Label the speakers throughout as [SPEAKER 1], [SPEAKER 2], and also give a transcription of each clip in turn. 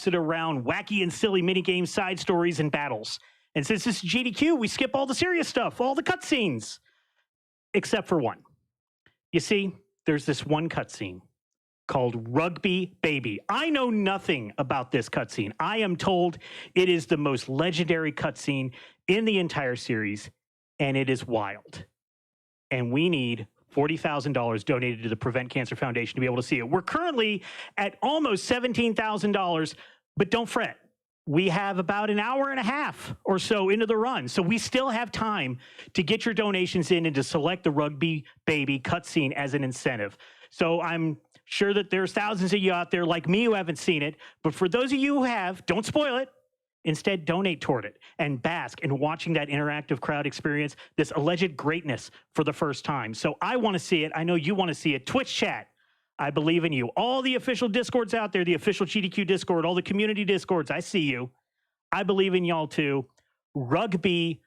[SPEAKER 1] it around wacky and silly minigames, side stories, and battles. And since this is GDQ, we skip all the serious stuff, all the cutscenes, except for one. You see, there's this one cutscene called Rugby Baby. I know nothing about this cutscene. I am told it is the most legendary cutscene in the entire series, and it is wild. And we need $40,000 donated to the Prevent Cancer Foundation to be able to see it. We're currently at almost $17,000, but don't fret. We have about an hour and a half or so into the run, so we still have time to get your donations in and to select the Rugby Baby cutscene as an incentive. So I'm sure that there's thousands of you out there like me who haven't seen it, but for those of you who have, don't spoil it. Instead, donate toward it and bask in watching that interactive crowd experience this alleged greatness for the first time. So I want to see it. I know you want to see it. Twitch chat, I believe in you. All the official Discords out there, the official GDQ Discord, all the community Discords, I see you. I believe in y'all too. Rugby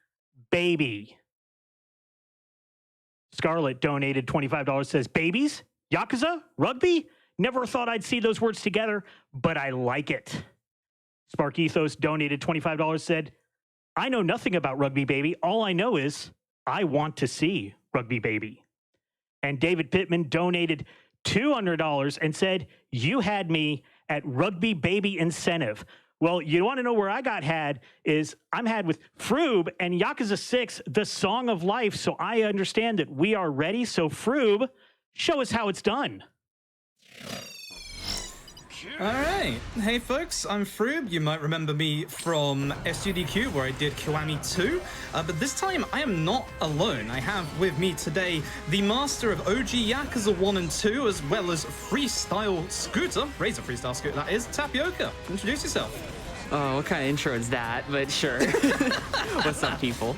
[SPEAKER 1] Baby. Scarlett donated $25, says, babies? Yakuza? Rugby? Never thought I'd see those words together, but I like it. Spark Ethos donated $25, said, I know nothing about Rugby Baby. All I know is I want to see Rugby Baby. And David Pittman donated $200 and said, you had me at Rugby Baby incentive. Well, you want to know where I got had is I'm had with Froob and Yakuza 6, the Song of Life. So I understand that we are ready. So Froob, show us how it's done.
[SPEAKER 2] Alright, hey folks, I'm Froob. You might remember me from SGDQ where I did Kiwami 2, but this time I am not alone. I have with me today the master of OG Yakuza 1 and 2, as well as Freestyle Scooter, Razor Freestyle Scooter that is, Tapioca. Introduce yourself.
[SPEAKER 3] Oh, what kind of intro is that? But sure. What's up, people?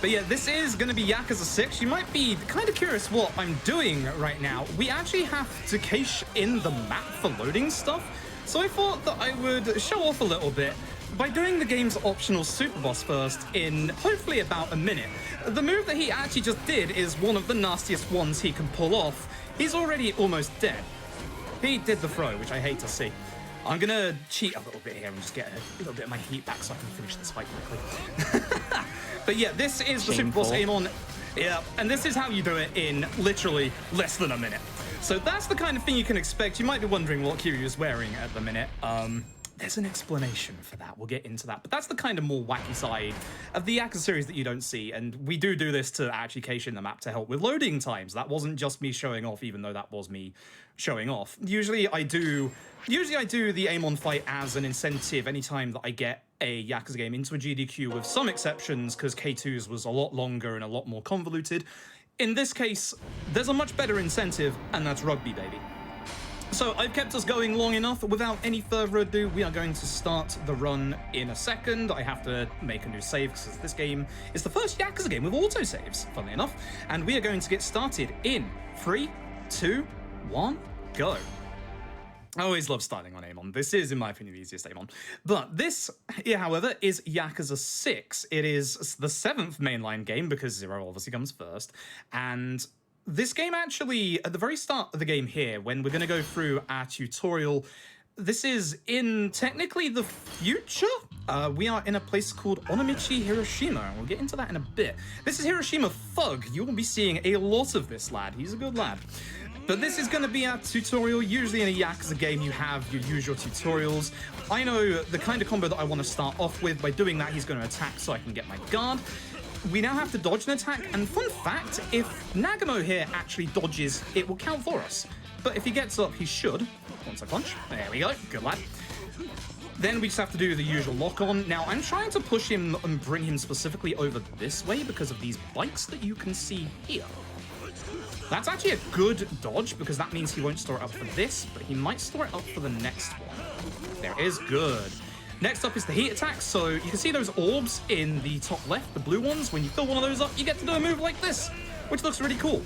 [SPEAKER 2] But yeah, this is going to be Yakuza 6. You might be kind of curious what I'm doing right now. We actually have to cache in the map for loading stuff, so I thought that I would show off a little bit by doing the game's optional super boss first in hopefully about a minute. The move that he actually just did is one of the nastiest ones he can pull off. He's already almost dead. He did the throw, which I hate to see. I'm going to cheat a little bit here and just get a little bit of my heat back so I can finish this fight quickly. But yeah, this is the Super Boss Amon. Yeah, and this is how you do it in literally less than a minute. So that's the kind of thing you can expect. You might be wondering what Kiryu's wearing at the minute. There's an explanation for that. We'll get into that. But that's the kind of more wacky side of the Yakuza series that you don't see. And we do this to actually cache in the map to help with loading times. That wasn't just me showing off, even though that was me showing off. Usually I do the Amon fight as an incentive anytime that I get a Yakuza game into a GDQ, with some exceptions, because K2's was a lot longer and a lot more convoluted. In this case, there's a much better incentive, and that's Rugby Baby. So I've kept us going long enough. Without any further ado, we are going to start the run in a second. I have to make a new save because this game is the first Yakuza game with autosaves, funnily enough. And we are going to get started in 3, 2, 1, go. I always love starting on Amon. This is, in my opinion, the easiest Amon. But this here, however, is Yakuza 6. It is the 7th mainline game because 0 obviously comes first. And this game actually, at the very start of the game here, when we're going to go through our tutorial, this is in technically the future. We are in a place called Onomichi, Hiroshima, and we'll get into that in a bit. This is Hiroshima Thug. You will be seeing a lot of this lad. He's a good lad. But this is going to be our tutorial. Usually in a Yakuza game, you have your usual tutorials. I know the kind of combo that I want to start off with. By doing that, he's going to attack so I can get my guard. We now have to dodge an attack, and fun fact, if Nagamo here actually dodges, it will count for us. But if he gets up, he should. Once I punch. There we go. Good lad. Then we just have to do the usual lock-on. Now, I'm trying to push him and bring him specifically over this way because of these bikes that you can see here. That's actually a good dodge because that means he won't store it up for this, but he might store it up for the next one. There is good. Next up is the heat attack. So you can see those orbs in the top left, the blue ones. When you fill one of those up, you get to do a move like this, which looks really cool.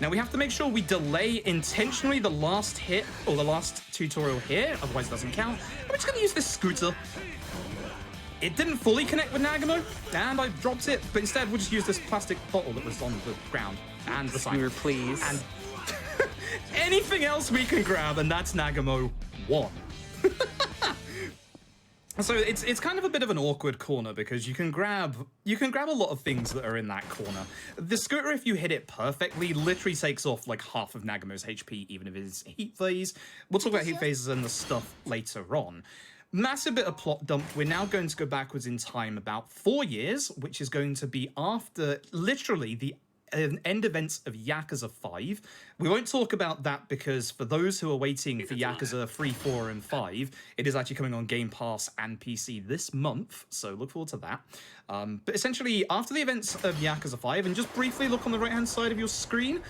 [SPEAKER 2] Now we have to make sure we delay intentionally the last hit or the last tutorial here, otherwise it doesn't count. I'm just going to use this scooter. It didn't fully connect with Nagamo, and I dropped it, but instead we'll just use this plastic bottle that was on the ground. And the sign.
[SPEAKER 3] Please.
[SPEAKER 2] And anything else we can grab, and that's Nagamo 1. So it's kind of a bit of an awkward corner because you can grab a lot of things that are in that corner. The scooter, if you hit it perfectly, literally takes off like half of Nagamo's HP, even if it's heat phase. We'll talk about heat phases and the stuff later on. Massive bit of plot dump. We're now going to go backwards in time about 4 years, which is going to be after literally the end events of Yakuza 5. We won't talk about that because for those who are waiting for Yakuza 3, 4, and 5, it is actually coming on Game Pass and PC this month, so look forward to that. But essentially, after the events of Yakuza 5, and just briefly look on the right-hand side of your screen,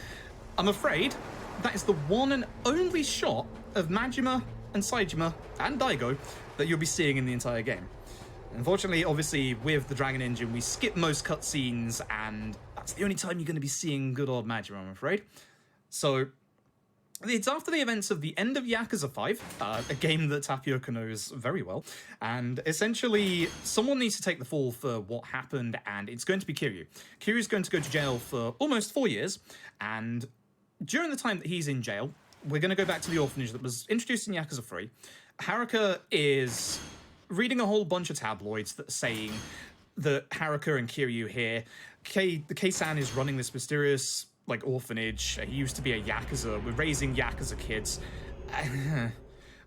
[SPEAKER 2] I'm afraid that is the one and only shot of Majima and Saejima and Daigo that you'll be seeing in the entire game. Unfortunately, obviously, with the Dragon Engine, we skip most cutscenes, and that's the only time you're going to be seeing good old Majima, I'm afraid. So, it's after the events of the end of Yakuza 5, a game that Tapioca knows very well, and essentially, someone needs to take the fall for what happened, and it's going to be Kiryu. Kiryu's going to go to jail for almost 4 years, and during the time that he's in jail, we're going to go back to the orphanage that was introduced in Yakuza 3. Haruka is reading a whole bunch of tabloids that are saying that Haruka and Kiryu here, Kei-san is running this mysterious, like, orphanage. He used to be a Yakuza. We're raising Yakuza kids.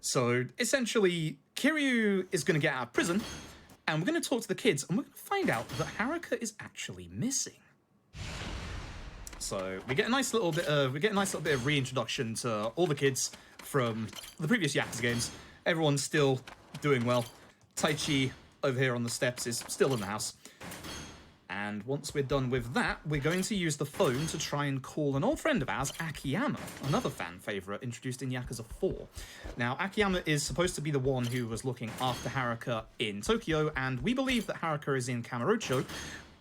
[SPEAKER 2] So, essentially, Kiryu is going to get out of prison, and we're going to talk to the kids, and we're going to find out that Haruka is actually missing. So we get a nice little bit of reintroduction to all the kids from the previous Yakuza games. Everyone's still doing well. Taichi over here on the steps is still in the house. And once we're done with that, we're going to use the phone to try and call an old friend of ours, Akiyama, another fan favorite introduced in Yakuza 4. Now, Akiyama is supposed to be the one who was looking after Haruka in Tokyo, and we believe that Haruka is in Kamurocho.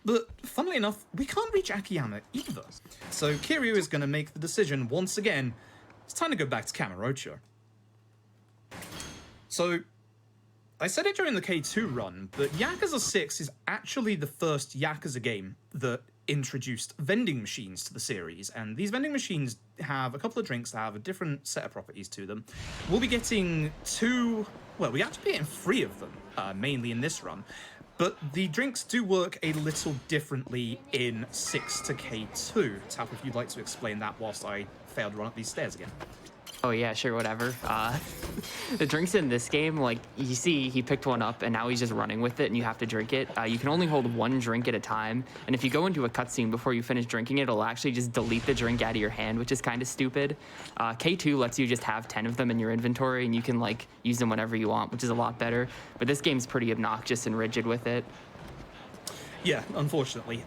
[SPEAKER 2] But, funnily enough, we can't reach Akiyama either. So Kiryu is going to make the decision once again. It's time to go back to Kamurocho. So, I said it during the K2 run, but Yakuza 6 is actually the first Yakuza game that introduced vending machines to the series, and these vending machines have a couple of drinks that have a different set of properties to them. We'll be getting we actually getting 3 of them, mainly in this run. But the drinks do work a little differently in 6 to K2. Tap, if you'd like to explain that whilst I fail to run up these stairs again.
[SPEAKER 3] Oh yeah, sure, whatever. The drinks in this game, like, you see he picked one up and now he's just running with it and you have to drink it. You can only hold one drink at a time, and if you go into a cutscene before you finish drinking it, it'll actually just delete the drink out of your hand, which is kind of stupid. K2 lets you just have 10 of them in your inventory and you can, like, use them whenever you want, which is a lot better. But this game's pretty obnoxious and rigid with it.
[SPEAKER 2] Yeah, unfortunately.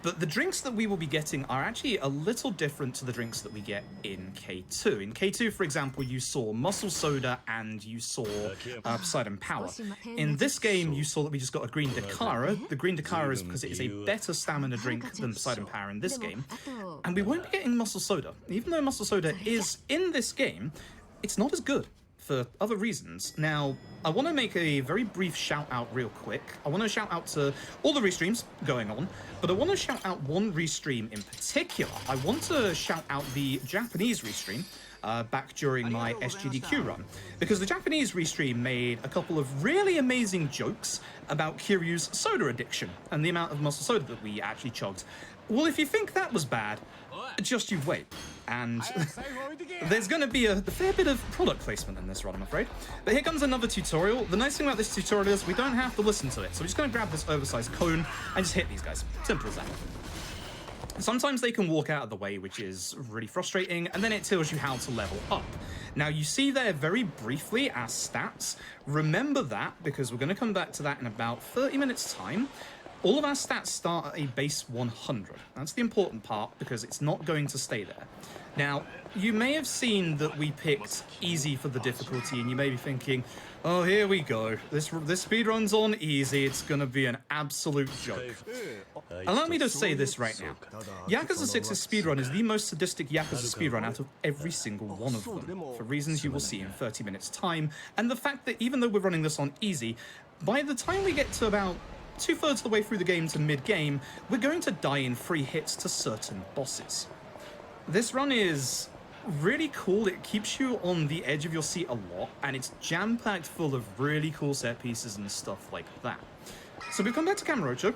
[SPEAKER 2] But the drinks that we will be getting are actually a little different to the drinks that we get in K2. In K2, for example, you saw Muscle Soda and you saw Poseidon Power. In this game, you saw that we just got a Green Dakara. The Green Dakara is because it is a better stamina drink than Poseidon Power in this game. And we won't be getting Muscle Soda. Even though Muscle Soda is in this game, it's not as good for other reasons. Now, I want to make a very brief shout out real quick. I want to shout out to all the restreams going on, but I want to shout out one restream in particular. I want to shout out the Japanese restream back during my SGDQ run, because the Japanese restream made a couple of really amazing jokes about Kiryu's soda addiction and the amount of muscle soda that we actually chugged. Well, if you think that was bad, just you wait. And there's going to be a fair bit of product placement in this run, I'm afraid. But here comes another tutorial. The nice thing about this tutorial is we don't have to listen to it. So we're just going to grab this oversized cone and just hit these guys. Simple as that. Sometimes they can walk out of the way, which is really frustrating, and then it tells you how to level up. Now, you see there very briefly our stats. Remember that, because we're going to come back to that in about 30 minutes' time. All of our stats start at a base 100. That's the important part, because it's not going to stay there. Now, you may have seen that we picked easy for the difficulty, and you may be thinking, oh, here we go. This speedrun's on easy. It's going to be an absolute joke. Allow me to say this right now. Yakuza 6's speedrun is the most sadistic Yakuza speedrun out of every single one of them, for reasons you will see in 30 minutes' time, and the fact that even though we're running this on easy, by the time we get to about 2/3 of the way through the game to mid-game, we're going to die in 3 hits to certain bosses. This run is really cool. It keeps you on the edge of your seat a lot, and it's jam-packed full of really cool set pieces and stuff like that. So we've come back to Kamurocho.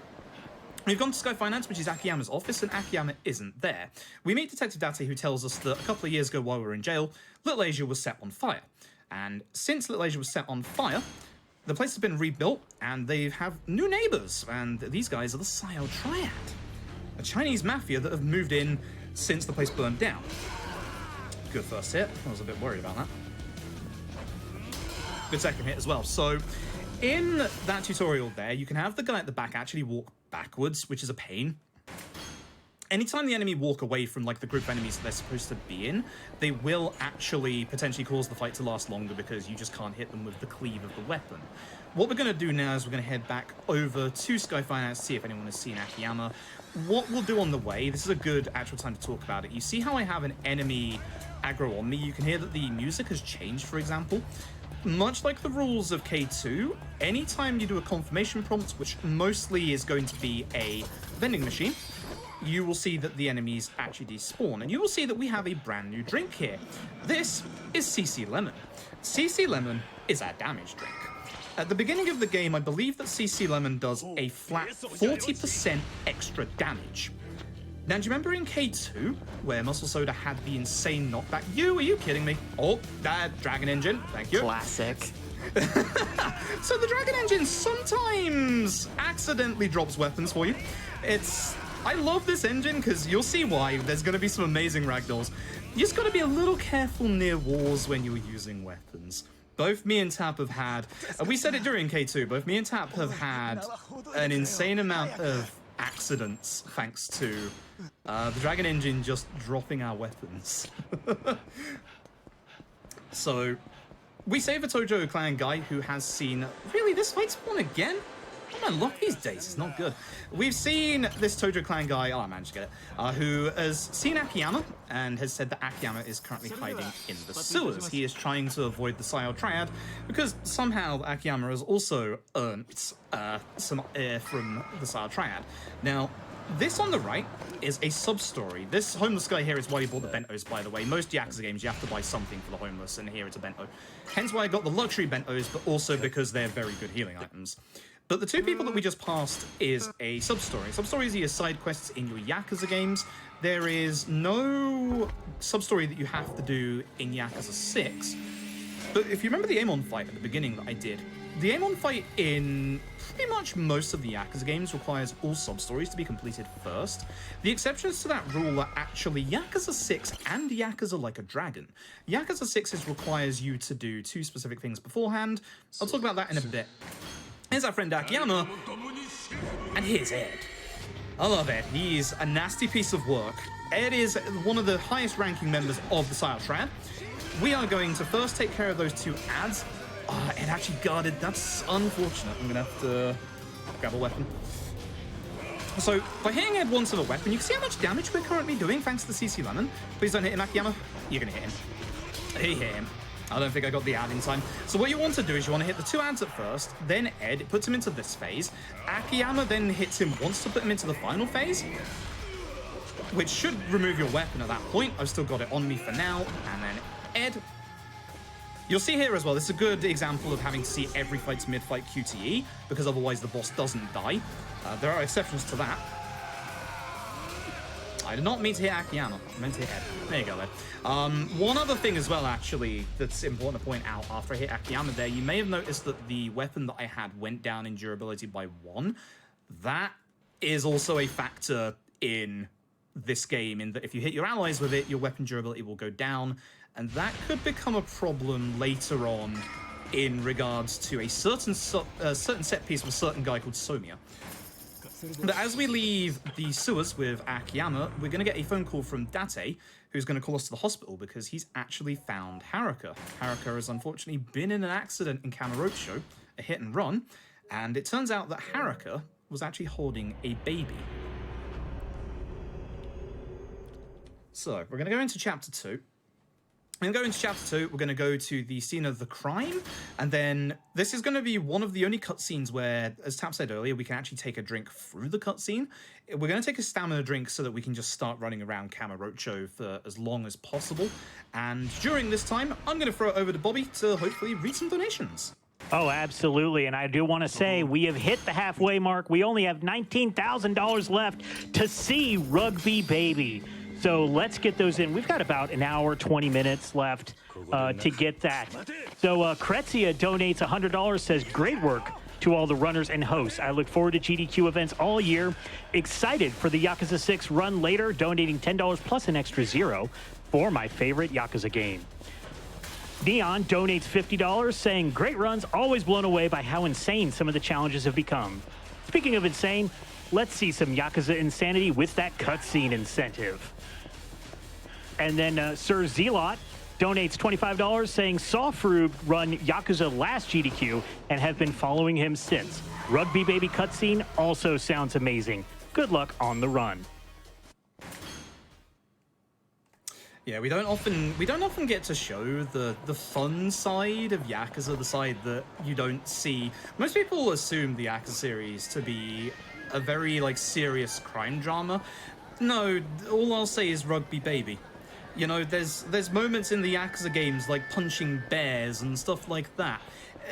[SPEAKER 2] We've gone to Sky Finance, which is Akiyama's office, and Akiyama isn't there. We meet Detective Date, who tells us that a couple of years ago while we were in jail, Little Asia was set on fire. And since Little Asia was set on fire, the place has been rebuilt, and they have new neighbors, and these guys are the SAIO TRIAD, a Chinese mafia that have moved in since the place burned down. Good first hit. I was a bit worried about that. Good second hit as well. So, in that tutorial there, you can have the guy at the back actually walk backwards, which is a pain. Anytime the enemy walk away from like the group of enemies that they're supposed to be in, they will actually potentially cause the fight to last longer because you just can't hit them with the cleave of the weapon. What we're going to do now is we're going to head back over to Sky Finance to see if anyone has seen Akiyama. What we'll do on the way, this is a good actual time to talk about it. You see how I have an enemy aggro on me? You can hear that the music has changed, for example. Much like the rules of K2, anytime you do a confirmation prompt, which mostly is going to be a vending machine, you will see that the enemies actually despawn, and you will see that we have a brand new drink here. This is CC Lemon. CC Lemon is our damage drink. At the beginning of the game, I believe that CC Lemon does a flat 40% extra damage. Now, do you remember in K2, where Muscle Soda had the insane knockback? Are you kidding me? Oh, that Dragon Engine, thank you.
[SPEAKER 3] Classic.
[SPEAKER 2] So the Dragon Engine sometimes accidentally drops weapons for you. I love this engine because you'll see why. There's going to be some amazing ragdolls. You just got to be a little careful near walls when you're using weapons. Both me and Tap have had, we said it during K2, both me and Tap have had an insane amount of accidents thanks to the Dragon Engine just dropping our weapons. So, we save a Tojo Clan guy who has seen, really, this fight spawn again? Oh man, luck these days is not good. We've seen this Tojo Clan guy, I managed to get it, who has seen Akiyama and has said that Akiyama is currently hiding in the sewers. He is trying to avoid the SAIO TRIAD because somehow Akiyama has also earned some air from the SAIO TRIAD. Now, this on the right is a sub-story. This homeless guy here is why we bought the bentos, by the way. Most Yakuza games, you have to buy something for the homeless, and here it's a bento. Hence why I got the luxury bentos, but also because they're very good healing items. But the two people that we just passed is a sub-story. Sub-stories are your side quests in your Yakuza games. There is no sub-story that you have to do in Yakuza 6. But if you remember the Amon fight at the beginning that I did, the Amon fight in pretty much most of the Yakuza games requires all sub-stories to be completed first. The exceptions to that rule are actually Yakuza 6 and Yakuza Like a Dragon. Yakuza 6 requires you to do two specific things beforehand. I'll talk about that in a bit. Here's our friend Akiyama, and here's Ed. I love Ed. He's a nasty piece of work. Ed is one of the highest ranking members of the SAIO TRIAD. We are going to first take care of those two ads. Ed actually guarded. That's unfortunate. I'm going to have to grab a weapon. So, by hitting Ed once with a weapon, you can see how much damage we're currently doing thanks to the CC Lemon. Please don't hit him, Akiyama. You're going to hit him. He hit him. I don't think I got the ad in time. So what you want to do is you want to hit the two ads at first, then Ed, it puts him into this phase. Akiyama then hits him once to put him into the final phase, which should remove your weapon at that point. I've still got it on me for now. And then Ed. You'll see here as well, this is a good example of having to see every fight's mid-fight QTE, because otherwise the boss doesn't die. There are exceptions to that. I did not mean to hit Akiyama. I meant to hit Ed. There you go, Ed. One other thing as well, actually, that's important to point out after I hit Akiyama there, you may have noticed that the weapon that I had went down in durability by 1. That is also a factor in this game, in that if you hit your allies with it, your weapon durability will go down, and that could become a problem later on in regards to a certain set piece with a certain guy called Somiya. But as we leave the sewers with Akiyama, we're going to get a phone call from Date, who's going to call us to the hospital because he's actually found Haruka. Haruka has unfortunately been in an accident in Kamurocho, a hit and run, and it turns out that Haruka was actually holding a baby. So, we're going to go into Chapter 2. We're going to go into chapter 2, we're going to go to the scene of the crime, and then this is going to be one of the only cutscenes where, as Tap said earlier, we can actually take a drink through the cutscene. We're going to take a stamina drink so that we can just start running around Kamurocho for as long as possible, and during this time, I'm going to throw it over to Bobby to hopefully read some donations.
[SPEAKER 1] Oh, absolutely. And I do want to say we have hit the halfway mark. We only have $19,000 left to see Rugby Baby. So let's get those in. We've got about an hour, 20 minutes left to get that. So Kretzia donates $100, says, great work to all the runners and hosts. I look forward to GDQ events all year. Excited for the Yakuza 6 run later, donating $10 plus an extra $0 for my favorite Yakuza game. Neon donates $50, saying, great runs, always blown away by how insane some of the challenges have become. Speaking of insane, let's see some Yakuza insanity with that cutscene incentive. And then Sir Zelot donates $25, saying, saw Froob run Yakuza last GDQ and have been following him since. Rugby Baby cutscene also sounds amazing. Good luck on the run.
[SPEAKER 2] Yeah, we don't often get to show the fun side of Yakuza, the side that you don't see. Most people assume the Yakuza series to be a very like serious crime drama. No, all I'll say is Rugby Baby. You know, there's moments in the Yakuza games like punching bears and stuff like that.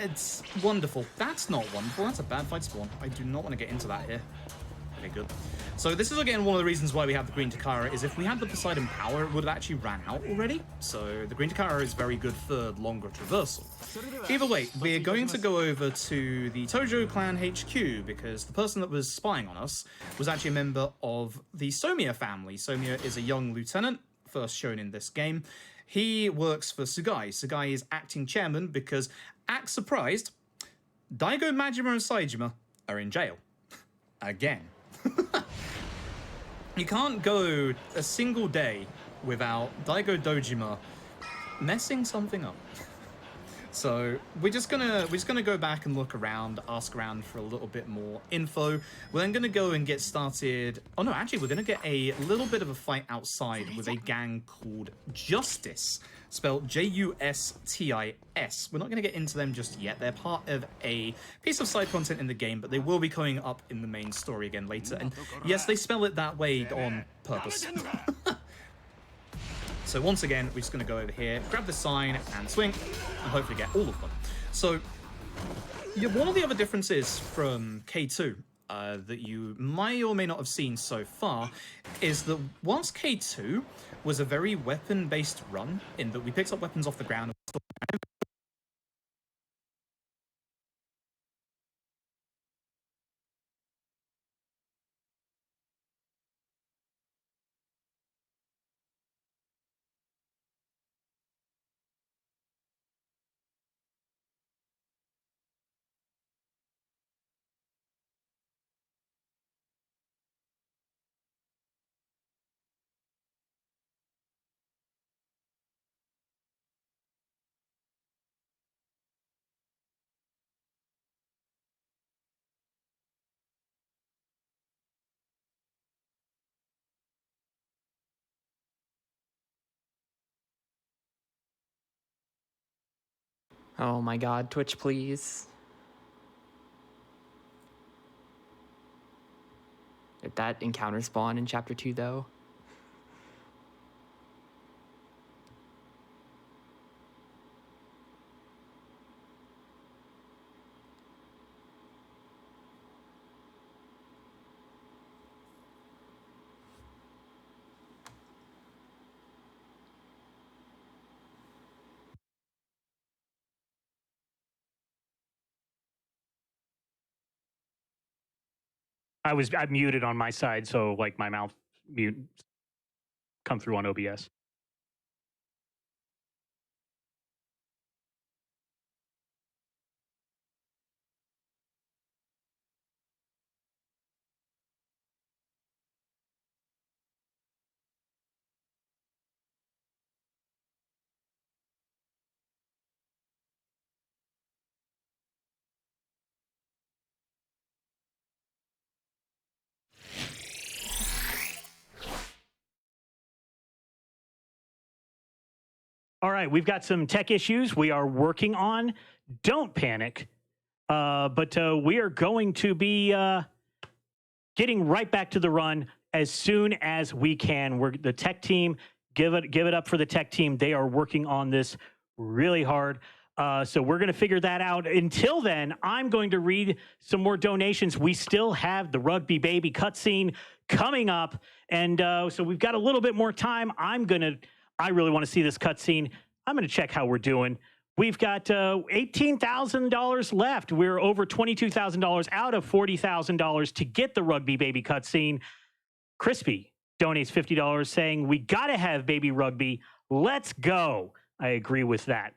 [SPEAKER 2] It's wonderful. That's not wonderful. That's a bad fight spawn. I do not want to get into that here. Okay, good. So this is again one of the reasons why we have the Green Takara, is if we had the Poseidon Power, it would have actually ran out already. So the Green Takara is very good for longer traversal. Either way, we're going to go over to the Tojo Clan HQ, because the person that was spying on us was actually a member of the Somiya family. Somiya is a young lieutenant, first shown in this game. He works for Sugai. Sugai is acting chairman because, act surprised, Daigo, Majima, and Saejima are in jail. Again. You can't go a single day without Daigo Dojima messing something up. So we're just gonna go back and look around, ask around for a little bit more info. We're then gonna go and get started. Oh no, actually we're gonna get a little bit of a fight outside with a gang called Justice, spelled Justis. We're not gonna get into them just yet. They're part of a piece of side content in the game, but they will be coming up in the main story again later. And yes, they spell it that way on purpose. So once again, we're just going to go over here, grab the sign, and swing, and hopefully get all of them. So yeah, one of the other differences from K2 that you may or may not have seen so far is that whilst K2 was a very weapon-based run, in that we picked up weapons off the ground,
[SPEAKER 3] Oh my god, Twitch, please. Did that encounter spawn in chapter 2 though?
[SPEAKER 1] I'm muted on my side, so like my mouth mute come through on OBS. All right, we've got some tech issues we are working on. Don't panic. But we are going to be getting right back to the run as soon as we can. We're the tech team. Give it up for the tech team. They are working on this really hard. So we're going to figure that out. Until then, I'm going to read some more donations. We still have the Rugby Baby cutscene coming up. And so we've got a little bit more time. I really want to see this cutscene. I'm going to check how we're doing. We've got $18,000 left. We're over $22,000 out of $40,000 to get the Rugby Baby cutscene. Crispy donates $50 saying, we got to have Baby Rugby. Let's go. I agree with that.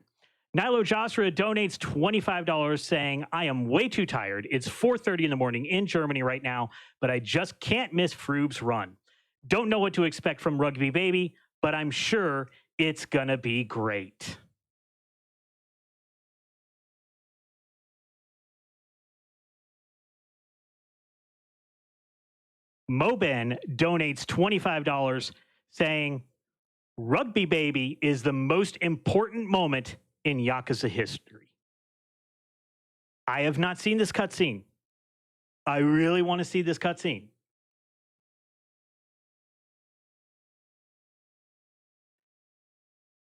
[SPEAKER 1] Nilo Josra donates $25 saying, I am way too tired. It's 4:30 in the morning in Germany right now, but I just can't miss Froob's run. Don't know what to expect from Rugby Baby, but I'm sure it's going to be great. Moben donates $25 saying, Rugby Baby is the most important moment in Yakuza history. I have not seen this cutscene. I really want to see this cutscene.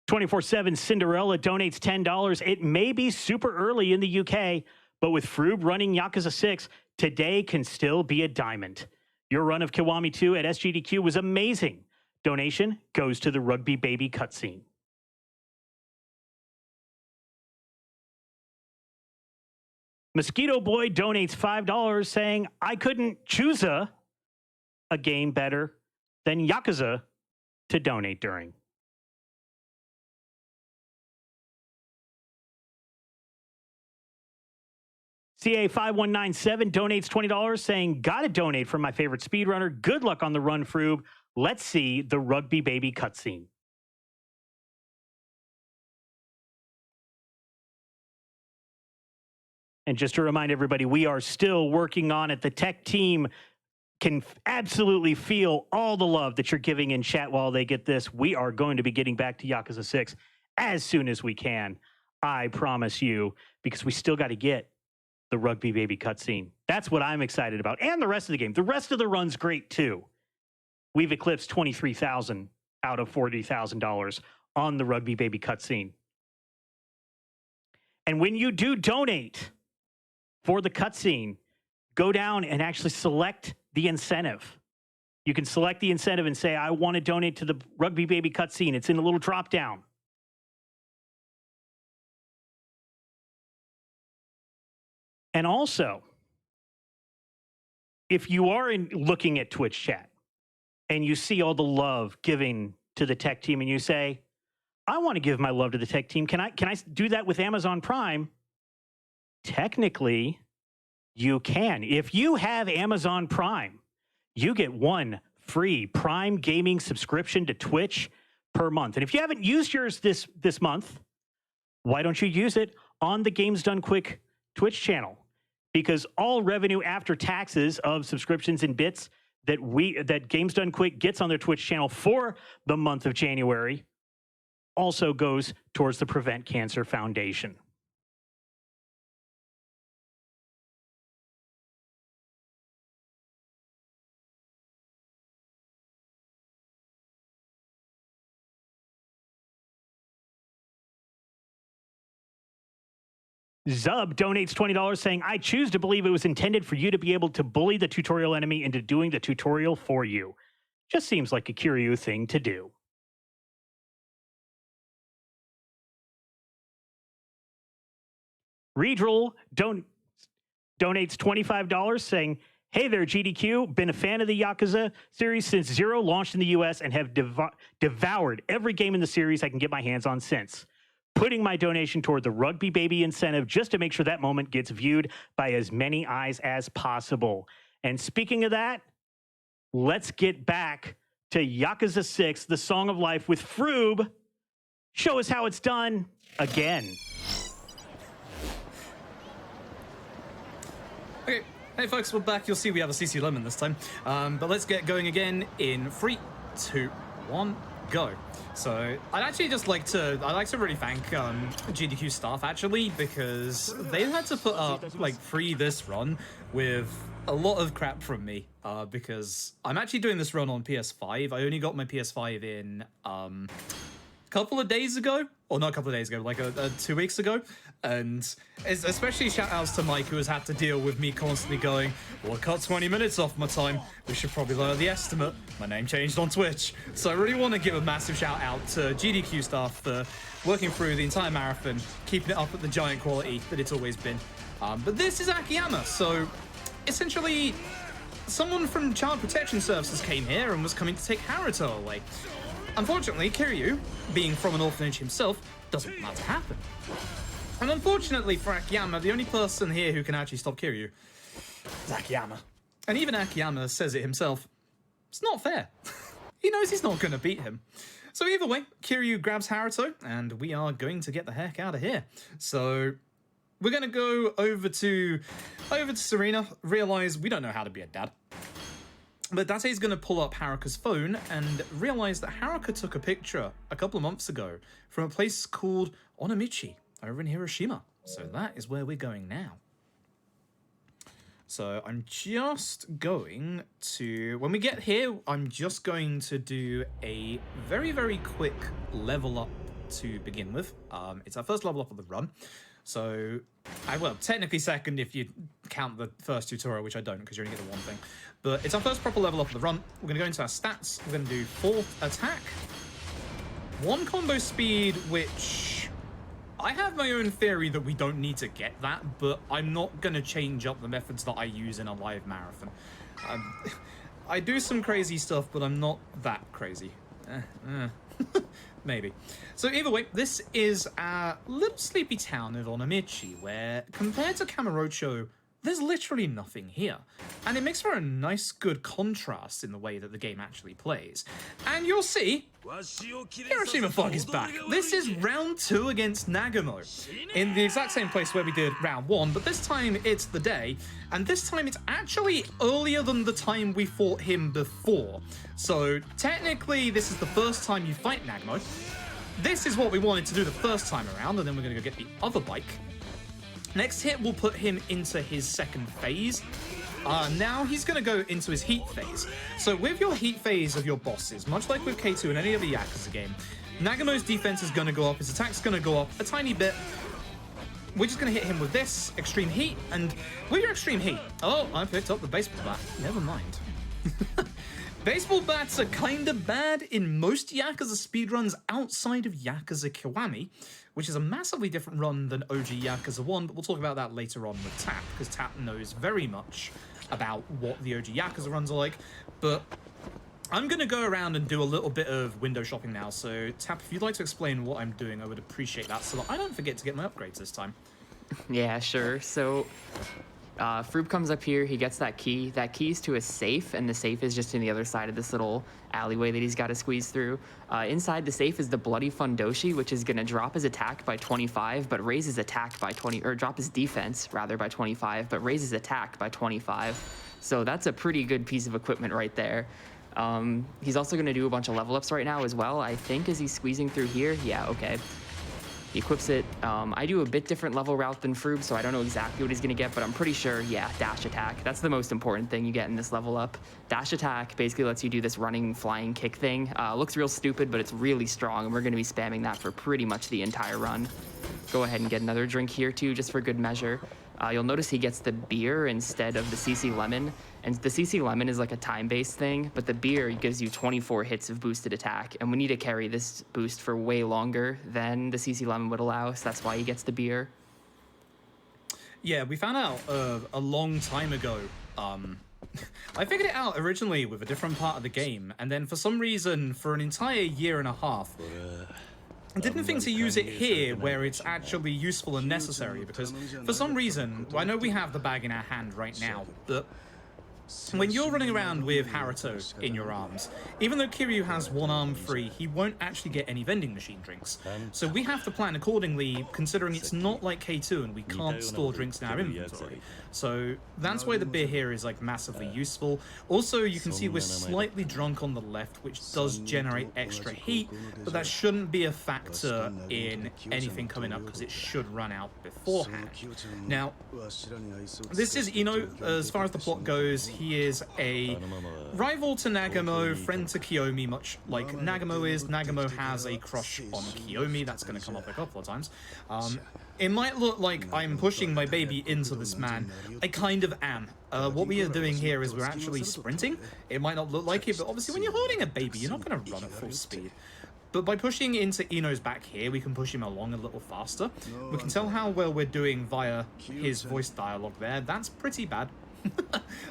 [SPEAKER 1] "24/7 Cinderella donates $10. It may be super early in the UK, but with Froob running Yakuza 6, today can still be a diamond. Your run of Kiwami 2 at SGDQ was amazing. Donation goes to the Rugby Baby cutscene." Mosquito Boy donates $5 saying, I couldn't choose a game better than Yakuza to donate during. CA5197 donates $20 saying, gotta donate for my favorite speedrunner. Good luck on the run, Froob. Let's see the Rugby Baby cutscene. And just to remind everybody, we are still working on it. The tech team can absolutely feel all the love that you're giving in chat while they get this. We are going to be getting back to Yakuza 6 as soon as we can. I promise you, because we still got to get the Rugby Baby cutscene. That's what I'm excited about. And the rest of the game. The rest of the run's great too. We've eclipsed $23,000 out of $40,000 on the Rugby Baby cutscene. And when you do donate for the cutscene, go down and actually select the incentive. You can select the incentive and say, I want to donate to the Rugby Baby cutscene. It's in a little drop down. And also, if you are looking at Twitch chat and you see all the love given to the tech team and you say, I want to give my love to the tech team. Can I do that with Amazon Prime? Technically, you can. If you have Amazon Prime, you get one free Prime gaming subscription to Twitch per month. And if you haven't used yours this month, why don't you use it on the Games Done Quick Twitch channel? Because all revenue after taxes of subscriptions and bits that Games Done Quick gets on their Twitch channel for the month of January also goes towards the Prevent Cancer Foundation. Zub donates $20 saying, I choose to believe it was intended for you to be able to bully the tutorial enemy into doing the tutorial for you. Just seems like a Kiryu thing to do. Redrel donates $25 saying, hey there, GDQ. Been a fan of the Yakuza series since Zero launched in the US and have devoured every game in the series I can get my hands on since. Putting my donation toward the Rugby Baby incentive just to make sure that moment gets viewed by as many eyes as possible. And speaking of that, let's get back to Yakuza 6, the Song of Life with Froob. Show us how it's done again.
[SPEAKER 2] Okay, hey folks, we're back. You'll see we have a CC Lemon this time. But let's get going again in 3, 2, 1. go. So I'd actually just like to really thank GDQ staff actually, because they had to put up like free this run with a lot of crap from me, because I'm actually doing this run on PS5. I only got my PS5 in couple of days ago, or not a couple of days ago, like 2 weeks ago, and especially shout outs to Mike, who has had to deal with me constantly going, well, cut 20 minutes off my time, we should probably lower the estimate, my name changed on Twitch. So I really want to give a massive shout out to GDQ staff for working through the entire marathon, keeping it up at the giant quality that it's always been. But this is Akiyama, so essentially someone from Child Protection Services came here and was coming to take Haruto away. Unfortunately, Kiryu, being from an orphanage himself, doesn't want that to happen. And unfortunately for Akiyama, the only person here who can actually stop Kiryu is Akiyama. And even Akiyama says it himself, it's not fair. He knows he's not going to beat him. So either way, Kiryu grabs Haruto, and we are going to get the heck out of here. So we're going to go over to Serena, realize we don't know how to be a dad. But Date's going to pull up Haruka's phone and realize that Haruka took a picture a couple of months ago from a place called Onamichi over in Hiroshima. So that is where we're going now. So I'm just going to, when we get here, I'm just going to do a very, very quick level up to begin with. It's our first level up of the run. So, well, technically second if you count the first tutorial, which I don't because you only get the one thing. But it's our first proper level up of the run. We're going to go into our stats. We're going to do 4 attack, 1 combo speed, which I have my own theory that we don't need to get that, but I'm not going to change up the methods that I use in a live marathon. I do some crazy stuff, but I'm not that crazy. Maybe. So either way, this is a little sleepy town of Onamichi, where compared to Kamurocho, there's literally nothing here. And it makes for a nice, good contrast in the way that the game actually plays. And you'll see, Hiroshima Fog is back. This is round 2 against Nagamo, in the exact same place where we did round 1, but this time it's the day, and this time it's actually earlier than the time we fought him before. So technically, this is the first time you fight Nagamo. This is what we wanted to do the first time around, and then we're going to go get the other bike. Next hit will put him into his second phase. Now he's going to go into his heat phase. So with your heat phase of your bosses, much like with K2 and any other Yakuza game, Nagamo's defense is going to go up, his attack's going to go up a tiny bit. We're just going to hit him with this extreme heat, and with your extreme heat... Oh, I picked up the baseball bat. Never mind. Baseball bats are kind of bad in most Yakuza speedruns outside of Yakuza Kiwami, which is a massively different run than OG Yakuza 1, but we'll talk about that later on with Tap, because Tap knows very much about what the OG Yakuza runs are like. But I'm going to go around and do a little bit of window shopping now, so Tap, if you'd like to explain what I'm doing, I would appreciate that, so that I don't forget to get my upgrades this time.
[SPEAKER 3] Yeah, sure. So Froob comes up here, he gets that key. That key is to a safe, and the safe is just in the other side of this little alleyway that he's got to squeeze through. Inside the safe is the Bloody Fundoshi, which is going to drop his attack by 25, but raise his attack by 20, or drop his defense, rather, by 25, but raise his attack by 25. So that's a pretty good piece of equipment right there. He's also going to do a bunch of level ups right now as well, I think, as he's squeezing through here. Yeah, okay. He equips it. I do a bit different level route than Froob, so I don't know exactly what he's going to get, but I'm pretty sure, yeah, dash attack. That's the most important thing you get in this level up. Dash attack basically lets you do this running, flying kick thing. Looks real stupid, but it's really strong, and we're going to be spamming that for pretty much the entire run. Go ahead and get another drink here, too, just for good measure. You'll notice he gets the beer instead of the CC Lemon. And the CC Lemon is like a time-based thing, but the beer gives you 24 hits of boosted attack. And we need to carry this boost for way longer than the CC Lemon would allow, so that's why he gets the beer.
[SPEAKER 2] Yeah, we found out a long time ago. I figured it out originally with a different part of the game, and then for some reason, for an entire year and a half, I didn't think to use it here where it's actually useful and necessary, because for some reason, I know we have the bag in our hand right now, but when you're running around with Haruto in your arms, even though Kiryu has one arm free, he won't actually get any vending machine drinks. So we have to plan accordingly, considering it's not like K2 and we can't store drinks in our inventory. So that's why the beer here is like massively useful. Also, you can see we're slightly drunk on the left, which does generate extra heat, but that shouldn't be a factor in anything coming up because it should run out beforehand. Now, this is Ino. As far as the plot goes, he is a rival to Nagamo, friend to Kiyomi, much like Nagamo is. Nagamo has a crush on Kiyomi. That's going to come up a couple of times. It might look like I'm pushing my baby into this man. I kind of am. What we are doing here is we're actually sprinting. It might not look like it, but obviously when you're holding a baby, you're not going to run at full speed. But by pushing into Ino's back here, we can push him along a little faster. We can tell how well we're doing via his voice dialogue there. That's pretty bad.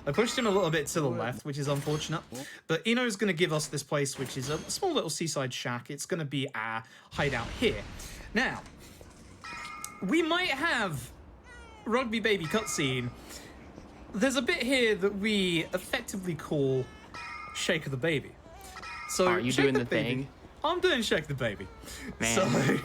[SPEAKER 2] I pushed him a little bit to the left, which is unfortunate. But Ino's going to give us this place, which is a small little seaside shack. It's going to be our hideout here. Now, we might have Rugby Baby cutscene. There's a bit here that we effectively call Shake the Baby. So
[SPEAKER 3] are you doing the thing?
[SPEAKER 2] I'm doing Shake the Baby.
[SPEAKER 3] Man.
[SPEAKER 2] So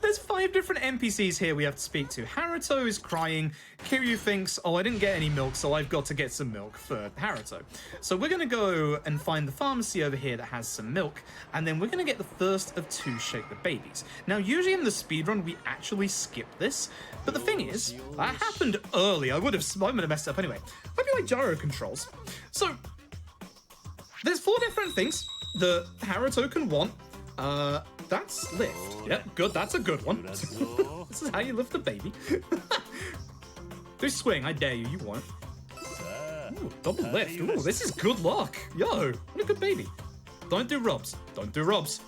[SPEAKER 2] there's 5 different NPCs here we have to speak to. Haruto is crying. Kiryu thinks, oh, I didn't get any milk, so I've got to get some milk for Haruto. So we're going to go and find the pharmacy over here that has some milk, and then we're going to get the first of 2 Shake the Babies. Now, usually in the speedrun, we actually skip this, but the thing is, that happened early. I would have messed up anyway. Hope you like gyro controls. So, there's 4 different things that Haruto can want. That's lift. Yep, good. That's a good one. This is how you lift a baby. Do swing. I dare you. You won't. Ooh, double lift. Ooh, this is good luck. Yo, what a good baby. Don't do rubs. Don't do rubs.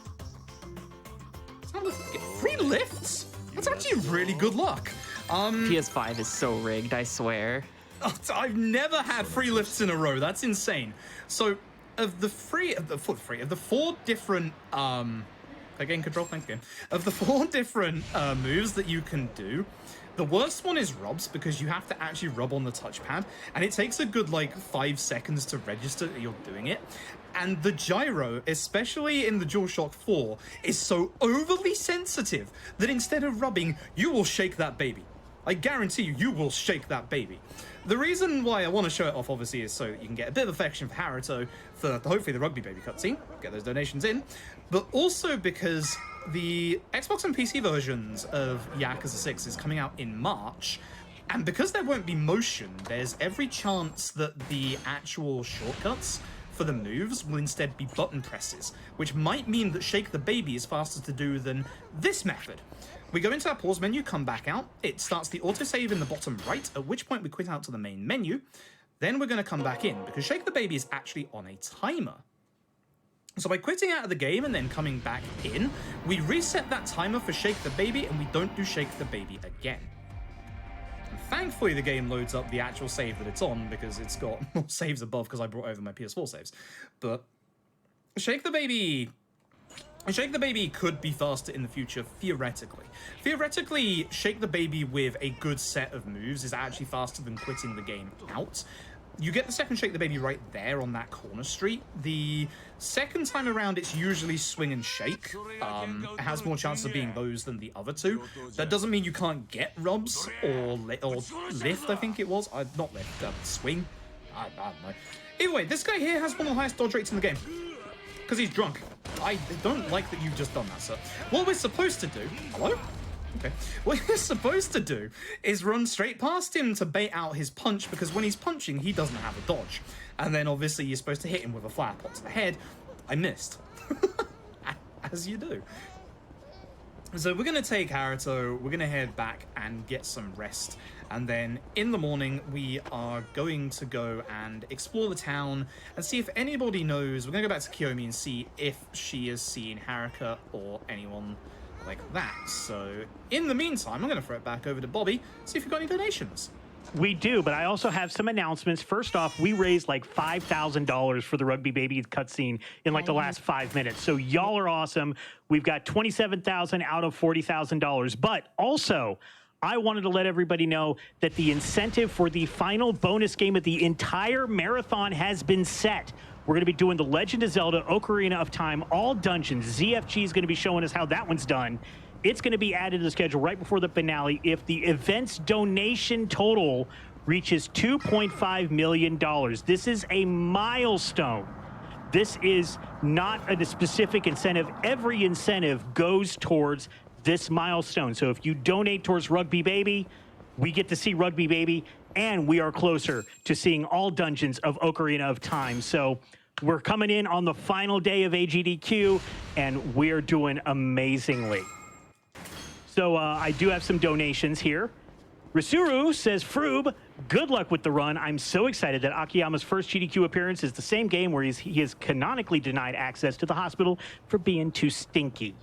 [SPEAKER 2] Get 3 lifts? That's actually really good luck.
[SPEAKER 3] PS5 is so rigged, I swear.
[SPEAKER 2] I've never had 3 lifts in a row. That's insane. So, of the 4 different again, control, thanks game. Of the 4 different moves that you can do, the worst one is rubs, because you have to actually rub on the touchpad, and it takes a good like 5 seconds to register that you're doing it. And the gyro, especially in the DualShock 4, is so overly sensitive that instead of rubbing, you will shake that baby. I guarantee you, you will shake that baby. The reason why I want to show it off, obviously, is so that you can get a bit of affection for Haruto for hopefully the Rugby Baby cutscene, get those donations in, but also because the Xbox and PC versions of Yakuza 6 is coming out in March, and because there won't be motion, there's every chance that the actual shortcuts for the moves will instead be button presses, which might mean that Shake the Baby is faster to do than this method. We go into our pause menu, come back out. It starts the autosave in the bottom right, at which point we quit out to the main menu. Then we're going to come back in, because Shake the Baby is actually on a timer. So by quitting out of the game and then coming back in, we reset that timer for Shake the Baby, and we don't do Shake the Baby again. And thankfully, the game loads up the actual save that it's on, because it's got more saves above, because I brought over my PS4 saves. But Shake the Baby could be faster in the future, theoretically. Theoretically, Shake the Baby with a good set of moves is actually faster than quitting the game out. You get the second Shake the Baby right there on that corner street. The second time around, it's usually swing and shake. It has more chances of being those than the other 2. That doesn't mean you can't get rubs or lift, I think it was. Not lift, swing. I don't know. Either way, this guy here has one of the highest dodge rates in the game. Because he's drunk. I don't like that you've just done that, sir. What we're supposed to do... Hello? Okay. What we're supposed to do is run straight past him to bait out his punch, because when he's punching, he doesn't have a dodge. And then, obviously, you're supposed to hit him with a flower pot to the head. I missed. As you do. So we're going to take Haruto, we're going to head back and get some rest. And then in the morning, we are going to go and explore the town and see if anybody knows. We're going to go back to Kiyomi and see if she has seen Haruka or anyone like that. So in the meantime, I'm going to throw it back over to Bobby, see if you've got any donations.
[SPEAKER 1] We do, but I also have some announcements. First off, we raised like $5,000 for the Rugby Baby cutscene in like the last 5 minutes. So y'all are awesome. We've got $27,000 out of $40,000. But also, I wanted to let everybody know that the incentive for the final bonus game of the entire marathon has been set. We're going to be doing the Legend of Zelda Ocarina of Time, all dungeons. ZFG is going to be showing us how that one's done. It's going to be added to the schedule right before the finale if the event's donation total reaches $2.5 million. This is a milestone. This is not a specific incentive. Every incentive goes towards this milestone. So if you donate towards Rugby Baby, we get to see Rugby Baby, and we are closer to seeing all dungeons of Ocarina of Time. So we're coming in on the final day of AGDQ, and we're doing amazingly. So I do have some donations here. Risuru says, Froob, good luck with the run. I'm so excited that Akiyama's first GDQ appearance is the same game where he is canonically denied access to the hospital for being too stinky.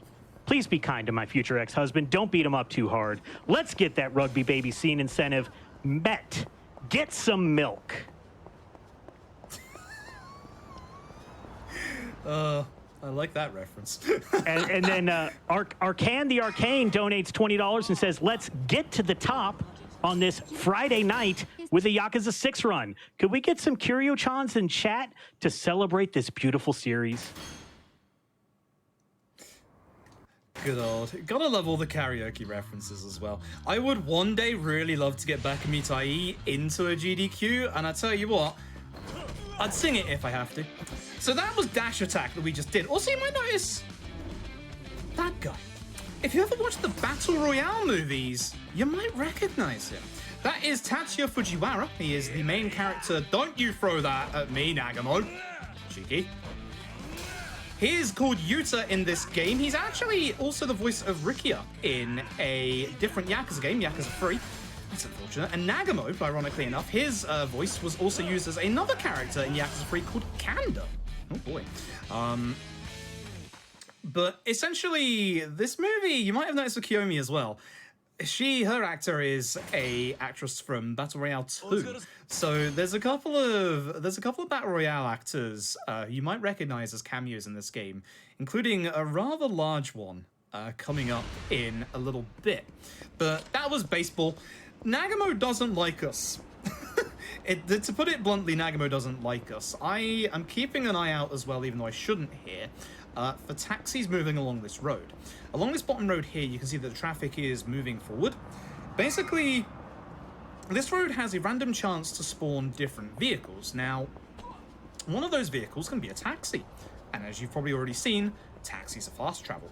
[SPEAKER 1] Please be kind to my future ex-husband. Don't beat him up too hard. Let's get that Rugby Baby scene incentive met. Get some milk.
[SPEAKER 2] I like that reference.
[SPEAKER 1] and then Arcan the Arcane donates $20 and says, let's get to the top on this Friday night with a Yakuza 6 run. Could we get some Curio-chans in chat to celebrate this beautiful series?
[SPEAKER 2] Good old. Gotta love all the karaoke references as well. I would one day really love to get Bakamitai into a GDQ, and I tell you what, I'd sing it if I have to. So that was Dash Attack that we just did. Also, you might notice that guy. If you ever watched the Battle Royale movies, you might recognize him. That is Tatsuya Fujiwara. He is the main character. Don't you throw that at me, Nagamo. Cheeky. He is called Yuta in this game. He's actually also the voice of Rikia in a different Yakuza game, Yakuza 3. That's unfortunate. And Nagamo, ironically enough, his voice was also used as another character in Yakuza 3 called Kanda. Oh boy. But essentially, this movie, you might have noticed with Kiyomi as well. Her actor is a actress from Battle Royale 2. So there's a couple of Battle Royale actors you might recognize as cameos in this game, including a rather large one coming up in a little bit. But that was baseball. Nagamo doesn't like us. To put it bluntly, Nagamo doesn't like us. I am keeping an eye out as well, even though I shouldn't here, for taxis moving along this road. Along this bottom road here, you can see that the traffic is moving forward. Basically, this road has a random chance to spawn different vehicles. Now, one of those vehicles can be a taxi. And as you've probably already seen, taxis are fast travel.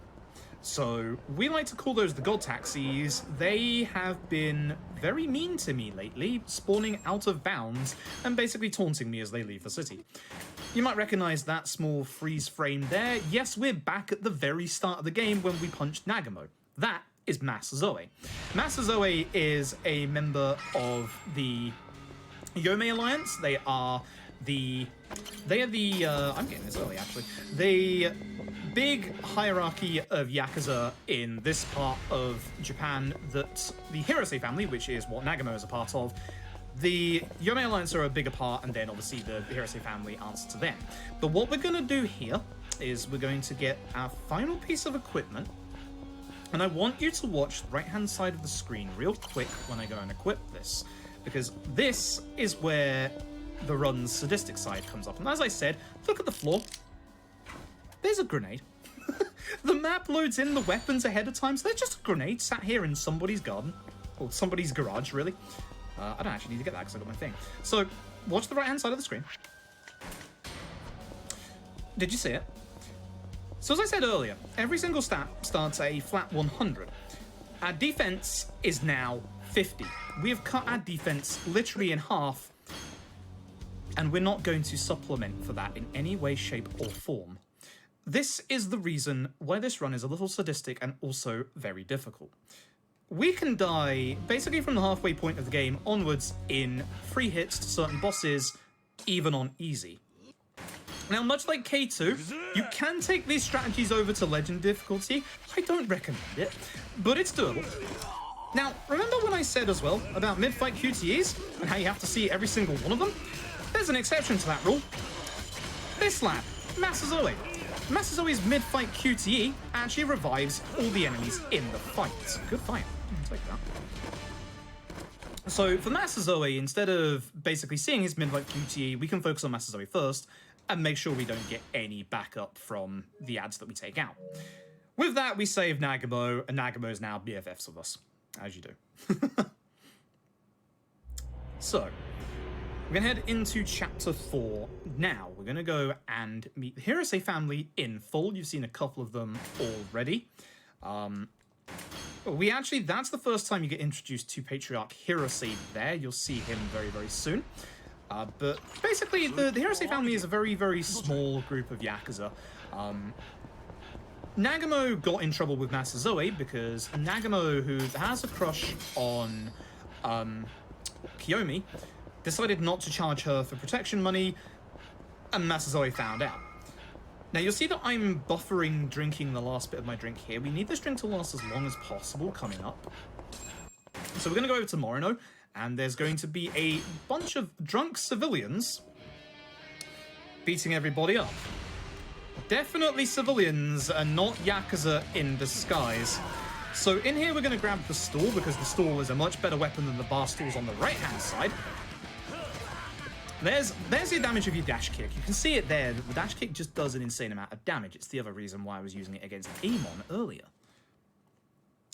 [SPEAKER 2] So we like to call those the God Taxis. They have been very mean to me lately, spawning out of bounds and basically taunting me as they leave the city. You might recognize that small freeze frame there. Yes, we're back at the very start of the game when we punched Nagamo. That is Masazoe. Masazoe is a member of the Yomei Alliance. They are the I'm getting this early actually. The big hierarchy of Yakuza in this part of Japan that the Hirose family, which is what Nagamo is a part of, the Yomei Alliance are a bigger part, and then obviously the Hirose family answer to them. But what we're going to do here is we're going to get our final piece of equipment, and I want you to watch the right-hand side of the screen real quick when I go and equip this, because this is where the run's sadistic side comes up. And as I said, look at the floor. There's a grenade. The map loads in the weapons ahead of time, so there's just a grenade sat here in somebody's garden. Or somebody's garage, really. I don't actually need to get that because I got my thing. So, watch the right-hand side of the screen. Did you see it? So as I said earlier, every single stat starts at a flat 100. Our defense is now 50. We have cut our defense literally in half, and we're not going to supplement for that in any way, shape, or form. This is the reason why this run is a little sadistic and also very difficult. We can die basically from the halfway point of the game onwards in 3 hits to certain bosses, even on easy. Now, much like K2, you can take these strategies over to Legend difficulty. I don't recommend it, but it's doable. Now, remember when I said as well about mid-fight QTEs and how you have to see every single one of them? There's an exception to that rule. This lad, Masazoe. Masazoe's mid-fight QTE actually revives all the enemies in the fight. Good fight. I'll take that. So for Master Zoe, instead of basically seeing his mid-fight QTE, we can focus on Master Zoe first and make sure we don't get any backup from the ads that we take out. With that, we save Nagamo, and Nagamo is now BFFs with us, as you do. So, we're going to head into Chapter 4 now. We're going to go and meet the Hirose family in full. You've seen a couple of them already. That's the first time you get introduced to Patriarch Hirose there. You'll see him very, very soon. But basically, the Hirose family is a very, very small group of Yakuza. Nagamo got in trouble with Master Zoe because Nagamo, who has a crush on Kiyomi, decided not to charge her for protection money, and Master Zoe found out. Now you'll see that I'm buffering drinking the last bit of my drink here. We need this drink to last as long as possible coming up. So we're going to go over to Morino, and there's going to be a bunch of drunk civilians beating everybody up. Definitely civilians and not Yakuza in disguise. So in here we're going to grab the stall, because the stall is a much better weapon than the bar stools on the right-hand side. There's the damage of your dash kick. You can see it there. The dash kick just does an insane amount of damage. It's the other reason why I was using it against Amon earlier.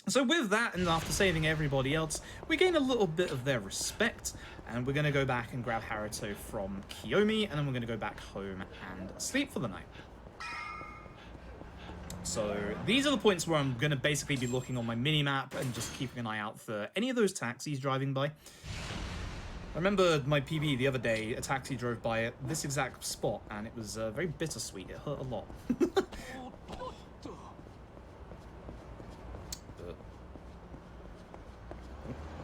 [SPEAKER 2] So with that, and after saving everybody else, we gain a little bit of their respect, and we're going to go back and grab Haruto from Kiyomi, and then we're going to go back home and sleep for the night. So these are the points where I'm going to basically be looking on my mini-map and just keeping an eye out for any of those taxis driving by. I remember my PB the other day, a taxi drove by at this exact spot, and it was very bittersweet. It hurt a lot.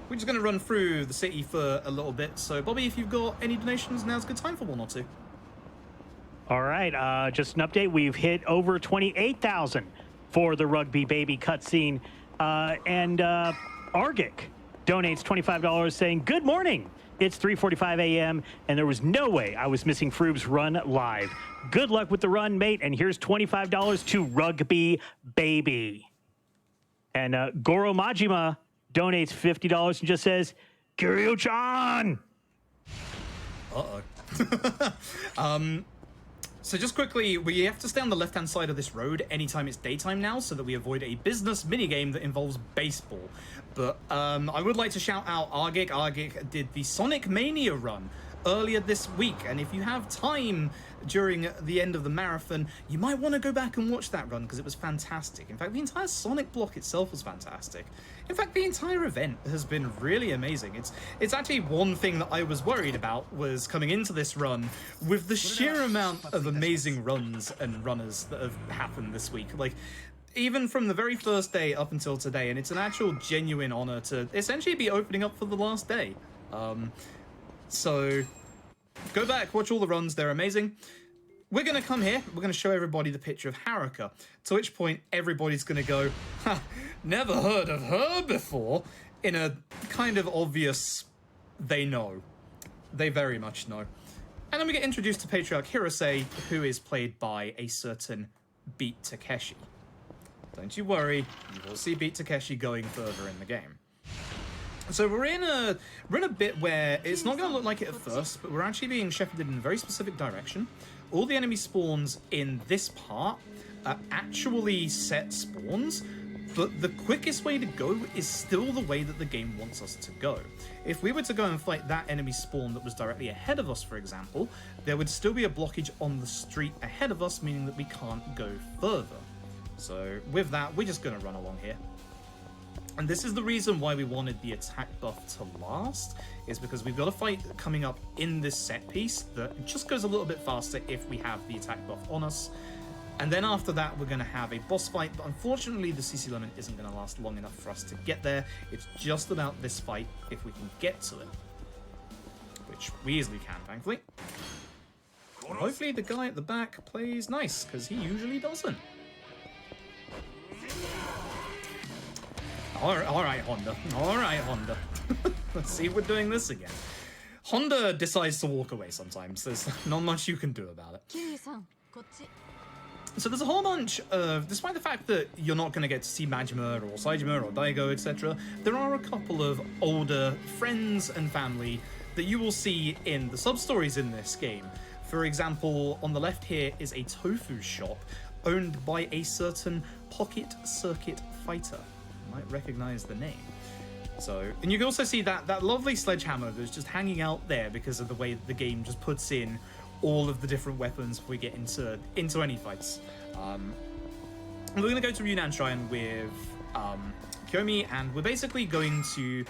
[SPEAKER 2] We're just going to run through the city for a little bit. So, Bobby, if you've got any donations, now's a good time for one or two.
[SPEAKER 1] All right, just an update. We've hit over 28,000 for the Rugby Baby cutscene. And Argic donates $25 saying, "Good morning. It's 3:45 a.m. and there was no way I was missing Froob's run live. Good luck with the run, mate. And here's $25 to Rugby Baby." And Goro Majima donates $50 and just says, "Kiryu-chan."
[SPEAKER 2] Uh-oh. So just quickly, we have to stay on the left-hand side of this road anytime it's daytime now, so that we avoid a business minigame that involves baseball. But I would like to shout out Argic. Argic did the Sonic Mania run earlier this week, and if you have time during the end of the marathon, you might want to go back and watch that run, because it was fantastic. In fact, the entire Sonic block itself was fantastic. In fact, the entire event has been really amazing. It's actually one thing that I was worried about was coming into this run with the sheer amount of amazing runs and runners that have happened this week. Like, even from the very first day up until today, and it's an actual genuine honor to essentially be opening up for the last day. So go back, watch all the runs, they're amazing. We're going to come here, we're going to show everybody the picture of Haruka, to which point everybody's going to go, "Ha, never heard of her before," in a kind of obvious, they know. They very much know. And then we get introduced to Patriarch Hirose, who is played by a certain Beat Takeshi. Don't you worry, you will see Beat Takeshi going further in the game. So we're in a bit where it's not going to look like it at first, but we're actually being shepherded in a very specific direction. All the enemy spawns in this part are actually set spawns, but the quickest way to go is still the way that the game wants us to go. If we were to go and fight that enemy spawn that was directly ahead of us, for example, there would still be a blockage on the street ahead of us, meaning that we can't go further. So with that, we're just going to run along here. And this is the reason why we wanted the attack buff to last, is because we've got a fight coming up in this set piece that just goes a little bit faster if we have the attack buff on us. And then after that, we're going to have a boss fight, but unfortunately the CC limit isn't going to last long enough for us to get there. It's just about this fight if we can get to it, which we easily can, thankfully. And hopefully the guy at the back plays nice, because he usually doesn't. All right, Honda. All right, Honda. Let's see if we're doing this again. Honda decides to walk away sometimes. There's not much you can do about it. So there's a whole bunch of, despite the fact that you're not going to get to see Majima or Saejima or Daigo, etc., there are a couple of older friends and family that you will see in the sub-stories in this game. For example, on the left here is a tofu shop owned by a certain Pocket Circuit Fighter. You might recognize the name. So, and you can also see that lovely sledgehammer that's just hanging out there because of the way the game just puts in all of the different weapons before we get into any fights. We're going to go to Yunnan Shrine with Kiyomi, and we're basically going to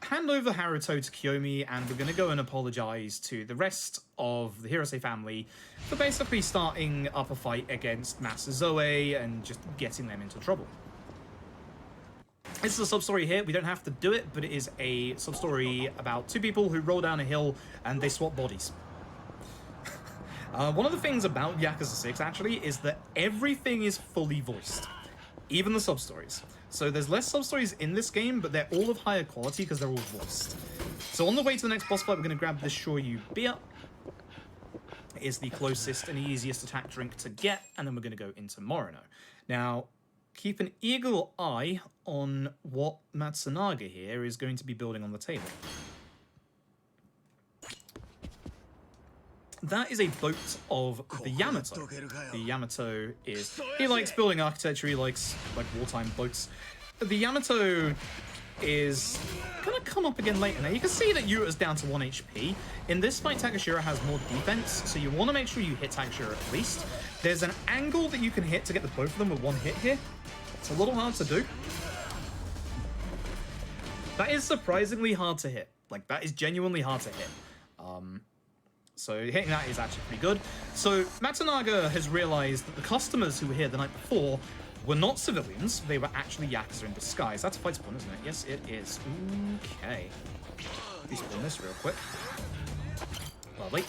[SPEAKER 2] hand over Haruto to Kiyomi, and we're going to go and apologize to the rest of the Hirose family for basically starting up a fight against Master Zoe and just getting them into trouble. This is a sub-story here. We don't have to do it, but it is a sub-story about two people who roll down a hill and they swap bodies. One of the things about Yakuza 6, actually, is that everything is fully voiced. Even the sub-stories. So there's less sub-stories in this game, but they're all of higher quality because they're all voiced. So on the way to the next boss fight, we're going to grab this Shoyu beer. It is the closest and easiest attack drink to get, and then we're going to go into Morino. Now, keep an eagle eye on what Matsunaga here is going to be building on the table. That is a boat of the Yamato. The Yamato is... He likes building architecture, he likes, like, wartime boats. The Yamato is gonna come up again later. Now, you can see that Yuta's down to 1 HP. In this fight, Takashira has more defense, so you want to make sure you hit Takashira at least. There's an angle that you can hit to get the both of them with one hit here. It's a little hard to do. That is surprisingly hard to hit. Like, that is genuinely hard to hit. So hitting that is actually pretty good. So Matsunaga has realized that the customers who were here the night before were not civilians. They were actually Yakuza in disguise. That's a fight spawn, isn't it? Yes, it is. Okay. Despawn this real quick. Lovely.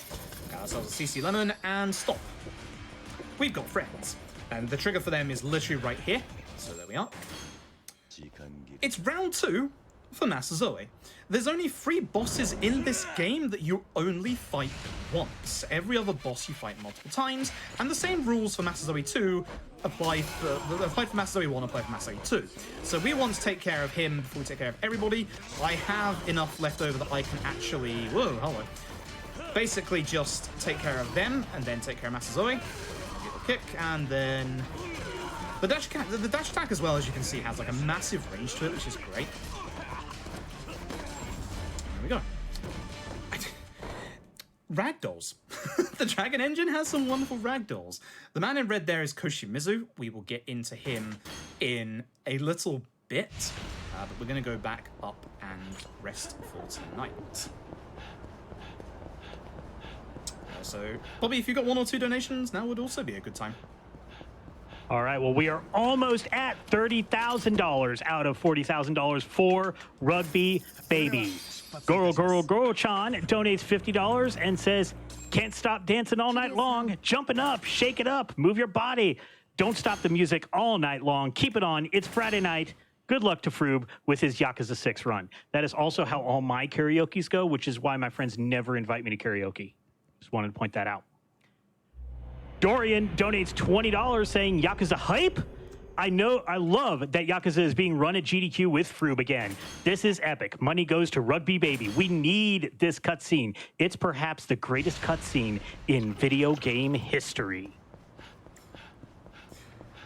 [SPEAKER 2] Got ourselves a CC Lemon and stop. We've got friends. And the trigger for them is literally right here. So there we are. It's round 2 for Master Zoe. There's only 3 bosses in this game that you only fight once. Every other boss you fight multiple times, and the same rules for Master Zoe 2 apply for Master Zoe 1 apply for Master Zoe 2. So we want to take care of him before we take care of everybody. I have enough left over that I can actually... Whoa, hello. Basically just take care of them, and then take care of Master Zoe. Get a kick, and then... The dash attack as well, as you can see, has like a massive range to it, which is great. There we go. Ragdolls. The Dragon Engine has some wonderful ragdolls. The man in red there is Koshimizu. We will get into him in a little bit, but we're going to go back up and rest for tonight. So, Bobby, if you've got 1 or 2 donations, now would also be a good time.
[SPEAKER 1] All right, well, we are almost at $30,000 out of $40,000 for Rugby Baby. Goro-chan donates $50 and says, can't stop dancing all night long. Jumping up, shake it up, move your body. Don't stop the music all night long. Keep it on. It's Friday night. Good luck to Froob with his Yakuza 6 run. That is also how all my karaokes go, which is why my friends never invite me to karaoke. Just wanted to point that out. Dorian donates $20 saying, Yakuza hype? I love that Yakuza is being run at GDQ with Froob again. This is epic. Money goes to Rugby Baby. We need this cutscene. It's perhaps the greatest cutscene in video game history.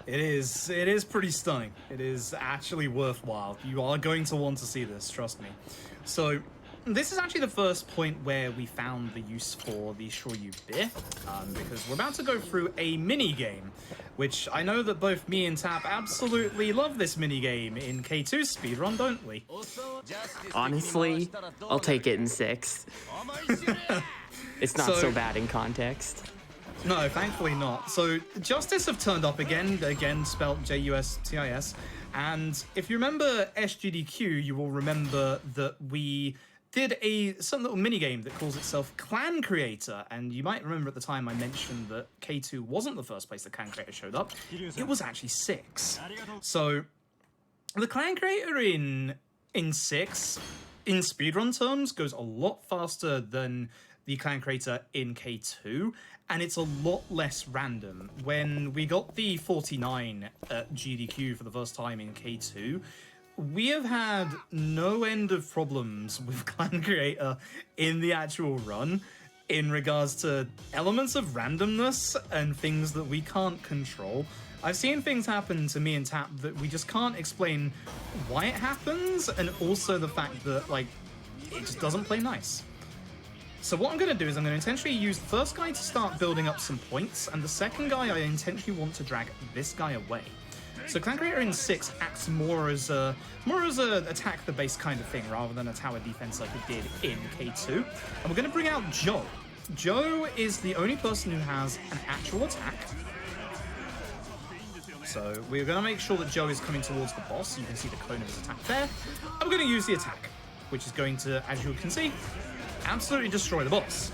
[SPEAKER 2] It is pretty stunning. It is actually worthwhile. You are going to want to see this, trust me. So, this is actually the first point where we found the use for the Shoyu beer, because we're about to go through a mini-game, which I know that both me and Tap absolutely love this mini-game in K2 speedrun, don't we?
[SPEAKER 3] Honestly, I'll take it in 6. It's not so bad in context.
[SPEAKER 2] No, thankfully not. So, Justice have turned up again spelled J-U-S-T-I-S, and if you remember SGDQ, you will remember that we did some little mini-game that calls itself Clan Creator, and you might remember at the time I mentioned that K2 wasn't the first place that Clan Creator showed up. It was actually 6. So, the Clan Creator in 6 in speedrun terms, goes a lot faster than the clan creator in K2, and it's a lot less random. When we got the 49 at GDQ for the first time in K2, we have had no end of problems with clan creator in the actual run in regards to elements of randomness and things that we can't control. I've seen things happen to me and Tap that we just can't explain why it happens, and also the fact that, like, it just doesn't play nice. So what I'm going to do is I'm going to intentionally use the first guy to start building up some points, and the second guy I intentionally want to drag this guy away. So Clan Creator in 6 acts more as a attack the base kind of thing, rather than a tower defense like it did in K2. And we're going to bring out Joe. Joe is the only person who has an actual attack. So we're going to make sure that Joe is coming towards the boss. You can see the cone of his attack there. And we're going to use the attack, which is going to, as you can see, absolutely destroy the boss.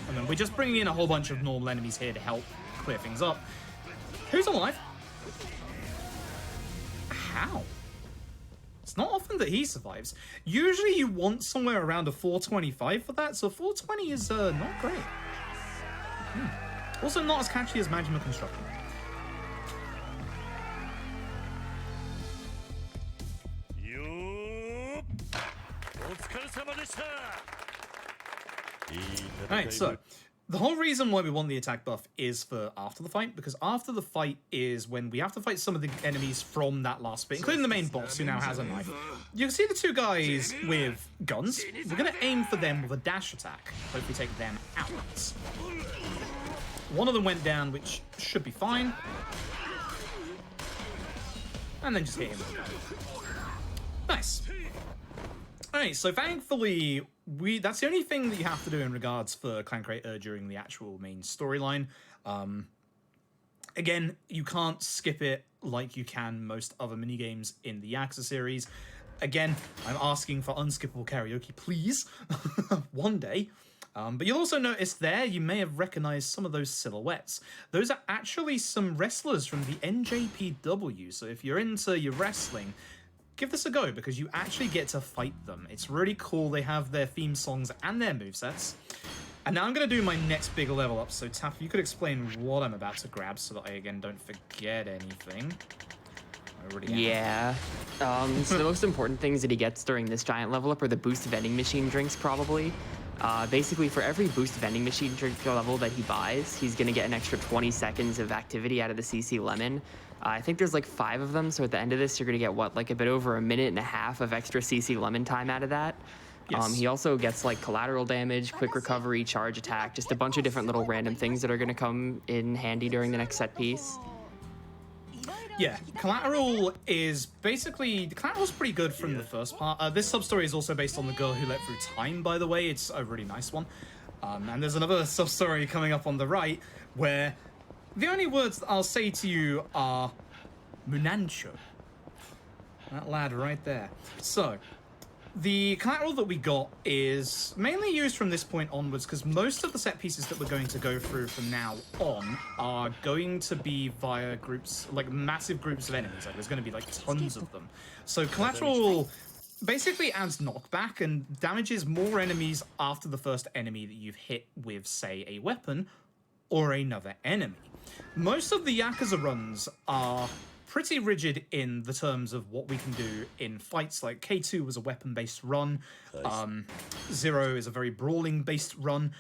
[SPEAKER 2] And then we're just bringing in a whole bunch of normal enemies here to help clear things up. Who's alive? How? It's not often that he survives. Usually you want somewhere around a 425 for that, so 420 is not great. Also not as catchy as Magma Construction. Alright, so the whole reason why we want the attack buff is for after the fight, because after the fight is when we have to fight some of the enemies from that last bit, including the main boss who now has a knife. You can see the two guys with guns. We're going to aim for them with a dash attack. Hopefully take them out. One of them went down, which should be fine. And then just hit him. Nice. Alright, so thankfully, that's the only thing that you have to do in regards for Clan Creator during the actual main storyline. Again, you can't skip it like you can most other minigames in the Yakuza series. Again, I'm asking for unskippable karaoke, please, one day. But you'll also notice there, you may have recognized some of those silhouettes. Those are actually some wrestlers from the NJPW, so if you're into your wrestling, give this a go, because you actually get to fight them. It's really cool. They have their theme songs and their movesets. And now I'm going to do my next big level up. So, Taff, you could explain what I'm about to grab so that I, again, don't forget anything. I already am.
[SPEAKER 3] Yeah. So the most important things that he gets during this giant level up are the boost vending machine drinks, probably. Basically, for every boost vending machine drink level that he buys, he's going to get an extra 20 seconds of activity out of the CC Lemon. I think there's like 5 of them, so at the end of this, you're going to get, what, like a bit over a minute and a half of extra CC Lemon time out of that. Yes. He also gets like collateral damage, quick recovery, charge attack, just a bunch of different little random things that are going to come in handy during the next set piece.
[SPEAKER 2] Yeah, collateral is basically... Collateral's pretty good from the first part. This sub-story is also based on The Girl Who Let Through Time, by the way. It's a really nice one. And there's another sub-story coming up on the right where the only words that I'll say to you are Munancho. That lad right there. So, the collateral that we got is mainly used from this point onwards, because most of the set pieces that we're going to go through from now on are going to be via groups, like massive groups of enemies. Like, there's going to be like tons of them. So collateral basically adds knockback and damages more enemies after the first enemy that you've hit with, say, a weapon or another enemy. Most of the Yakuza runs are pretty rigid in the terms of what we can do in fights. Like K2 was a weapon-based run. Nice. 0 is a very brawling-based run.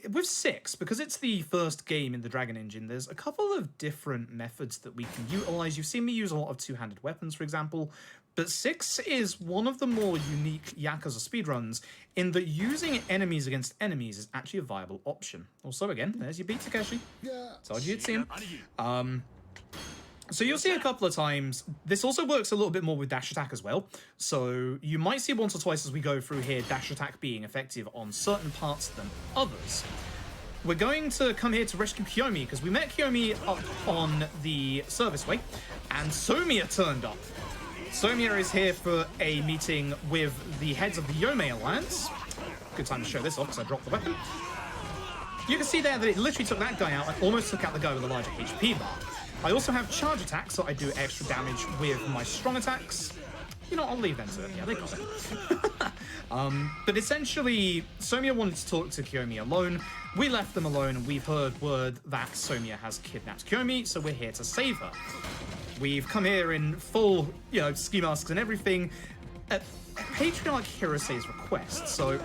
[SPEAKER 2] With 6, because it's the first game in the Dragon Engine, there's a couple of different methods that we can utilize. You've seen me use a lot of two-handed weapons, for example, but 6 is one of the more unique Yakuza speedruns in that using enemies against enemies is actually a viable option. Also, again, there's your beat Takeshi. Told you you'd see him. So you'll see a couple of times. This also works a little bit more with dash attack as well. So you might see once or twice as we go through here, dash attack being effective on certain parts than others. We're going to come here to rescue Kiyomi, because we met Kiyomi up on the service way, and Somiya turned up. Somiya is here for a meeting with the heads of the Yomei Alliance. Good time to show this off, because I dropped the weapon. You can see there that it literally took that guy out and almost took out the guy with a larger HP bar. I also have charge attacks, so I do extra damage with my strong attacks. You know, I'll leave them to it. Yeah, they got it. But essentially, Soumya wanted to talk to Kiyomi alone. We left them alone, and we've heard word that Soumya has kidnapped Kiyomi, so we're here to save her. We've come here in full, you know, ski masks and everything at Patriarch Hirosei's request. So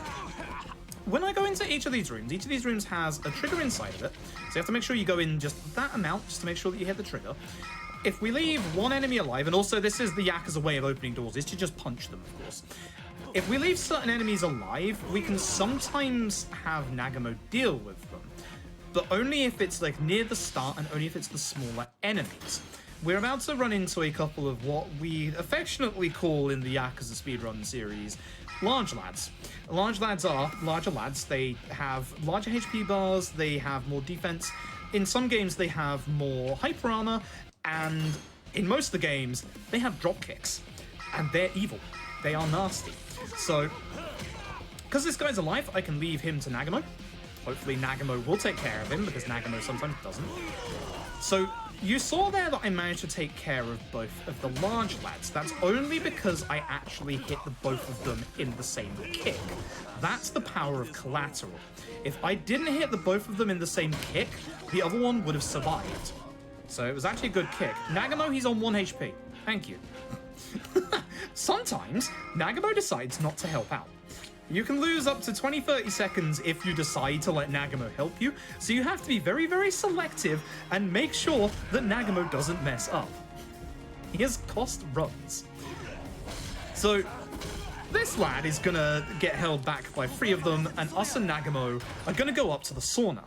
[SPEAKER 2] when I go into each of these rooms has a trigger inside of it. So you have to make sure you go in just that amount, just to make sure that you hit the trigger. If we leave one enemy alive, and also this is the Yakuza way of opening doors, is to just punch them, of course. If we leave certain enemies alive, we can sometimes have Nagamo deal with them, but only if it's like near the start and only if it's the smaller enemies. We're about to run into a couple of what we affectionately call in the Yakuza speedrun series, large lads. Large lads are larger lads. They have larger HP bars, they have more defense. In some games, they have more hyper armor, and in most of the games, they have drop kicks. And they're evil. They are nasty. So, because this guy's alive, I can leave him to Nagamo. Hopefully Nagamo will take care of him, because Nagamo sometimes doesn't. So, you saw there that I managed to take care of both of the large lads. That's only because I actually hit the both of them in the same kick. That's the power of collateral. If I didn't hit the both of them in the same kick, the other one would have survived. So it was actually a good kick. Nagamo, he's on 1 HP. Thank you. Sometimes, Nagamo decides not to help out. You can lose up to 20-30 seconds if you decide to let Nagamo help you, so you have to be very, very selective and make sure that Nagamo doesn't mess up. He has cost runs. So, this lad is gonna get held back by 3 of them, and us and Nagamo are gonna go up to the sauna.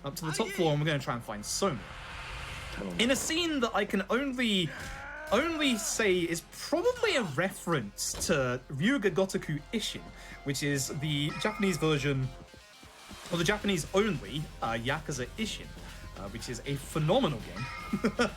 [SPEAKER 2] Up to the top floor, and we're gonna try and find Soumya. In a scene that I can only say is probably a reference to Ryuga Gotoku Ishin, which is the Japanese version, or the Japanese only Yakuza Ishin, which is a phenomenal game.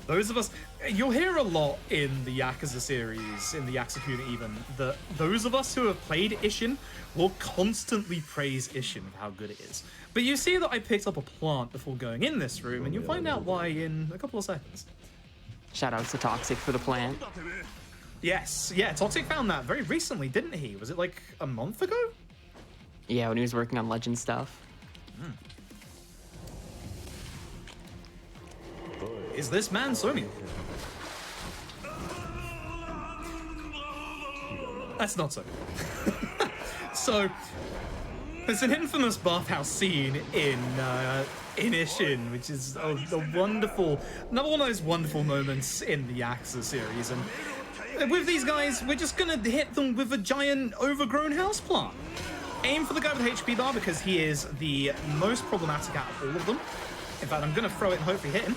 [SPEAKER 2] Those of us, you'll hear a lot in the Yakuza series, in the Yakuza community even, that those of us who have played Ishin will constantly praise Ishin of how good it is. But you see that I picked up a plant before going in this room, and you'll find out why in a couple of seconds.
[SPEAKER 3] Shout out to Toxic for the plant.
[SPEAKER 2] Yes, yeah, Toxic found that very recently, didn't he? Was it like a month ago?
[SPEAKER 3] Yeah, when he was working on Legend stuff.
[SPEAKER 2] Is this man Soumya? That's not so. So, there's an infamous bathhouse scene in Ishin, which is another one of those wonderful moments in the Yakuza series. And with these guys, we're just gonna hit them with a giant overgrown houseplant. Aim for the guy with the HP bar because he is the most problematic out of all of them. In fact, I'm gonna throw it and hopefully hit him.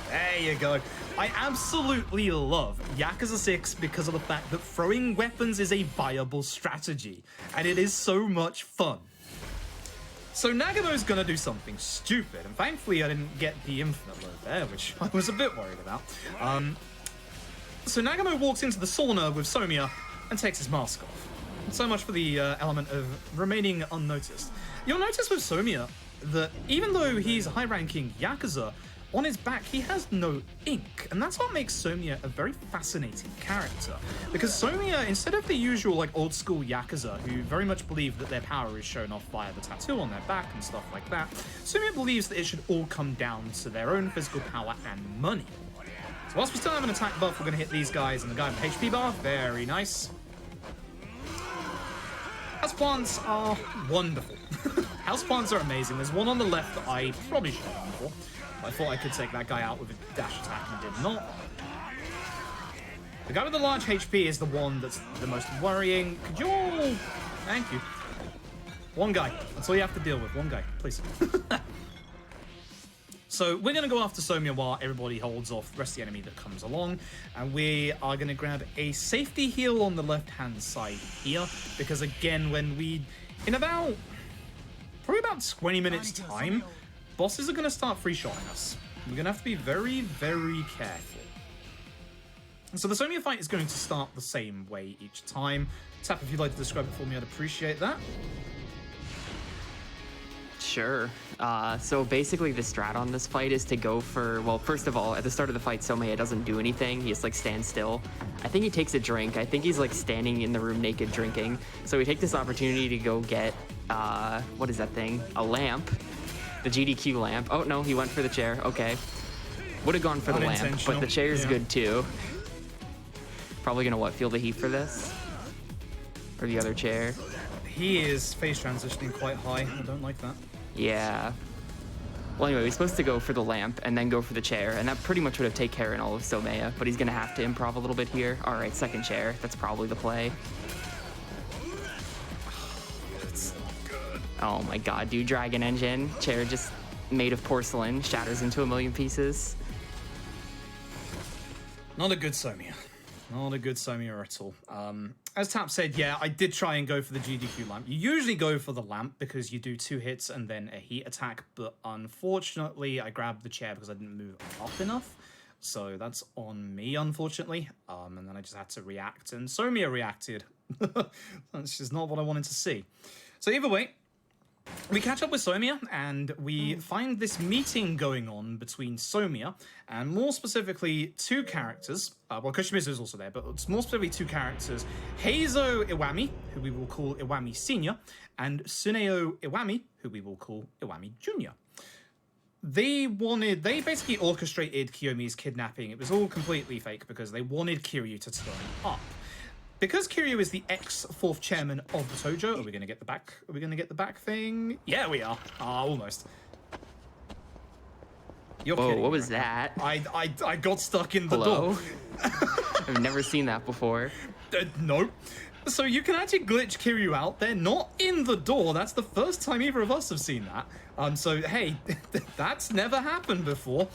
[SPEAKER 2] There you go. I absolutely love Yakuza 6 because of the fact that throwing weapons is a viable strategy, and it is so much fun. So Nagamo's gonna do something stupid, and thankfully I didn't get the infinite load there, which I was a bit worried about. So Nagamo walks into the sauna with Soumya and takes his mask off. So much for the element of remaining unnoticed. You'll notice with Soumya that even though he's a high-ranking Yakuza, on his back, he has no ink, and that's what makes Soumya a very fascinating character. Because Soumya, instead of the usual like old-school Yakuza, who very much believe that their power is shown off via the tattoo on their back and stuff like that, Soumya believes that it should all come down to their own physical power and money. So whilst we still have an attack buff, we're going to hit these guys and the guy with HP bar. Very nice. Houseplants are wonderful. Houseplants are amazing. There's one on the left that I probably should have gone for. I thought I could take that guy out with a dash attack and did not. The guy with the large HP is the one that's the most worrying. Could you all... Thank you. One guy. That's all you have to deal with. One guy, please. So we're going to go after Soumya while everybody holds off the rest of the enemy that comes along. And we are going to grab a safety heal on the left-hand side here. Because again, when we... In about... Probably about 20 minutes time... Bosses are going to start free-shotting us. We're going to have to be very, very careful. So the Soumya fight is going to start the same way each time. Tap, if you'd like to describe it for me, I'd appreciate that.
[SPEAKER 3] Sure. So basically the strat on this fight is to go for, well, first of all, at the start of the fight, Somaya doesn't do anything. He just like stands still. I think he takes a drink. I think he's like standing in the room naked drinking. So we take this opportunity to go get, what is that thing? A lamp. The GDQ lamp. Oh no, he went for the chair. Okay. Would have gone for the lamp, but the chair is good too. Probably gonna what, feel the heat for this? Or the other chair?
[SPEAKER 2] He is phase transitioning quite high. I don't like that.
[SPEAKER 3] Yeah. Well, anyway, he's supposed to go for the lamp and then go for the chair, and that pretty much would have taken care of all of Somaya, but he's gonna have to improv a little bit here. All right, second chair. That's probably the play.
[SPEAKER 2] That's good.
[SPEAKER 3] Oh my god, dude, Dragon Engine. Chair just made of porcelain, shatters into a million pieces.
[SPEAKER 2] Not a good Somaya. Not a good Somaya at all. As Tap said, yeah, I did try and go for the GDQ lamp. You usually go for the lamp because you do 2 hits and then a heat attack, but unfortunately, I grabbed the chair because I didn't move up enough. So that's on me, unfortunately. And then I just had to react, and Somaya reacted. That's just not what I wanted to see. So either way, we catch up with Somaya, and we find this meeting going on between Somaya and more specifically 2 characters. Well, Koshimizu is also there, but it's more specifically 2 characters. Heizo Iwami, who we will call Iwami Senior, and Suneo Iwami, who we will call Iwami Junior. They basically orchestrated Kiyomi's kidnapping. It was all completely fake because they wanted Kiryu to turn up. Because Kiryu is the ex-4th chairman of the Tojo, are we going to get the back? Are we going to get the back thing? Yeah, we are. Almost. You're
[SPEAKER 3] Whoa,
[SPEAKER 2] kidding
[SPEAKER 3] what
[SPEAKER 2] me
[SPEAKER 3] was
[SPEAKER 2] right
[SPEAKER 3] that?
[SPEAKER 2] I got stuck in the
[SPEAKER 3] Hello?
[SPEAKER 2] door.
[SPEAKER 3] I've never seen that before.
[SPEAKER 2] No. So you can actually glitch Kiryu out. They're not in the door. That's the first time either of us have seen that. So, hey, that's never happened before.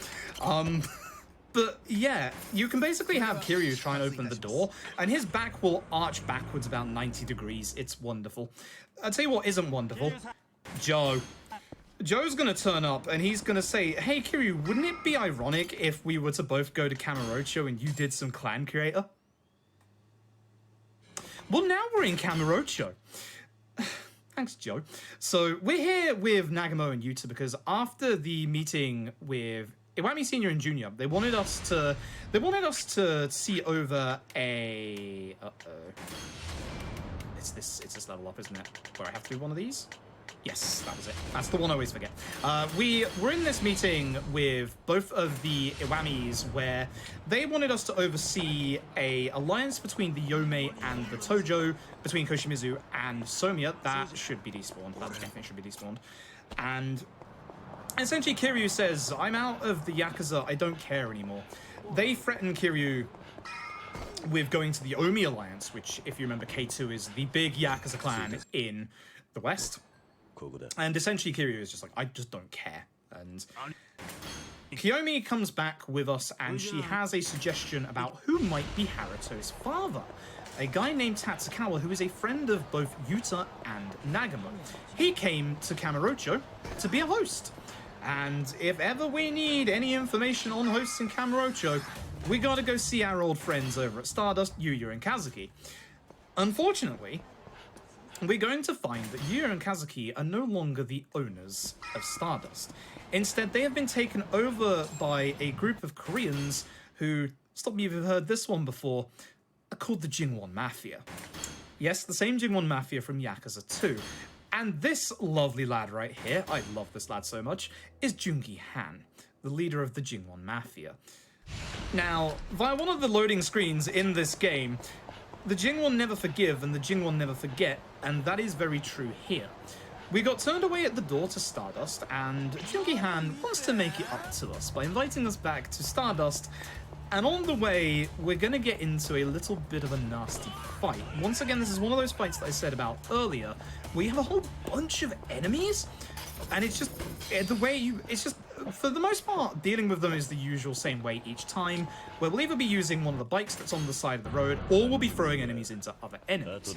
[SPEAKER 2] But yeah, you can basically have Kiryu try and open the door, and his back will arch backwards about 90 degrees. It's wonderful. I'll tell you what isn't wonderful. Joe. Joe's gonna turn up, and he's gonna say, hey Kiryu, wouldn't it be ironic if we were to both go to Kamurocho and you did some clan creator? Well, now we're in Kamurocho. Thanks, Joe. So we're here with Nagamo and Yuta because after the meeting with Iwami Senior and Junior, they wanted us to see over a It's this level up, isn't it? Where I have to do one of these? Yes, that was it. That's the one I always forget. We were in this meeting with both of the Iwamis where they wanted us to oversee a alliance between the Yome and the Tojo, between Koshimizu and Somaya. That should be despawned. That definitely should be despawned. And essentially, Kiryu says, I'm out of the Yakuza, I don't care anymore. They threaten Kiryu with going to the Omi Alliance, which, if you remember, K2 is the big Yakuza clan in the West. And essentially, Kiryu is just like, I just don't care. And Kiyomi comes back with us, and she has a suggestion about who might be Haruto's father. A guy named Tatsukawa, who is a friend of both Yuta and Nagamo. He came to Kamurocho to be a host. And if ever we need any information on hosts in Kamurocho, we gotta go see our old friends over at Stardust, Yuya and Kazuki. Unfortunately, we're going to find that Yuya and Kazuki are no longer the owners of Stardust. Instead, they have been taken over by a group of Koreans who, stop me if you've heard this one before, are called the Jingwon Mafia. Yes, the same Jingwon Mafia from Yakuza 2. And this lovely lad right here, I love this lad so much, is Jungi Han, the leader of the Jingwon Mafia. Now, via one of the loading screens in this game, the Jingwon never forgive and the Jingwon never forget, and that is very true here. We got turned away at the door to Stardust, and Jungi Han wants to make it up to us by inviting us back to Stardust, and on the way, we're gonna get into a little bit of a nasty fight. Once again, this is one of those fights that I said about earlier, where you have a whole bunch of enemies, and it's just, it's just, for the most part, dealing with them is the usual same way each time, where we'll either be using one of the bikes that's on the side of the road, or we'll be throwing enemies into other enemies.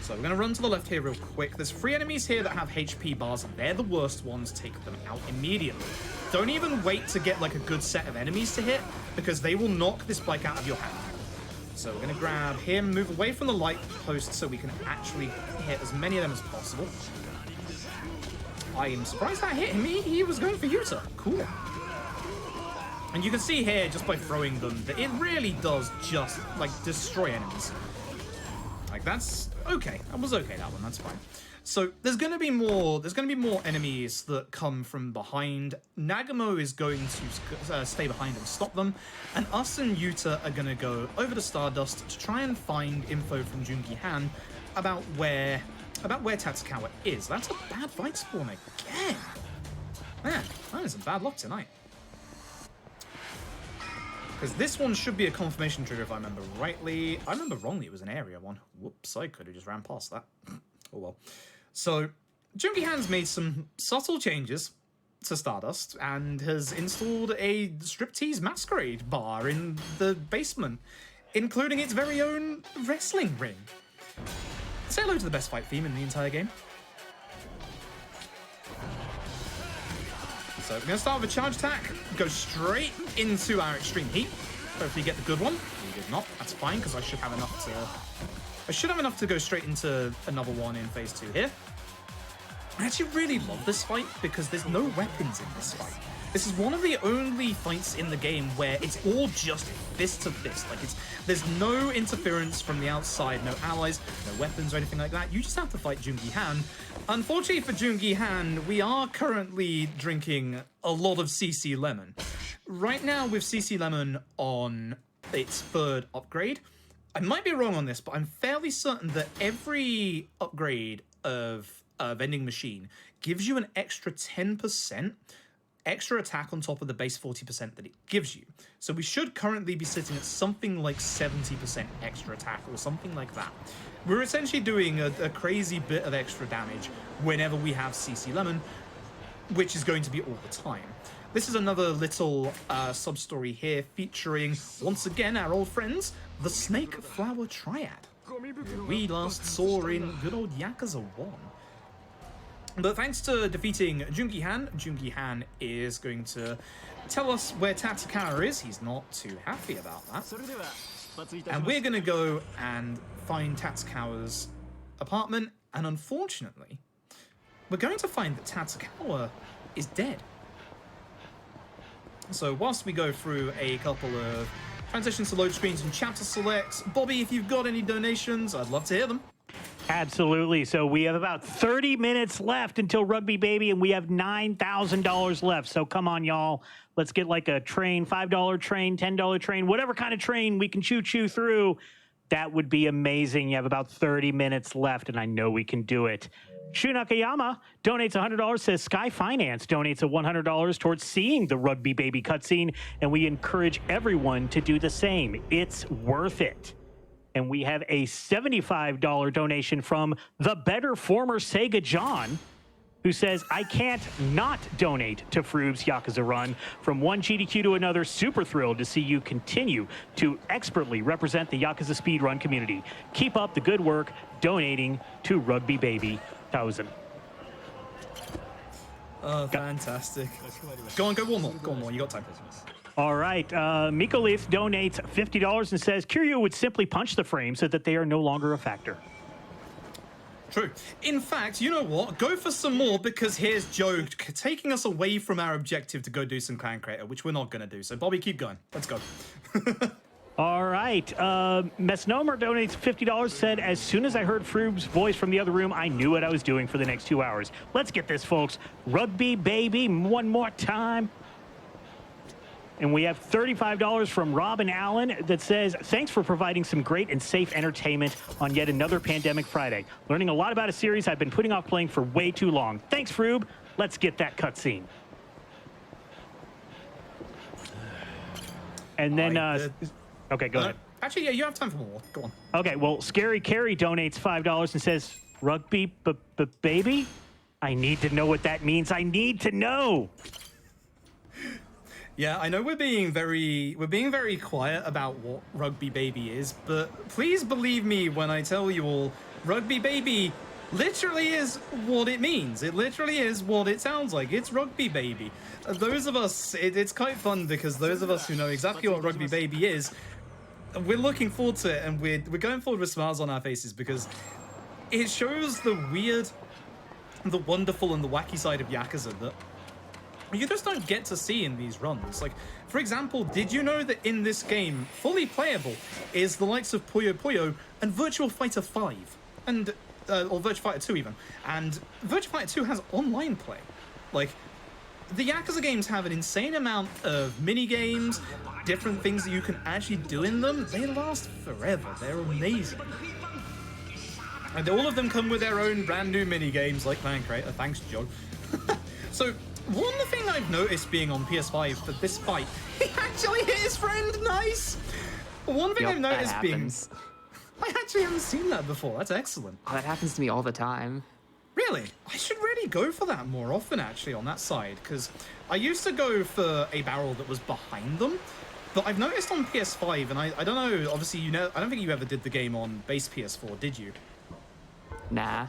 [SPEAKER 2] So we're going to run to the left here real quick. There's 3 enemies here that have HP bars, and they're the worst ones. Take them out immediately. Don't even wait to get like a good set of enemies to hit, because they will knock this bike out of your hand. So we're going to grab him, move away from the light post so we can actually hit as many of them as possible. I am surprised that hit him. He was going for Yuta. Cool. And you can see here, just by throwing them, that it really does just, like, destroy enemies. Like, that's okay. That was okay, that one. That's fine. So there's going to be more enemies that come from behind. Nagamo is going to stay behind and stop them. And us and Yuta are going to go over to Stardust to try and find info from Jungi Han about where Tatsukawa is. That's a bad fight spawn again. Man, that is some bad luck tonight. Because this one should be a confirmation trigger if I remember rightly. I remember wrongly, it was an area one. Whoops, I could have just ran past that. Oh well. So, Jungi Han's made some subtle changes to Stardust and has installed a striptease masquerade bar in the basement, including its very own wrestling ring. Say hello to the best fight theme in the entire game. So we're going to start with a charge attack, go straight into our extreme heat. Hopefully get the good one. We did not. That's fine, because I should have enough to go straight into another one in phase 2 here. I actually really love this fight because there's no weapons in this fight. This is one of the only fights in the game where it's all just fist to fist. Like, there's no interference from the outside, no allies, no weapons or anything like that. You just have to fight Jungi Han. Unfortunately for Jungi Han, we are currently drinking a lot of CC Lemon. Right now with CC Lemon on its 3rd upgrade, I might be wrong on this, but I'm fairly certain that every upgrade of a vending machine gives you an extra 10% extra attack on top of the base 40% that it gives you. So we should currently be sitting at something like 70% extra attack or something like that. We're essentially doing a crazy bit of extra damage whenever we have CC Lemon, which is going to be all the time. This is another little sub-story here featuring, once again, our old friends, the Snake Flower Triad, who we last saw in good old Yakuza 1. But thanks to defeating Jungi Han is going to tell us where Tatsukawa is. He's not too happy about that. And we're going to go and find Tatsukawa's apartment. And unfortunately, we're going to find that Tatsukawa is dead. So whilst we go through a couple of transitions to load screens and chapter selects, Bobby, if you've got any donations, I'd love to hear them.
[SPEAKER 1] Absolutely. So we have about 30 minutes left until Rugby Baby, and we have $9,000 left. So come on, y'all. Let's get like a train, $5 train, $10 train, whatever kind of train we can choo-choo through. That would be amazing. You have about 30 minutes left, and I know we can do it. Shu Nakayama donates $100, says Sky Finance donates a $100 towards seeing the Rugby Baby cutscene, and we encourage everyone to do the same. It's worth it. And we have a $75 donation from the better former Sega John, who says, I can't not donate to Froob's Yakuza run. From one GDQ to another, super thrilled to see you continue to expertly represent the Yakuza speedrun community. Keep up the good work donating to Rugby Baby 1000.
[SPEAKER 2] Oh, fantastic. Go on, go one more. You got time.
[SPEAKER 1] All right. Miko Leith donates $50 and says, Kiryu would simply punch the frame so that they are no longer a factor.
[SPEAKER 2] True. In fact, you know what? Go for some more, because here's Joe taking us away from our objective to go do some clan creator, which we're not going to do. So, Bobby, keep going. Let's go.
[SPEAKER 1] All right. Mesnomer donates $50, said, as soon as I heard Froob's voice from the other room, I knew what I was doing for the next 2 hours. Let's get this, folks. Rugby Baby one more time. And we have $35 from Robin Allen that says, thanks for providing some great and safe entertainment on yet another Pandemic Friday. Learning a lot about a series I've been putting off playing for way too long. Thanks, Froob. Let's get that cutscene. And then, okay, go ahead.
[SPEAKER 2] Actually, yeah, you have time for more. Go on.
[SPEAKER 1] Okay, well, Scary Carrie donates $5 and says, Rugby Baby? I need to know what that means. I need to know.
[SPEAKER 2] Yeah, I know we're being very quiet about what Rugby Baby is, but please believe me when I tell you all, Rugby Baby literally is what it means. It literally is what it sounds like. It's Rugby Baby. Those of us, it's quite fun because those of us who know exactly what Rugby Baby is, we're looking forward to it, and we're going forward with smiles on our faces because it shows the weird the wonderful and the wacky side of Yakuza that you just don't get to see in these runs. Like, for example, did you know that in this game, fully playable is the likes of Puyo Puyo and Virtua Fighter 5, and or Virtua Fighter 2 even, and Virtua Fighter 2 has online play. Like, the Yakuza games have an insane amount of mini games, different things that you can actually do in them. They last forever. They're amazing. And all of them come with their own brand new mini games, like Clan Creator. Thanks, Joe. So, one thing I've noticed being on PS5 for this fight, he actually hit his friend. Nice. One thing I've noticed being, I actually haven't seen that before. That's excellent.
[SPEAKER 3] Oh, that happens to me all the time.
[SPEAKER 2] Really? I should really go for that more often, actually, on that side, because I used to go for a barrel that was behind them, but I've noticed on PS5, and I don't know, obviously, you know, I don't think you ever did the game on base PS4, did you?
[SPEAKER 3] Nah.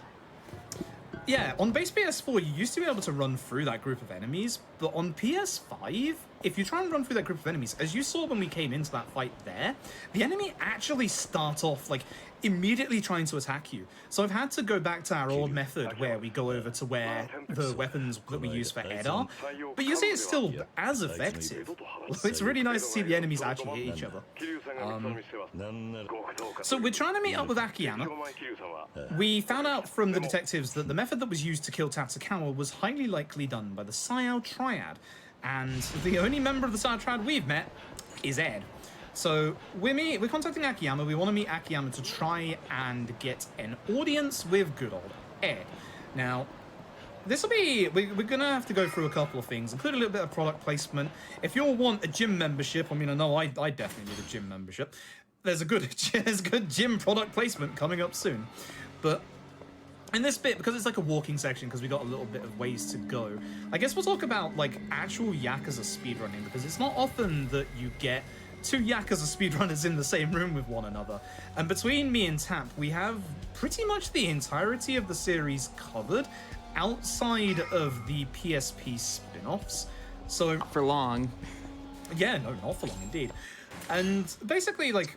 [SPEAKER 2] Yeah, on base PS4, you used to be able to run through that group of enemies, but on PS5, if you try and run through that group of enemies, as you saw when we came into that fight there, the enemy actually start off, like, immediately trying to attack you. So I've had to go back to our old method where we go over to where the weapons that we use for Ed are, but you see it's still as effective. It's really nice to see the enemies actually hit each other. So we're trying to meet up with Akiyama. We found out from the detectives that the method that was used to kill Tatsukawa was highly likely done by the SAIO TRIAD, and the only member of the SAIO TRIAD we've met is Ed. So we're contacting Akiyama. We want to meet Akiyama to try and get an audience with good old Ed. Now, this will be, we're going to have to go through a couple of things, including a little bit of product placement. If you all want a gym membership, I mean, I know I definitely need a gym membership. There's good gym product placement coming up soon. But in this bit, because it's like a walking section, because we got a little bit of ways to go, I guess we'll talk about like actual Yakuza speedrunning, because it's not often that you get two Yakuza speedrunners in the same room with one another. And between me and Tap, we have pretty much the entirety of the series covered outside of the PSP spin-offs. So
[SPEAKER 3] Not for long.
[SPEAKER 2] yeah, no, not for long indeed. And basically, like,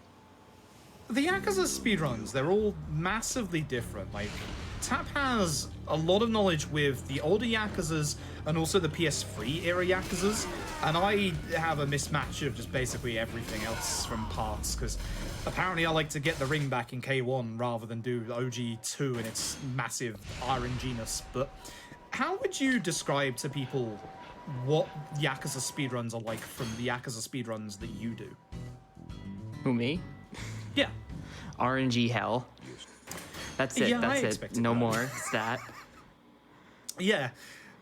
[SPEAKER 2] the Yakuza speedruns, they're all massively different. Like, Tap has a lot of knowledge with the older Yakuzas and also the PS3 era Yakuzas, and I have a mismatch of just basically everything else from parts, because apparently I like to get the ring back in K1 rather than do OG2 and its massive RNG-ness. But how would you describe to people what Yakuza speedruns are like from the Yakuza speedruns that you do?
[SPEAKER 3] Who, me?
[SPEAKER 2] Yeah.
[SPEAKER 3] RNG hell. That's it.
[SPEAKER 2] Yeah,
[SPEAKER 3] That's
[SPEAKER 2] I
[SPEAKER 3] it.
[SPEAKER 2] expected
[SPEAKER 3] No
[SPEAKER 2] that.
[SPEAKER 3] more. It's that.
[SPEAKER 2] Yeah.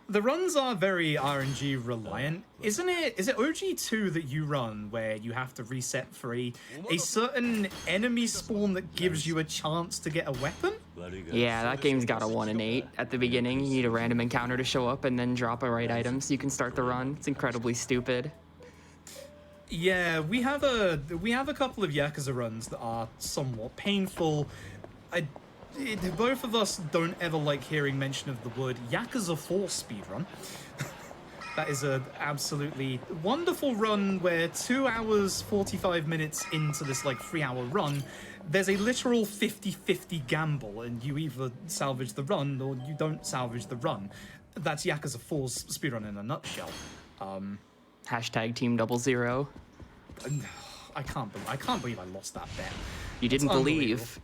[SPEAKER 2] The runs are very RNG reliant. Isn't it? Is it OG2 that you run where you have to reset for a certain enemy spawn that gives you a chance to get a weapon?
[SPEAKER 3] Yeah, that game's got a 1 in 8 at the beginning. You need a random encounter to show up and then drop a right item so you can start the run. It's incredibly stupid.
[SPEAKER 2] Yeah, we have a couple of Yakuza runs that are somewhat painful. Both of us don't ever like hearing mention of the word Yakuza 4 speedrun. That is an absolutely wonderful run where 2 hours, 45 minutes into this like 3-hour run, there's a literal 50-50 gamble, and you either salvage the run or you don't salvage the run. That's Yakuza 4's speedrun in a nutshell.
[SPEAKER 3] Hashtag Team 00.
[SPEAKER 2] I can't believe I lost that bet.
[SPEAKER 3] You didn't believe.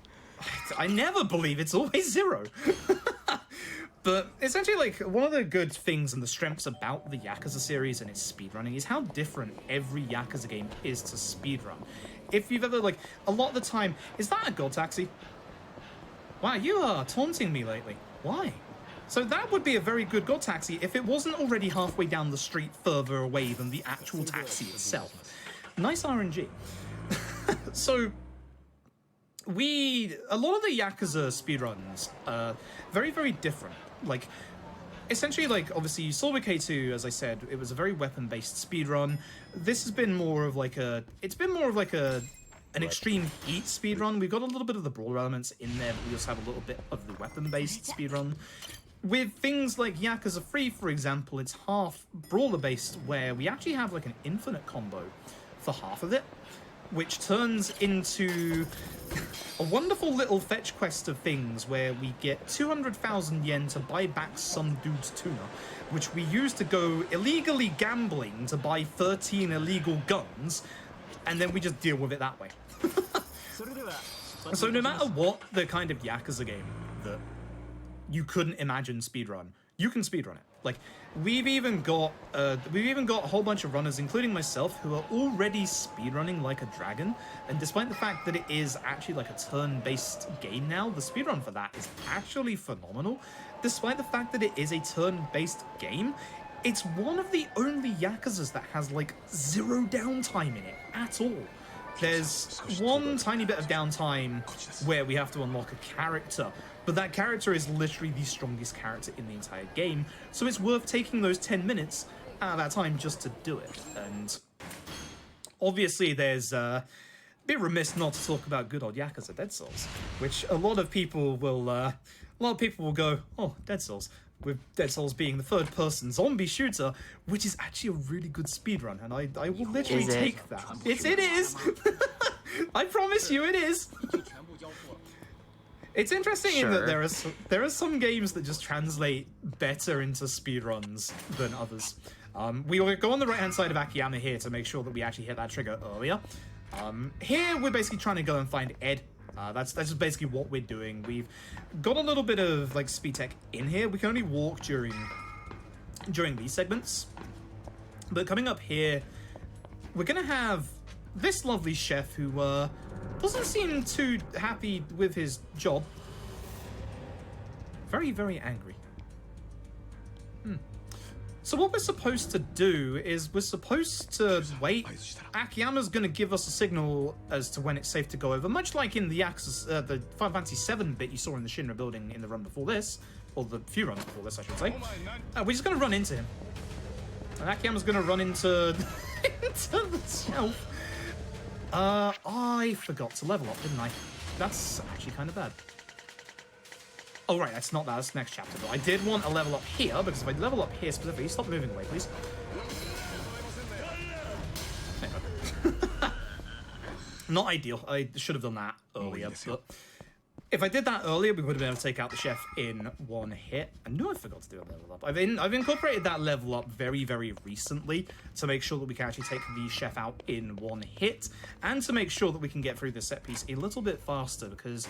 [SPEAKER 2] I never believe, it's always 0. But essentially, like, one of the good things and the strengths about the Yakuza series and its speedrunning is how different every Yakuza game is to speedrun. If you've ever, like, a lot of the time, is that a God Taxi? Wow, you are taunting me lately. Why? So that would be a very good God Taxi if it wasn't already halfway down the street further away than the actual taxi itself. Nice RNG. So a lot of the Yakuza speedruns are very, very different. Like, essentially, like, obviously you saw with K2, as I said, it was a very weapon-based speedrun. This has been more of like an extreme heat speedrun. We've got a little bit of the brawler elements in there, but we also have a little bit of the weapon-based speedrun. With things like Yakuza 3, for example, it's half brawler-based, where we actually have like an infinite combo for half of it. which turns into a wonderful little fetch quest of things where we get 200,000 yen to buy back some dude's tuna, which we use to go illegally gambling to buy 13 illegal guns, and then we just deal with it that way. So no matter what the kind of Yakuza game that you couldn't imagine speedrun, you can speedrun it. Like, we've even got a whole bunch of runners, including myself, who are already speedrunning like a dragon. And despite the fact that it is actually like a turn-based game now, the speedrun for that is actually phenomenal. Despite the fact that it is a turn-based game, it's one of the only Yakuzas that has like 0 downtime in it at all. There's one tiny bit of downtime where we have to unlock a character, but that character is literally the strongest character in the entire game, so it's worth taking those 10 minutes out of that time just to do it. And obviously there's a bit remiss not to talk about good old Yakuza Dead Souls, which a lot of people will go, oh, Dead Souls, with Dead Souls being the third-person zombie shooter, which is actually a really good speedrun, and I will literally take that. It is! I promise you it is! It's interesting in that there are some games that just translate better into speedruns than others. We will go on the right-hand side of Akiyama here to make sure that we actually hit that trigger earlier. Here, we're basically trying to go and find Ed. That's just basically what we're doing. We've got a little bit of like speed tech in here. We can only walk during these segments. But coming up here, we're gonna have this lovely chef who doesn't seem too happy with his job. Very, very angry. So what we're supposed to do is we're supposed to wait. Akiyama's going to give us a signal as to when it's safe to go over, much like in the Yakuza, the Final Fantasy VII bit you saw in the Shinra building in the run before this, or the few runs before this, I should say. We're just going to run into him. And Akiyama's going to run into, into the shelf. I forgot to level up, didn't I? That's actually kind of bad. Oh, right, that's not that. That's next chapter, though. I did want a level up here, because if I level up here specifically... Stop moving away, please. Not ideal. I should have done that earlier, but... If I did that earlier, we would have been able to take out the chef in one hit. I knew I forgot to do a level up. I've incorporated that level up very, very recently to make sure that we can actually take the chef out in one hit, and to make sure that we can get through the set piece a little bit faster, because...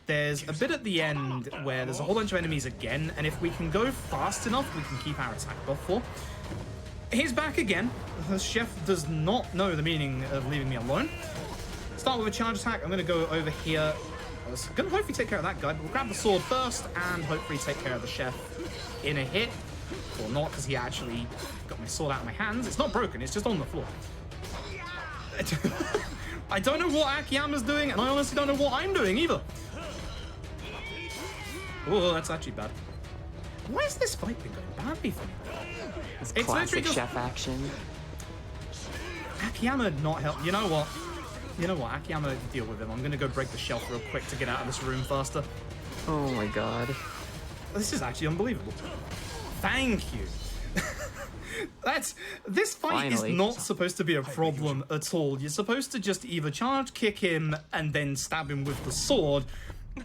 [SPEAKER 2] There's a bit at the end where there's a whole bunch of enemies again, and if we can go fast enough, we can keep our attack buff for. He's back again. The chef does not know the meaning of leaving me alone. Start with a charge attack. I'm going to go over here. I was going to hopefully take care of that guy, but we'll grab the sword first and hopefully take care of the chef in a hit. Or not, because he actually got my sword out of my hands. It's not broken, it's just on the floor. I don't know what Akiyama's doing, and I honestly don't know what I'm doing either. Oh, that's actually bad. Why is this fight been going badly for me?
[SPEAKER 3] It's classic chef action.
[SPEAKER 2] Akiyama not help. You know what? Akiyama, deal with him. I'm gonna go break the shelf real quick to get out of this room faster.
[SPEAKER 3] Oh my god.
[SPEAKER 2] This is actually unbelievable. Thank you. This fight
[SPEAKER 3] Finally.
[SPEAKER 2] is not supposed to be a problem at all. You're supposed to just either charge kick him and then stab him with the sword.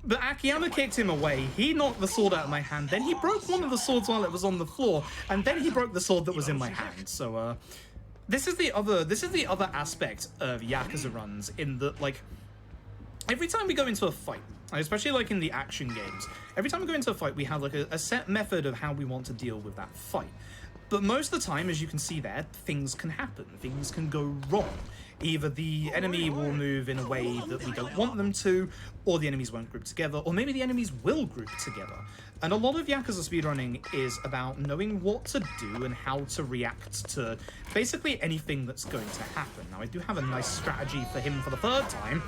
[SPEAKER 2] But Akiyama kicked him away. He knocked the sword out of my hand. Then he broke one of the swords while it was on the floor, and then he broke the sword that was in my hand. So this is the other aspect of Yakuza runs, in that, like, every time we go into a fight, especially like in the action games, every time we go into a fight, we have like a set method of how we want to deal with that fight. But most of the time, as you can see there, things can happen. Things can go wrong. Either the enemy will move in a way that we don't want them to, or the enemies won't group together, or maybe the enemies will group together. And a lot of Yakuza speedrunning is about knowing what to do and how to react to basically anything that's going to happen. Now, I do have a nice strategy for him for the third time.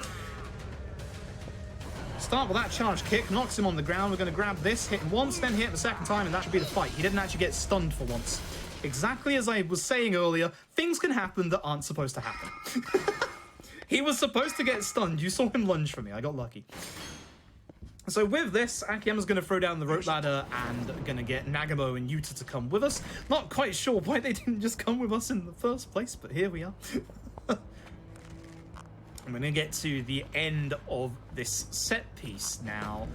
[SPEAKER 2] Start with that charge kick, knocks him on the ground. We're going to grab this, hit him once, then hit him the second time, and that should be the fight. He didn't actually get stunned for once. Exactly as I was saying earlier, things can happen that aren't supposed to happen. He was supposed to get stunned. You saw him lunge for me. I got lucky. So with this, Akiyama's going to throw down the rope ladder and going to get Nagamo and Yuta to come with us. Not quite sure why they didn't just come with us in the first place, but here we are. I'm going to get to the end of this set piece now.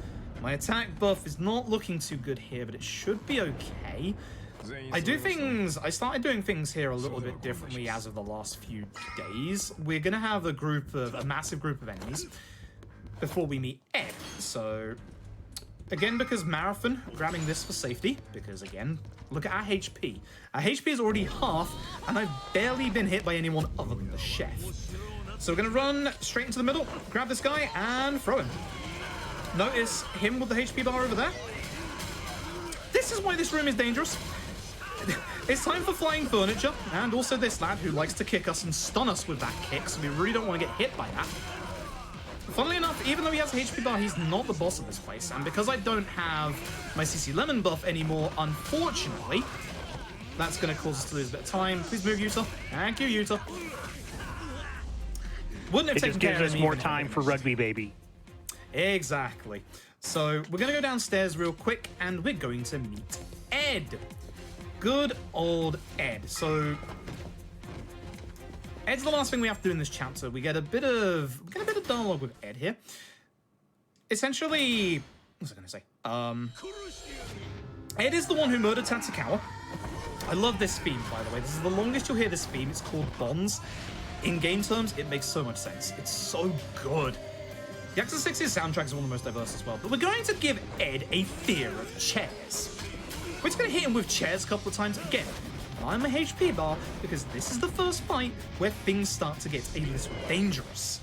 [SPEAKER 2] My attack buff is not looking too good here, but it should be okay. I started doing things here a little bit differently as of the last few days. We're going to have a massive group of enemies before we meet Ed. So, again, because Marathon, grabbing this for safety, because again, look at our HP. Our HP is already half, and I've barely been hit by anyone other than the chef. So we're going to run straight into the middle, grab this guy, and throw him. Notice him with the HP bar over there. This is why this room is dangerous. It's time for flying furniture, and also this lad who likes to kick us and stun us with that kick, so we really don't want to get hit by that. Funnily enough, even though he has a HP bar, he's not the boss of this place, and because I don't have my CC Lemon buff anymore, unfortunately, that's going to cause us to lose a bit of time. Please move, Yuta. Thank you, Yuta. Wouldn't have taken care of him.
[SPEAKER 1] It just gives us more time for Rugby Baby.
[SPEAKER 2] Exactly. So we're going to go downstairs real quick, and we're going to meet Ed. Good old Ed. So Ed's the last thing we have to do in this chapter. We get a bit of dialogue with Ed here. Essentially, what was I going to say? Ed is the one who murdered Tatsukawa. I love this theme, by the way. This is the longest you'll hear this theme. It's called Bonds. In game terms, it makes so much sense. It's so good. Yakuza 6's soundtrack is one of the most diverse as well. But we're going to give Ed a fear of chairs. We're just going to hit him with chairs a couple of times. Again, I'm a HP bar because this is the first fight where things start to get a little dangerous.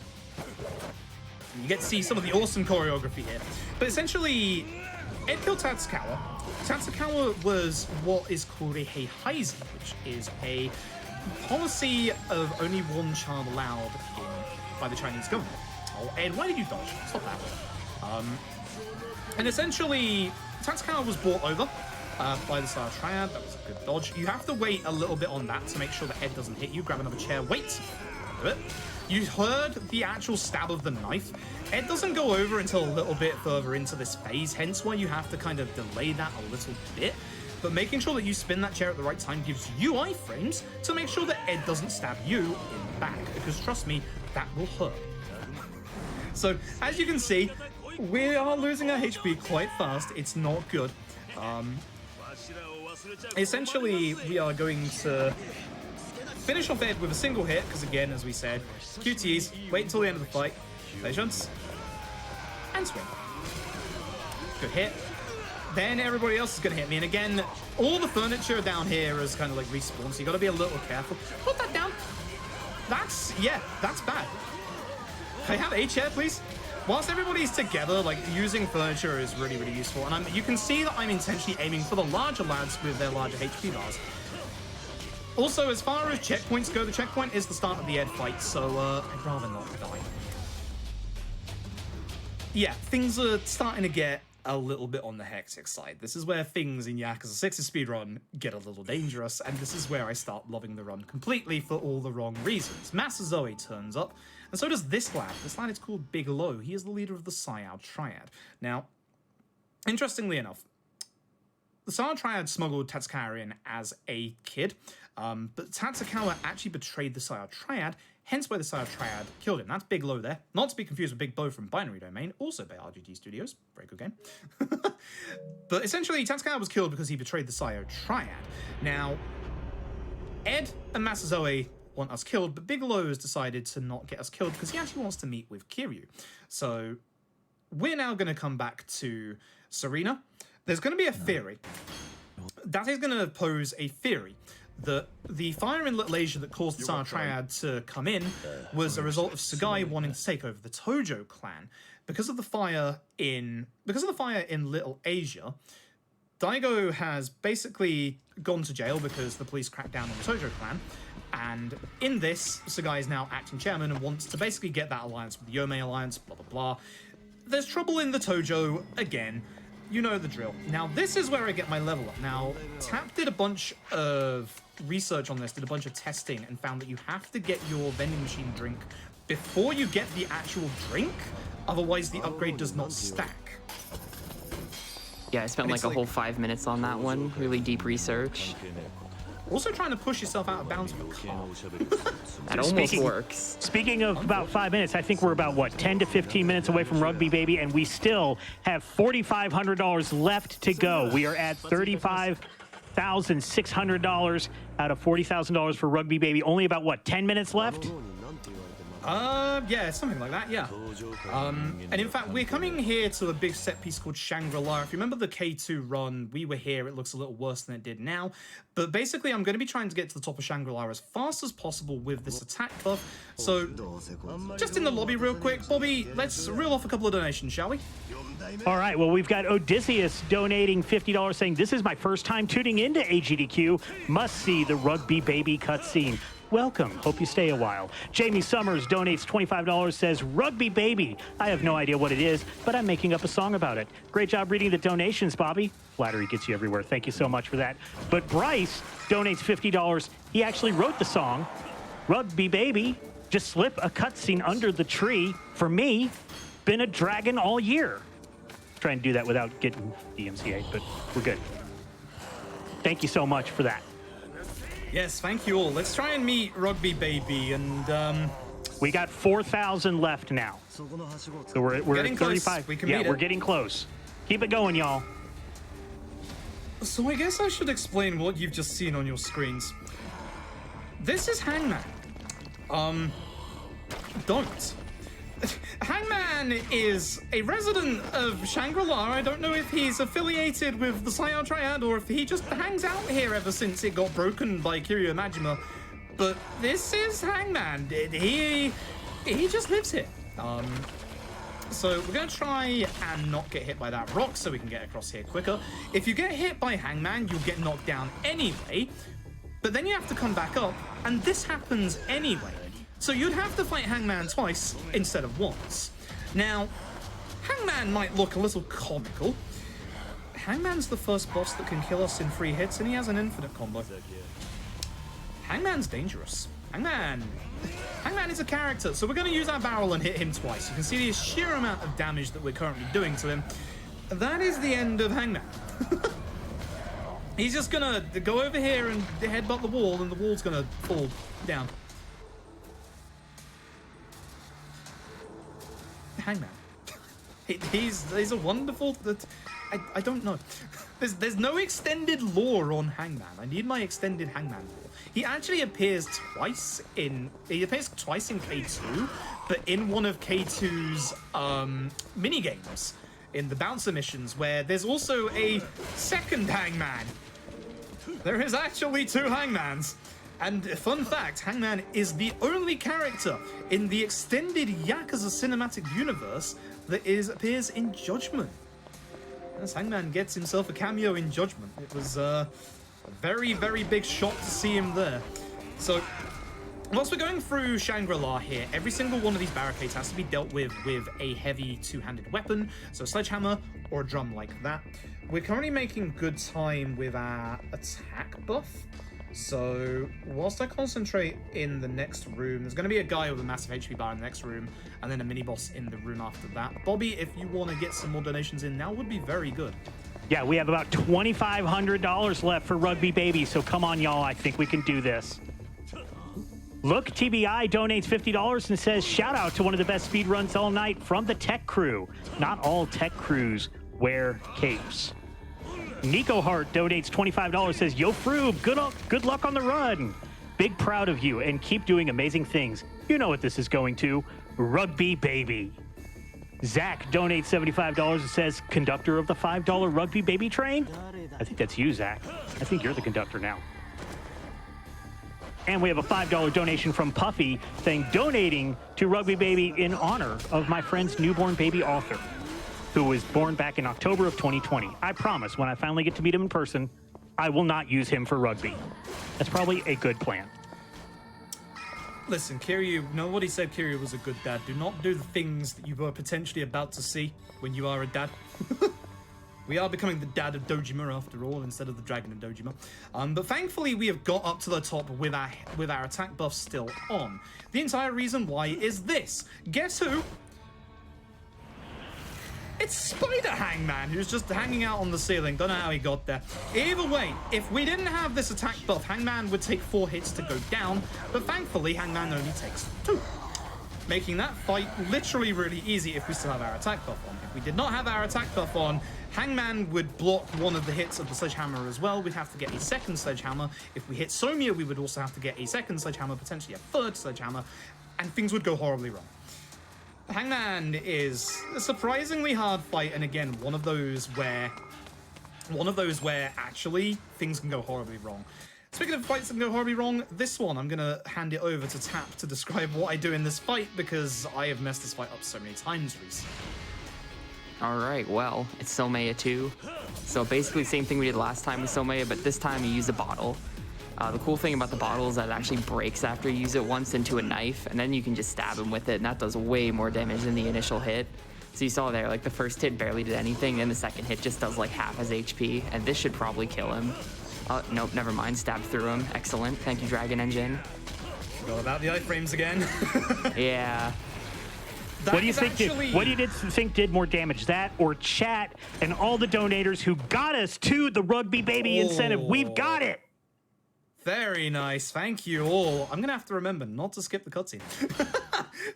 [SPEAKER 2] And you get to see some of the awesome choreography here. But essentially, Ed killed Tatsukawa. Tatsukawa was what is called a Heihaisen, which is a policy of only one child allowed by the Chinese government. Oh, Ed, why did you dodge? Stop that. And essentially, Tatsukawa was brought over by the SAIO TRIAD. That was a good dodge. You have to wait a little bit on that to make sure that Ed doesn't hit you. Grab another chair. Wait. Do it. You heard the actual stab of the knife. Ed doesn't go over until a little bit further into this phase, hence why you have to kind of delay that a little bit. But making sure that you spin that chair at the right time gives you iframes to make sure that Ed doesn't stab you in the back, because trust me, that will hurt. So, as you can see, we are losing our HP quite fast. It's not good. Essentially, we are going to finish off Ed with a single hit, because again, as we said, QTEs, wait until the end of the fight, patience, and swing. Good hit. Then everybody else is going to hit me, and again, all the furniture down here is kind of like respawned, so you got to be a little careful. Put that down. That's bad. Can I have a chair, please? Whilst everybody's together, like, using furniture is really, really useful. And you can see that I'm intentionally aiming for the larger lads with their larger HP bars. Also, as far as checkpoints go, the checkpoint is the start of the Ed fight, so I'd rather not die. Yeah, things are starting to get a little bit on the hectic side. This is where things in Yakuza 6's speedrun get a little dangerous, and this is where I start loving the run completely for all the wrong reasons. Master Zoe turns up, and so does this lad. This lad is called Bigelow. He is the leader of the SAIO TRIAD. Now, interestingly enough, the SAIO TRIAD smuggled Tatsukawa in as a kid, but Tatsukawa actually betrayed the SAIO TRIAD, hence why the SAIO TRIAD killed him. That's Bigelow there. Not to be confused with Big Bo from Binary Domain, also by RGT Studios. Very good game. But essentially, Tatsukawa was killed because he betrayed the SAIO TRIAD. Now, Ed and Master Zoe want us killed, but Bigelow has decided to not get us killed because he actually wants to meet with Kiryu. So we're now going to come back to Serena. There's going to be a theory. That is going to pose a theory that the fire in Little Asia that caused the SAIO TRIAD to come in was a result of Sugai wanting to take over the Tojo clan. Because of the fire in Little Asia, Daigo has basically gone to jail because the police cracked down on the Tojo clan. And in this, Sugai is now acting chairman and wants to basically get that alliance with the Yomei alliance, blah, blah, blah. There's trouble in the Tojo again. You know the drill. Now, this is where I get my level up. Now, Tap did a bunch of research on this, did a bunch of testing, and found that you have to get your vending machine drink before you get the actual drink. Otherwise, the upgrade does not stack.
[SPEAKER 3] Yeah, I spent like a whole 5 minutes on that one. Really deep research.
[SPEAKER 2] Also trying to push yourself out of bounds with a car.
[SPEAKER 3] That almost works.
[SPEAKER 1] Speaking of about 5 minutes, I think we're about, what, 10 to 15 minutes away from Rugby Baby, and we still have $4,500 left to go. We are at $35,600 out of $40,000 for Rugby Baby. Only about, what, 10 minutes left?
[SPEAKER 2] Yeah, something like that, yeah. And in fact, we're coming here to a big set piece called Shangri-La. If you remember the K2 run, we were here. It looks a little worse than it did now. But basically, I'm going to be trying to get to the top of Shangri-La as fast as possible with this attack buff. So, just in the lobby real quick, Bobby, let's reel off a couple of donations, shall we?
[SPEAKER 1] All right, well, we've got Odysseus donating $50 saying, this is my first time tuning into AGDQ. Must see the Rugby Baby cutscene. Welcome. Hope you stay a while. Jamie Summers donates $25, says, Rugby Baby. I have no idea what it is, but I'm making up a song about it. Great job reading the donations, Bobby. Flattery gets you everywhere. Thank you so much for that. But Bryce donates $50. He actually wrote the song, Rugby Baby. Just slip a cutscene under the tree. For me, been a dragon all year. Try and do that without getting DMCA, but we're good. Thank you so much for that.
[SPEAKER 2] Yes, thank you all. Let's try and meet Rugby Baby, and
[SPEAKER 1] we got 4,000 left now. So we're at 35.
[SPEAKER 2] We can
[SPEAKER 1] yeah,
[SPEAKER 2] meet
[SPEAKER 1] we're
[SPEAKER 2] it.
[SPEAKER 1] getting close. Keep it going, y'all.
[SPEAKER 2] So I guess I should explain what you've just seen on your screens. This is Hangman. Don't. Hangman is a resident of Shangri-La. I don't know if he's affiliated with the SAIO TRIAD or if he just hangs out here ever since it got broken by Kiryu Majima. But this is Hangman. He just lives here. So we're going to try and not get hit by that rock so we can get across here quicker. If you get hit by Hangman, you'll get knocked down anyway. But then you have to come back up, and this happens anyway. So you'd have to fight Hangman twice instead of once. Now, Hangman might look a little comical. Hangman's the first boss that can kill us in 3 hits, and he has an infinite combo. Hangman's dangerous. Hangman is a character, so we're going to use our barrel and hit him twice. You can see the sheer amount of damage that we're currently doing to him. That is the end of Hangman. He's just going to go over here and headbutt the wall, and the wall's going to fall down. Hangman. He's a wonderful. I don't know. There's no extended lore on Hangman. I need my extended Hangman lore. He actually appears twice in K2, but in one of K2's mini games in the bouncer missions, where there's also a second Hangman. There is actually 2 Hangmans. And fun fact, Hangman is the only character in the extended Yakuza cinematic universe that appears in Judgment. As Hangman gets himself a cameo in Judgment. It was a very, very big shock to see him there. So, whilst we're going through Shangri-La here, every single one of these barricades has to be dealt with a heavy 2-handed weapon, so a sledgehammer or a drum like that. We're currently making good time with our attack buff. So, whilst I concentrate in the next room, there's going to be a guy with a massive HP bar in the next room, and then a mini-boss in the room after that. Bobby, if you want to get some more donations in, now would be very good.
[SPEAKER 1] Yeah, we have about $2,500 left for Rugby Baby, so come on, y'all. I think we can do this. Look, TBI donates $50 and says, shout out to one of the best speedruns all night from the tech crew. Not all tech crews wear capes. Nico Hart donates $25, says, yo, Froob, good luck on the run. Big proud of you, and keep doing amazing things. You know what this is going to. Rugby Baby. Zach donates $75 and says, conductor of the $5 Rugby Baby train? I think that's you, Zach. I think you're the conductor now. And we have a $5 donation from Puffy saying, donating to Rugby Baby in honor of my friend's newborn baby author, who was born back in October of 2020. I promise, when I finally get to meet him in person, I will not use him for rugby. That's probably a good plan.
[SPEAKER 2] Listen, Kiryu, nobody said Kiryu was a good dad. Do not do the things that you were potentially about to see when you are a dad. We are becoming the dad of Dojima after all, instead of the dragon of Dojima. But thankfully, we have got up to the top with our attack buff still on. The entire reason why is this. Guess who? it's Spider Hangman, who's just hanging out on the ceiling. Don't know how he got there. Either way, if we didn't have this attack buff, Hangman would take 4 hits to go down, but thankfully, Hangman only takes 2. Making that fight literally really easy if we still have our attack buff on. If we did not have our attack buff on, Hangman would block one of the hits of the sledgehammer as well. We'd have to get a second sledgehammer. If we hit Somia, we would also have to get a second sledgehammer, potentially a third sledgehammer, and things would go horribly wrong. Hangman is a surprisingly hard fight, and again, one of those where actually things can go horribly wrong. Speaking of fights that can go horribly wrong, this one, I'm going to hand it over to Tap to describe what I do in this fight, because I have messed this fight up so many times recently.
[SPEAKER 3] All right, well, it's Somaya 2. So basically same thing we did last time with Somaya, but this time you use a bottle. The cool thing about the bottle is that it actually breaks after you use it once into a knife, and then you can just stab him with it, and that does way more damage than the initial hit. So you saw there, like the first hit barely did anything, and the second hit just does like half his HP, and this should probably kill him. Nope, never mind, stabbed through him. Excellent, thank you, Dragon Engine.
[SPEAKER 2] Forgot about the iframes again.
[SPEAKER 3] Yeah.
[SPEAKER 1] What do you think did more damage, that or chat and all the donators who got us to the Rugby Baby incentive? We've got it.
[SPEAKER 2] Very nice. Thank you all. I'm going to have to remember not to skip the cutscene.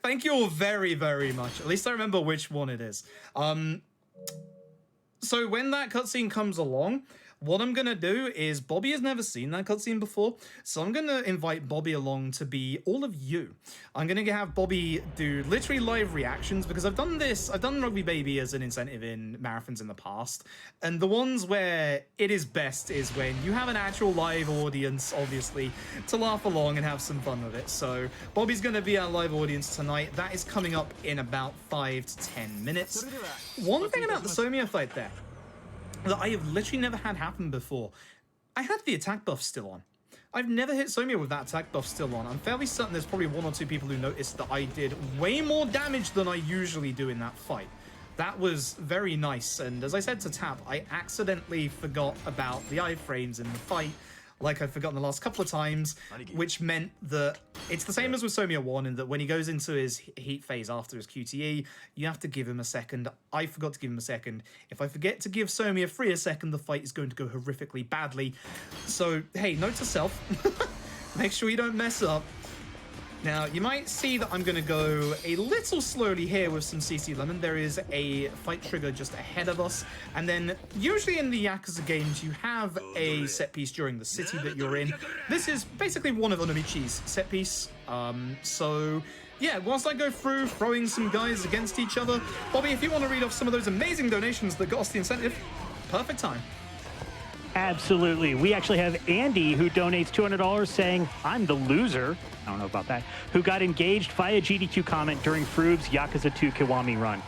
[SPEAKER 2] Thank you all very, very much. At least I remember which one it is. So when that cutscene comes along, what I'm going to do is, Bobby has never seen that cutscene before, so I'm going to invite Bobby along to be all of you. I'm going to have Bobby do literally live reactions, because I've done Rugby Baby as an incentive in marathons in the past, and the ones where it is best is when you have an actual live audience, obviously, to laugh along and have some fun with it. So Bobby's going to be our live audience tonight. That is coming up in about 5 to 10 minutes. One thing about the Somia fight there that I have literally never had happen before. I had the attack buff still on. I've never hit Somia with that attack buff still on. I'm fairly certain there's probably 1 or 2 people who noticed that I did way more damage than I usually do in that fight. That was very nice, and as I said to Tap, I accidentally forgot about the iframes in the fight, like I've forgotten the last couple of times, which meant that it's the same as with Somia 1, in that when he goes into his heat phase after his QTE, you have to give him a second. I forgot to give him a second. If I forget to give Somia Free a second, the fight is going to go horrifically badly. So, hey, note to self, make sure you don't mess up. Now, you might see that I'm going to go a little slowly here with some CC Lemon. There is a fight trigger just ahead of us. And then, usually in the Yakuza games, you have a set piece during the city that you're in. This is basically one of Onomichi's set piece. So, yeah, whilst I go through throwing some guys against each other, Bobby, if you want to read off some of those amazing donations that got us the incentive, perfect time.
[SPEAKER 1] Absolutely. We actually have Andy, who donates $200 saying, I'm the loser, I don't know about that, who got engaged via GDQ comment during Froob's Yakuza 2 Kiwami run.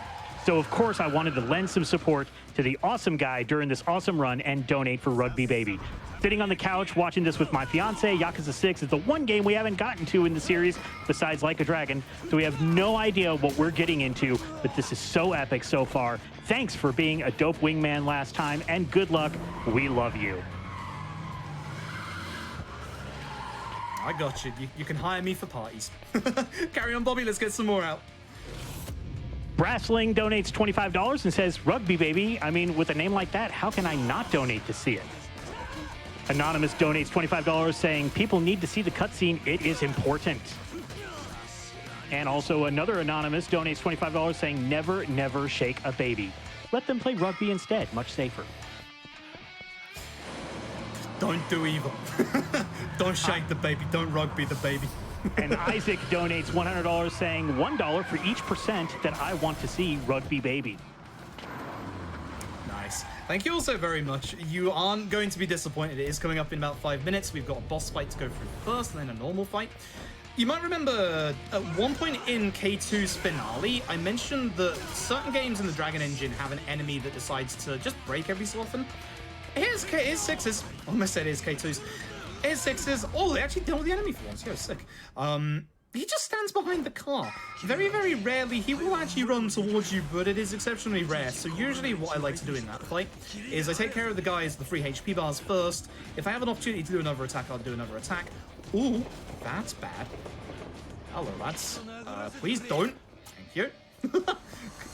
[SPEAKER 1] So, of course, I wanted to lend some support to the awesome guy during this awesome run and donate for Rugby Baby. Sitting on the couch watching this with my fiance, Yakuza 6 is the one game we haven't gotten to in the series besides Like a Dragon, so we have no idea what we're getting into, but this is so epic so far. Thanks for being a dope wingman last time, and good luck. We love you.
[SPEAKER 2] I got you. You can hire me for parties. Carry on, Bobby. Let's get some more out.
[SPEAKER 1] Brassling donates $25 and says, Rugby Baby. I mean, with a name like that, how can I not donate to see it? Anonymous donates $25 saying, people need to see the cutscene. It is important. And also another Anonymous donates $25 saying, never, never shake a baby. Let them play rugby instead. Much safer.
[SPEAKER 2] Don't do evil. Don't shake the baby. Don't rugby the baby.
[SPEAKER 1] And Isaac donates $100 saying, $1 for each % that I want to see Rugby Baby.
[SPEAKER 2] Nice. Thank you all so very much. You aren't going to be disappointed. It is coming up in about 5 minutes. We've got a boss fight to go through first, and then a normal fight. You might remember at one point in K2's finale, I mentioned that certain games in the Dragon Engine have an enemy that decides to just break every so often. Here's 6's. I almost said here's K2's. Here's 6's. Oh, they actually dealt with the enemy for once. Yeah, sick. He just stands behind the car. Very, very rarely he will actually run towards you, but it is exceptionally rare. So usually what I like to do in that fight is I take care of the guys, the free HP bars first. If I have an opportunity to do another attack, I'll do another attack. Ooh, that's bad. Hello, lads. Please don't. Thank you.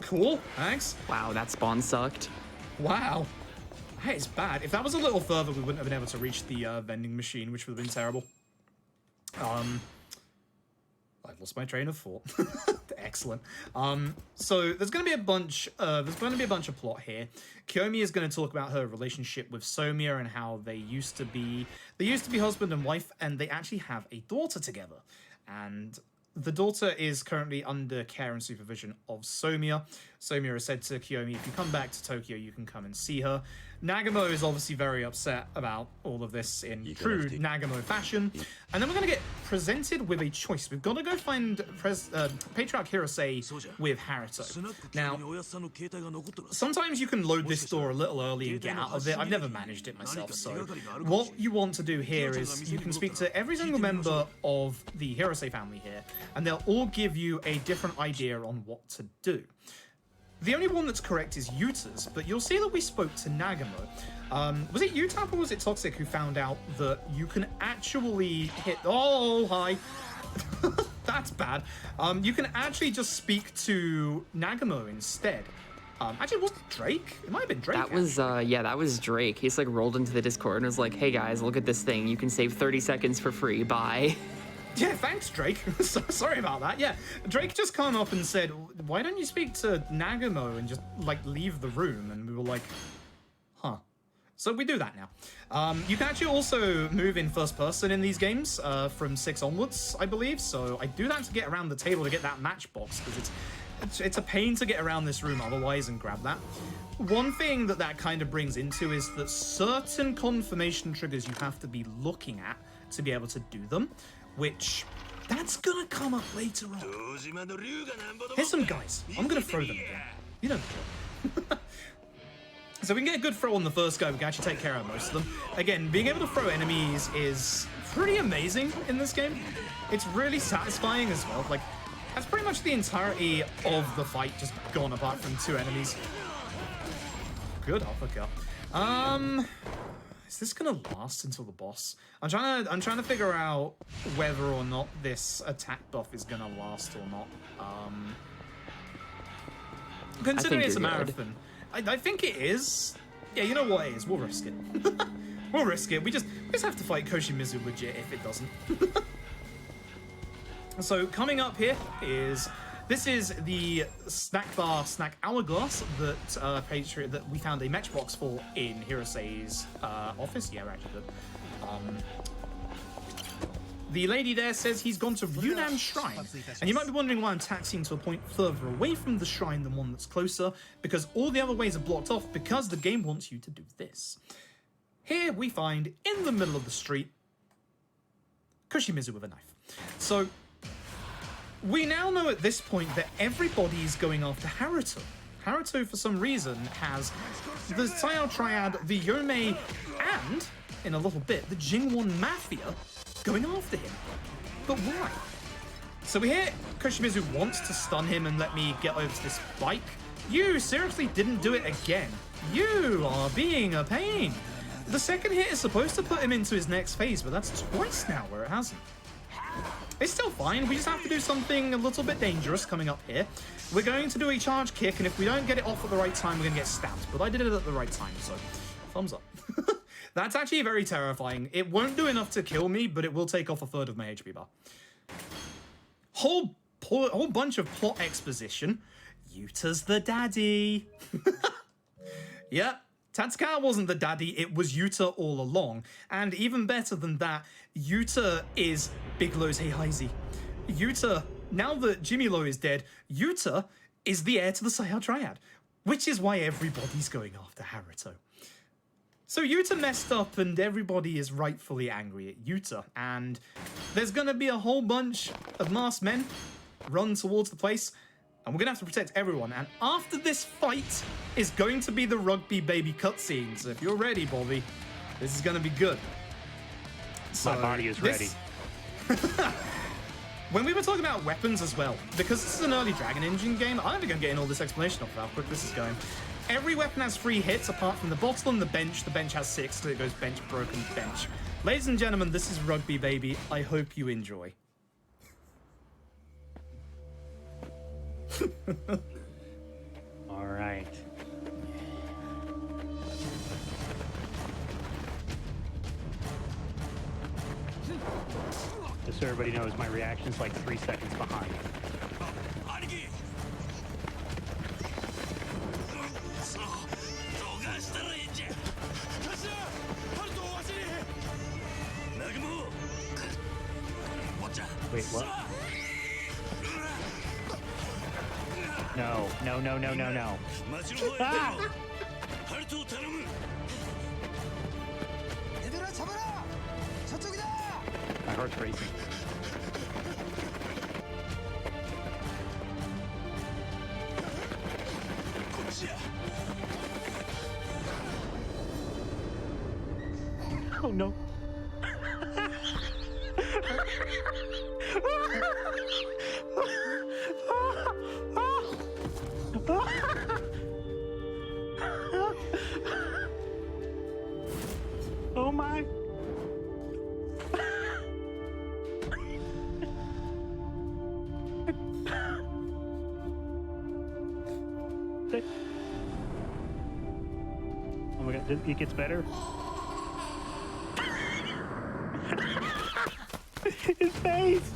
[SPEAKER 2] Cool, thanks.
[SPEAKER 3] Wow, that spawn sucked.
[SPEAKER 2] Wow. That is bad. If that was a little further, we wouldn't have been able to reach the vending machine, which would have been terrible. I've lost my train of thought. Excellent. So there's going to be a bunch. There's going to be a bunch of plot here. Kiyomi is going to talk about her relationship with Somiya and how they used to be husband and wife, and they actually have a daughter together. And the daughter is currently under care and supervision of Somiya. Somiya has said to Kiyomi, if you come back to Tokyo, you can come and see her. Nagamo is obviously very upset about all of this in true Nagamo fashion. And then we're going to get presented with a choice. We've got to go find Patriarch Hirose with Haruto. Now, sometimes you can load this door a little early and get out of it. I've never managed it myself, so what you want to do here is you can speak to every single member of the Hirose family here, and they'll all give you a different idea on what to do. The only one that's correct is Yuta's, but you'll see that we spoke to Nagamo. Was it Utap or was it Toxic who found out that you can actually hit... Oh, hi. That's bad. You can actually just speak to Nagamo instead. Actually, it wasn't Drake. It might have been Drake.
[SPEAKER 3] That was, yeah, that was Drake. He's like rolled into the Discord and was like, hey guys, look at this thing. You can save 30 seconds for free. Bye.
[SPEAKER 2] Yeah, thanks, Drake. Sorry about that. Yeah, Drake just came up and said, why don't you speak to Nagamo and just, like, leave the room? And we were like, huh. So we do that now. You can actually also move in first person in these games from 6 onwards, I believe. So I do that to get around the table to get that matchbox, because it's a pain to get around this room otherwise and grab that. One thing that kind of brings into is that certain confirmation triggers you have to be looking at to be able to do them, which that's gonna come up later on. Here's some guys. I'm gonna throw them again. You don't know. So we can get a good throw on the first guy. We can actually take care of most of them. Again, being able to throw enemies is pretty amazing in this game. It's really satisfying as well. Like, that's pretty much the entirety of the fight just gone apart from 2 enemies. Good uppercut. Is this gonna last until the boss? I'm trying to figure out whether or not this attack buff is gonna last or not. Considering it's a marathon, I think it is. Yeah, you know what it is. We'll risk it. We'll risk it. We just have to fight Koshimizu legit if it doesn't. So coming up here is. This is the snack bar, snack hourglass that we found a matchbox for in Hirose's office. Yeah, we're actually good. The lady there says he's gone to Yunnan Shrine, and you might be wondering why I'm taxiing to a point further away from the shrine than one that's closer, because all the other ways are blocked off because the game wants you to do this. Here we find, in the middle of the street, Koshimizu with a knife. So we now know at this point that everybody's going after Haruto. Haruto, for some reason, has the SAIO Triad, the Yomei, and, in a little bit, the Jingwon Mafia going after him. But why? So we hear Koshimizu wants to stun him and let me get over to this bike. You seriously didn't do it again. You are being a pain. The second hit is supposed to put him into his next phase, but that's twice now where it hasn't. It's still fine. We just have to do something a little bit dangerous coming up here. We're going to do a charge kick, and if we don't get it off at the right time, we're going to get stabbed. But I did it at the right time, so thumbs up. That's actually very terrifying. It won't do enough to kill me, but it will take off 1/3 of my HP bar. Whole bunch of plot exposition. Yuta's the daddy. Yep. Tatsukawa wasn't the daddy, it was Yuta all along. And even better than that, Yuta is Bigelow's Heihachi. Yuta, now that Jimmy Lowe is dead, Yuta is the heir to the SAIO Triad, which is why everybody's going after Haruto. So Yuta messed up and everybody is rightfully angry at Yuta, and there's gonna be a whole bunch of masked men run towards the place, and we're gonna have to protect everyone. And after this fight is going to be the rugby baby cutscene. So if you're ready, Bobby, this is gonna be good. So
[SPEAKER 1] my body is ready.
[SPEAKER 2] When we were talking about weapons as well, because this is an early Dragon Engine game, I'm never gonna get in all this explanation of how quick this is going. Every weapon has 3 hits apart from the bottle and the bench. The bench has 6, so it goes bench, broken, bench. Ladies and gentlemen, this is Rugby Baby. I hope you enjoy.
[SPEAKER 1] All right. Just so everybody knows, my reaction's like 3 seconds behind. Wait, what? No, no, no, no, no, no. Ah! My heart's racing. Oh no. Oh my. Oh my god, it gets better. His face.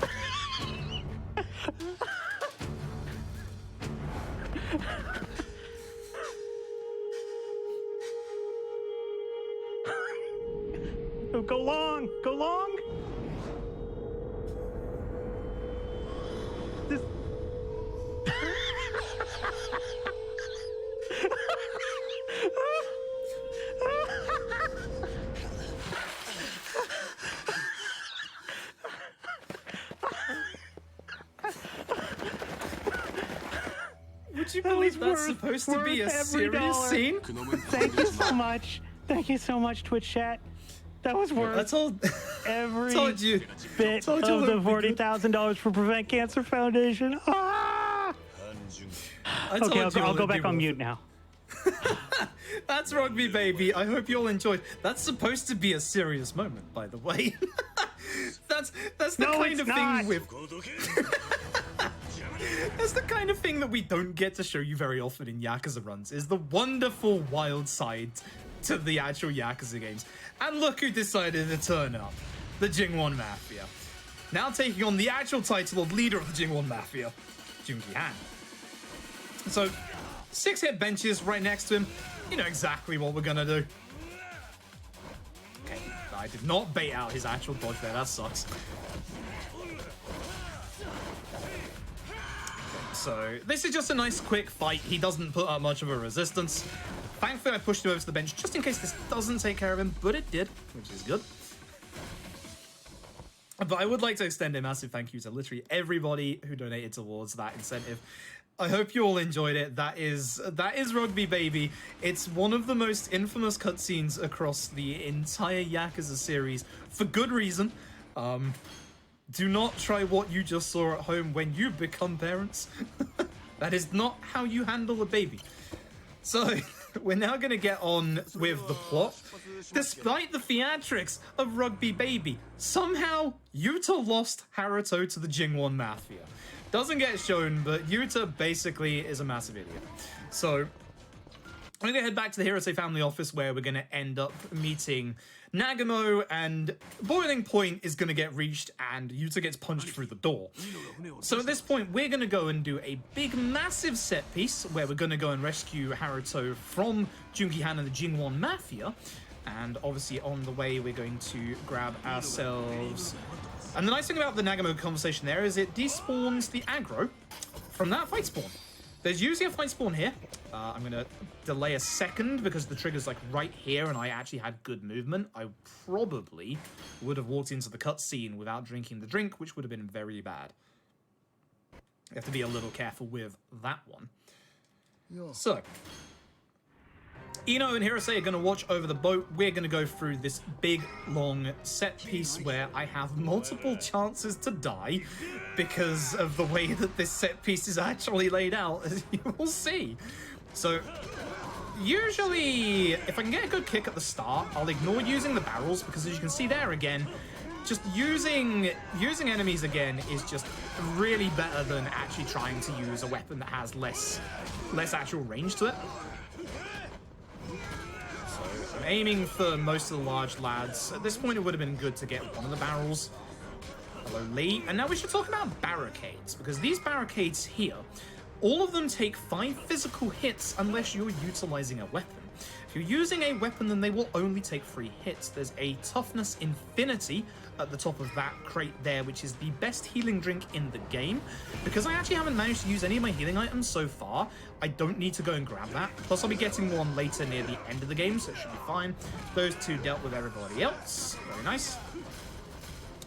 [SPEAKER 1] Oh, go long, go long. This...
[SPEAKER 2] Would you believe that's supposed to be a serious scene?
[SPEAKER 1] Thank you so much. Thank you so much, Twitch chat. That was worth every bit of the $40,000 for Prevent Cancer Foundation. Ah! Okay, I'll go back on mute now.
[SPEAKER 2] That's Rugby Baby. I hope you all enjoyed. That's supposed to be a serious moment, by the way. that's the kind of thing with. That's the kind of thing that we don't get to show you very often in Yakuza runs, is the wonderful wild side to the actual Yakuza games. And look who decided to turn up. The Jingwon Mafia. Now taking on the actual title of leader of the Jingwon Mafia, Jungi Han. So, 6 hit benches right next to him. You know exactly what we're gonna do. Okay, I did not bait out his actual dodge there, that sucks. So, this is just a nice quick fight. He doesn't put up much of a resistance. Thankfully, I pushed him over to the bench just in case this doesn't take care of him, but it did, which is good. But I would like to extend a massive thank you to literally everybody who donated towards that incentive. I hope you all enjoyed it. That is Rugby Baby. It's one of the most infamous cutscenes across the entire Yakuza series, for good reason. Do not try what you just saw at home when you become parents. That is not how you handle a baby. So, we're now going to get on with the plot. Despite the theatrics of Rugby Baby, somehow Yuta lost Haruto to the Jingwon Mafia. Doesn't get shown, but Yuta basically is a massive idiot. So, I'm going to head back to the Hirose family office where we're going to end up meeting Nagamo, and boiling point is going to get reached and Yuta gets punched through the door. So at this point, we're going to go and do a big, massive set piece where we're going to go and rescue Haruto from Jungi Han and the Jingwon Mafia. And obviously on the way, we're going to grab ourselves... And the nice thing about the Nagamo conversation there is it despawns the aggro from that fight spawn. There's usually a fight spawn here. I'm going to delay a second because the trigger's like right here and I actually had good movement. I probably would have walked into the cutscene without drinking the drink, which would have been very bad. You have to be a little careful with that one. So, Ino and Hirose are going to watch over the boat. We're going to go through this big, long set piece where I have multiple chances to die because of the way that this set piece is actually laid out, as you will see. So, usually, if I can get a good kick at the start, I'll ignore using the barrels, because as you can see there again, just using enemies again is just really better than actually trying to use a weapon that has less actual range to it. So I'm aiming for most of the large lads. At this point, it would have been good to get one of the barrels. Hello, Lee. And now we should talk about barricades, because these barricades here, all of them take 5 physical hits unless you're utilizing a weapon. If you're using a weapon, then they will only take 3 hits. There's a toughness infinity at the top of that crate there, which is the best healing drink in the game. Because I actually haven't managed to use any of my healing items so far, I don't need to go and grab that. Plus, I'll be getting one later near the end of the game, so it should be fine. Those 2 dealt with everybody else. Very nice.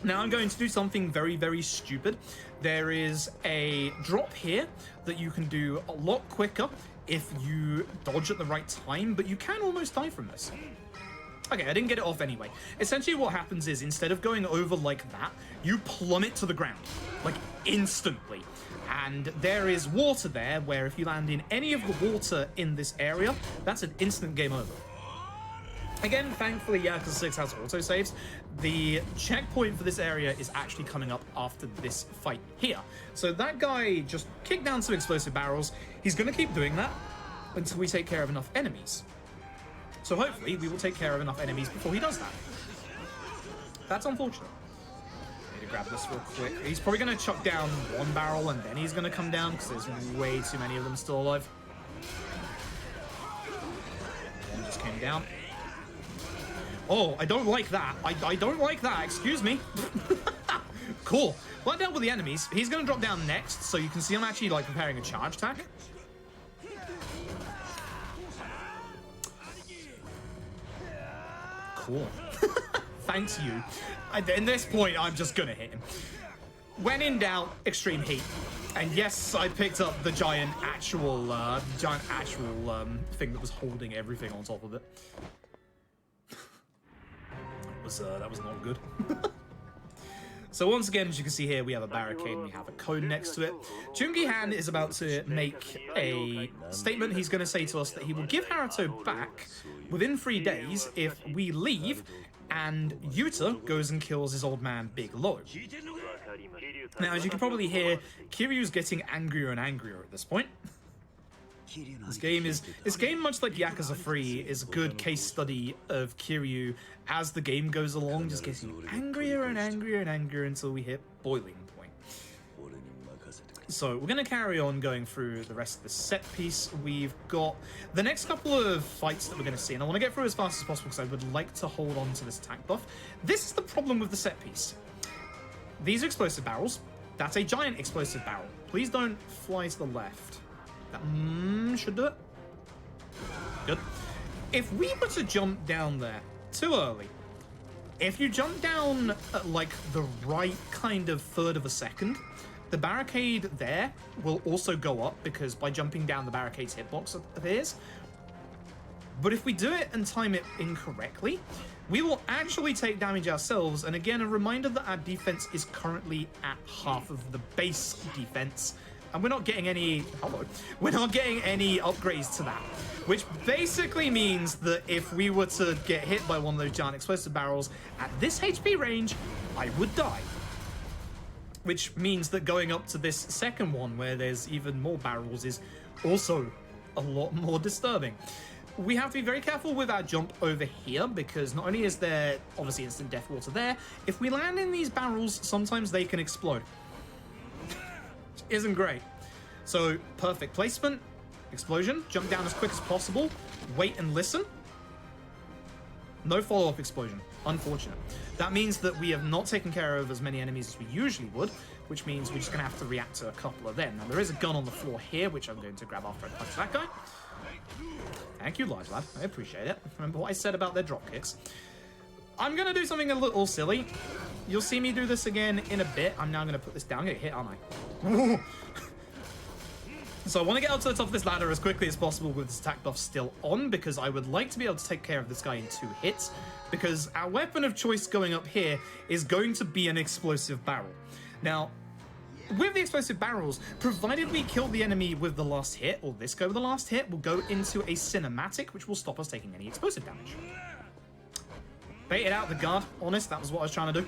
[SPEAKER 2] Now I'm going to do something very, very stupid. There is a drop here that you can do a lot quicker if you dodge at the right time, but you can almost die from this. Okay, I didn't get it off anyway. Essentially what happens is, instead of going over like that, you plummet to the ground, like instantly. And there is water there, where if you land in any of the water in this area, that's an instant game over. Again, thankfully, Yakuza 6 has autosaves. The checkpoint for this area is actually coming up after this fight here. So that guy just kicked down some explosive barrels. He's going to keep doing that until we take care of enough enemies. So hopefully, we will take care of enough enemies before he does that. That's unfortunate. Need to grab this real quick. He's probably going to chuck down 1 barrel and then he's going to come down, because there's way too many of them still alive. One just came down. Oh, I don't like that. I don't like that. Excuse me. Cool. Well, I dealt with the enemies. He's going to drop down next, so you can see I'm actually, like, preparing a charge attack. Cool. Thanks, you. At this point, I'm just going to hit him. When in doubt, extreme heat. And yes, I picked up the giant actual thing that was holding everything on top of it. That was not good. So once again, as you can see here, we have a barricade and we have a cone next to it. Jungi Han is about to make a statement. He's going to say to us that he will give Haruto back within 3 days if we leave and Yuta goes and kills his old man Big Lo. Now, as you can probably hear, Kiryu's getting angrier and angrier at this point. This game, much like Yakuza 3, is a good case study of Kiryu as the game goes along, just getting angrier and angrier and angrier until we hit boiling point. So we're going to carry on going through the rest of the set piece. We've got the next couple of fights that we're going to see, and I want to get through as fast as possible because I would like to hold on to this attack buff. This is the problem with the set piece. These are explosive barrels. That's a giant explosive barrel. Please don't fly to the left. That should do it. Good. If we were to jump down there too early, if you jump down at like the right kind of third of a second, the barricade there will also go up, because by jumping down the barricade's hitbox appears. But if we do it and time it incorrectly, we will actually take damage ourselves. And again, a reminder that our defense is currently at half of the base defense. And we're not getting any, we're not getting any upgrades to that. Which basically means that if we were to get hit by one of those giant explosive barrels at this HP range, I would die. Which means that going up to this second one, where there's even more barrels, is also a lot more disturbing. We have to be very careful with our jump over here, because not only is there obviously instant death water there, if we land in these barrels, sometimes they can explode. Isn't great. So perfect placement, explosion, jump down as quick as possible, wait and listen. No follow-up explosion, unfortunate. That means that we have not taken care of as many enemies as we usually would, which means we're just gonna have to react to a couple of them. Now there is a gun on the floor here, which I'm going to grab after I punch that guy. Thank you, large lad, I appreciate it. Remember what I said about their drop kicks. I'm gonna do something a little silly. You'll see me do this again in a bit. I'm now gonna put this down. I'm gonna hit, aren't I? So I want to get up to the top of this ladder as quickly as possible with this attack buff still on, because I would like to be able to take care of this guy in 2 hits, because our weapon of choice going up here is going to be an explosive barrel. Now, with the explosive barrels, provided we kill the enemy with the last hit, or this go with the last hit, we'll go into a cinematic, which will stop us taking any explosive damage. Baited out the guard. Honest, that was what I was trying to do.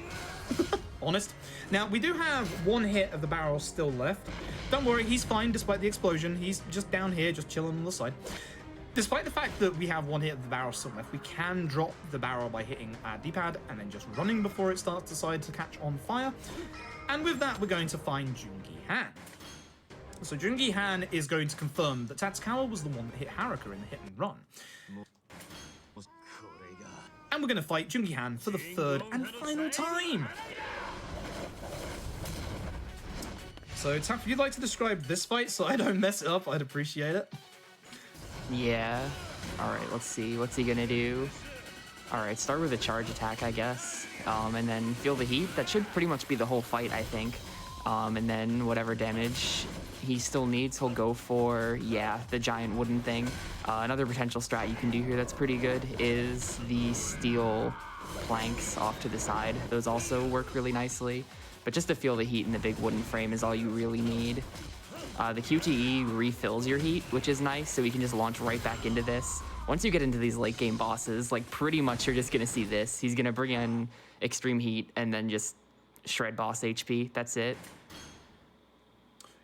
[SPEAKER 2] Honest. Now, we do have one hit of the barrel still left. Don't worry, he's fine despite the explosion. He's just down here, just chilling on the side. Despite the fact that we have one hit of the barrel still left, we can drop the barrel by hitting our D-pad and then just running before it starts to decide to catch on fire. And with that, we're going to find Jungi Han. So Jungi Han is going to confirm that Tatsukawa was the one that hit Haruka in the hit and run. And we're going to fight Jungi Han for the third and final time. So, Tap, if you'd like to describe this fight so I don't mess it up, I'd appreciate it.
[SPEAKER 3] Yeah. All right, let's see. What's he gonna do? All right, start with a charge attack, I guess. And then feel the heat. That should pretty much be the whole fight, I think. And then whatever damage he still needs, he'll go for, yeah, the giant wooden thing. Another potential strat you can do here that's pretty good is the steel planks off to the side. Those also work really nicely. But just to feel the heat in the big wooden frame is all you really need. The QTE refills your heat, which is nice, so we can just launch right back into this. Once you get into these late game bosses, like pretty much you're just gonna see this. He's gonna bring in extreme heat and then just shred boss HP. That's it.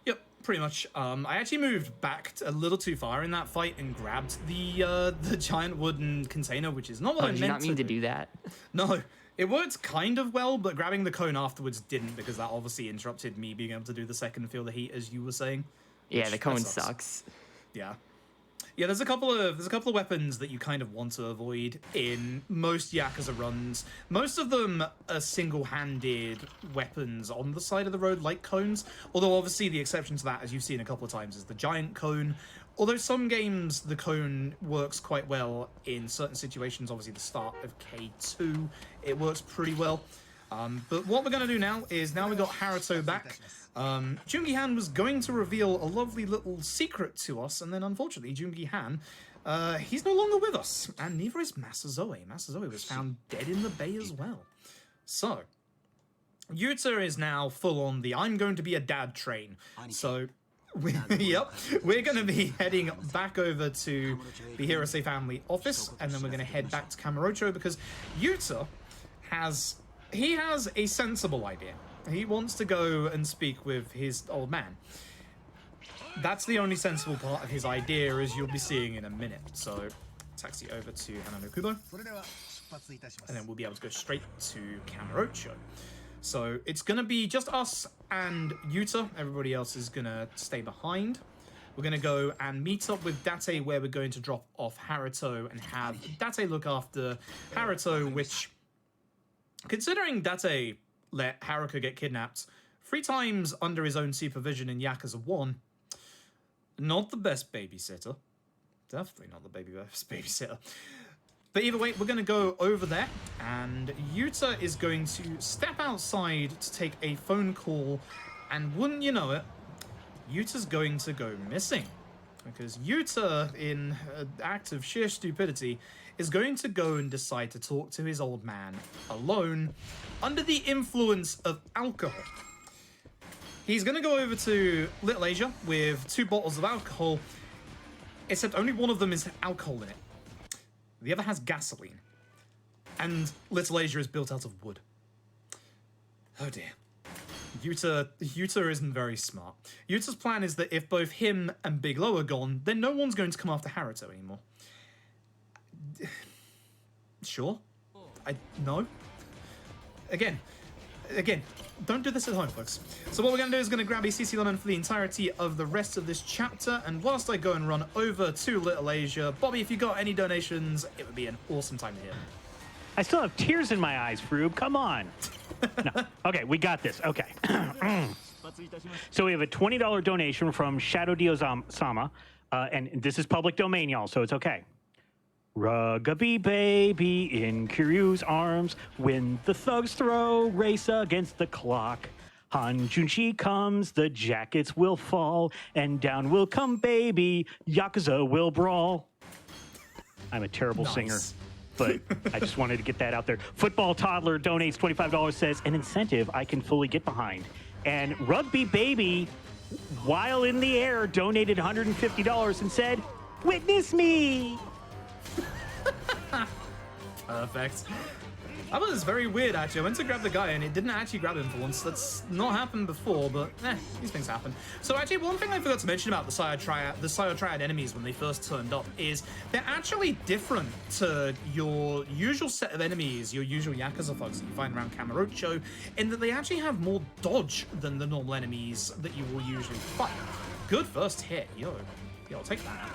[SPEAKER 2] Yep, pretty much. I actually moved back a little too far in that fight and grabbed the giant wooden container, which is not what I meant to do.
[SPEAKER 3] Did you not mean to do that?
[SPEAKER 2] No. It worked kind of well, but grabbing the cone afterwards didn't, because that obviously interrupted me being able to do the second feel the heat, as you were saying.
[SPEAKER 3] Yeah, the cone sucks.
[SPEAKER 2] Yeah. Yeah, there's a couple of weapons that you kind of want to avoid in most Yakuza runs. Most of them are single-handed weapons on the side of the road, like cones. Although obviously the exception to that, as you've seen a couple of times, is the giant cone. Although some games the cone works quite well in certain situations. Obviously the start of K2, it works pretty well. But what we're going to do now is, now we got Haruto back. Jungi Han was going to reveal a lovely little secret to us, and then unfortunately Jungi Han, he's no longer with us, and neither is Masazoe. Masazoe was found dead in the bay as well. So, Yuta is now full on the I'm going to be a dad train. So, yep, we're going to be heading back over to the Hirose family office, and then we're going to head back to Kamurocho, because Yuta has a sensible idea. He wants to go and speak with his old man. That's the only sensible part of his idea, as you'll be seeing in a minute. So, taxi over to Hanano Kubo, and then we'll be able to go straight to Kamurocho. So, it's going to be just us and Yuta. Everybody else is going to stay behind. We're going to go and meet up with Date, where we're going to drop off Haruto and have Date look after Haruto, which, considering Date let Haruka get kidnapped 3 times under his own supervision in Yakuza 1, not the best babysitter. Definitely not the best babysitter. But either way, we're going to go over there, and Yuta is going to step outside to take a phone call, and wouldn't you know it, Yuta's going to go missing. Because Yuta, in an act of sheer stupidity, is going to go and decide to talk to his old man alone under the influence of alcohol. He's going to go over to Little Asia with 2 bottles of alcohol, except only one of them is alcohol in it. The other has gasoline. And Little Asia is built out of wood. Oh dear. Yuta isn't very smart. Yuta's plan is that if both him and Big Lo are gone, then no one's going to come after Haruto anymore. Sure. No. Again, don't do this at home, folks. So what we're going to do is going to grab a CC London for the entirety of the rest of this chapter, and whilst I go and run over to Little Asia, Bobby, if you got any donations, it would be an awesome time to hear them.
[SPEAKER 1] I still have tears in my eyes, Froob. Come on. No. Okay, we got this. Okay. So we have a $20 donation from Shadow Dio-sama, and this is public domain, y'all, so it's okay. Rugby baby in Kiryu's arms, when the thugs throw, race against the clock. Hanjunshi comes, the jackets will fall, and down will come baby, Yakuza will brawl. I'm a terrible singer, but I just wanted to get that out there. Football Toddler donates $25, says, an incentive I can fully get behind. And Rugby Baby, while in the air, donated $150 and said, "Witness me."
[SPEAKER 2] Perfect. That was very weird, actually. I went to grab the guy, and it didn't actually grab him for once. That's not happened before, but these things happen. So actually, one thing I forgot to mention about the SAIO Triad enemies when they first turned up is they're actually different to your usual set of enemies, your usual Yakuza thugs that you find around Kamurocho, in that they actually have more dodge than the normal enemies that you will usually fight. Good first hit, yo, I'll take that.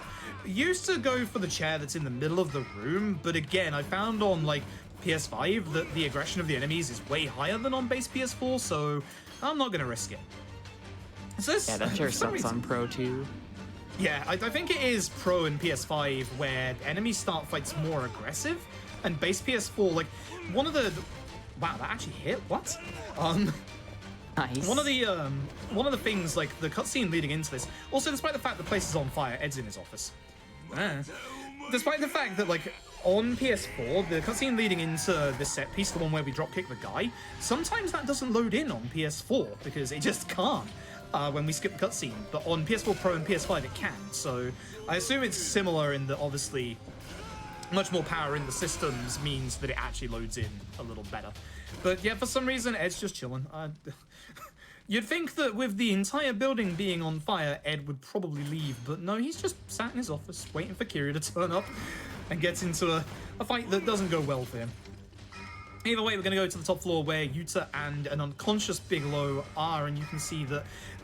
[SPEAKER 2] Used to go for the chair that's in the middle of the room, but again, I found on like PS5 that the aggression of the enemies is way higher than on base PS4, so I'm not gonna risk it. So this,
[SPEAKER 3] Yeah, that chair sucks on Pro too.
[SPEAKER 2] Yeah, I think it is Pro and PS5 where enemies start fights more aggressive, and base PS4, like, one of the... Wow, that actually hit? What?
[SPEAKER 3] Nice.
[SPEAKER 2] One of the things, like, the cutscene leading into this... Also, despite the fact the place is on fire, Ed's in his office. Despite the fact that, like, on PS4, the cutscene leading into this set piece, the one where we dropkick the guy, sometimes that doesn't load in on PS4, because it just can't when we skip the cutscene. But on PS4 Pro and PS5, it can. So I assume it's similar in that, obviously, much more power in the systems means that it actually loads in a little better. But yeah, for some reason, Ed's just chilling. You'd think that with the entire building being on fire, Ed would probably leave, but no, he's just sat in his office waiting for Kiryu to turn up and get into a fight that doesn't go well for him. Either way, we're going to go to the top floor where Yuta and an unconscious Bigelow are, and you can see that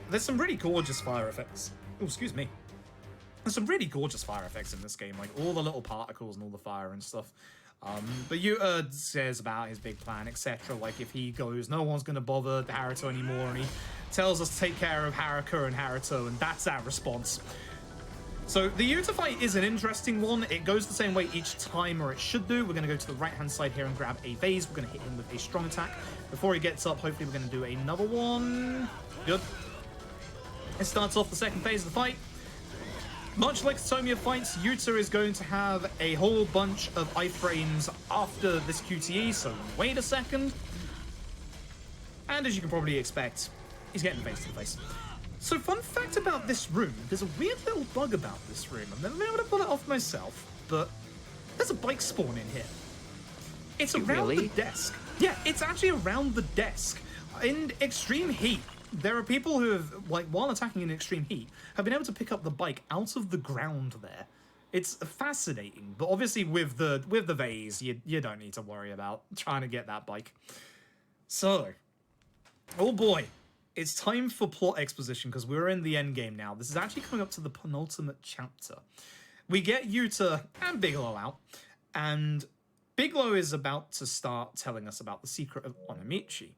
[SPEAKER 2] there's some really gorgeous fire effects. Oh, excuse me. There's some really gorgeous fire effects in this game, like all the little particles and all the fire and stuff. But Yuta says about his big plan, etc. Like, if he goes, no one's going to bother Haruto anymore, and he tells us to take care of Haruka and Haruto, and that's our response. So the Yuta fight is an interesting one. It goes the same way each time, or it should do. We're going to go to the right-hand side here and grab a vase. We're going to hit him with a strong attack. Before he gets up, hopefully we're going to do another one. Good. It starts off the second phase of the fight. Much like Somiya fights, Yuta is going to have a whole bunch of iframes after this QTE, so wait a second. And as you can probably expect, he's getting face to face. So fun fact about this room, there's a weird little bug about this room. I've never been able to pull it off myself, but there's a bike spawn in here. It's around the desk. Yeah, it's actually around the desk. In extreme heat, there are people who have, like, while attacking in extreme heat, have been able to pick up the bike out of the ground there. It's fascinating, but obviously with the vase, you don't need to worry about trying to get that bike. So, oh boy, it's time for plot exposition, because we're in the end game now. This is actually coming up to the penultimate chapter. We get Yuta and Bigelow out, and Bigelow is about to start telling us about the secret of Onamichi.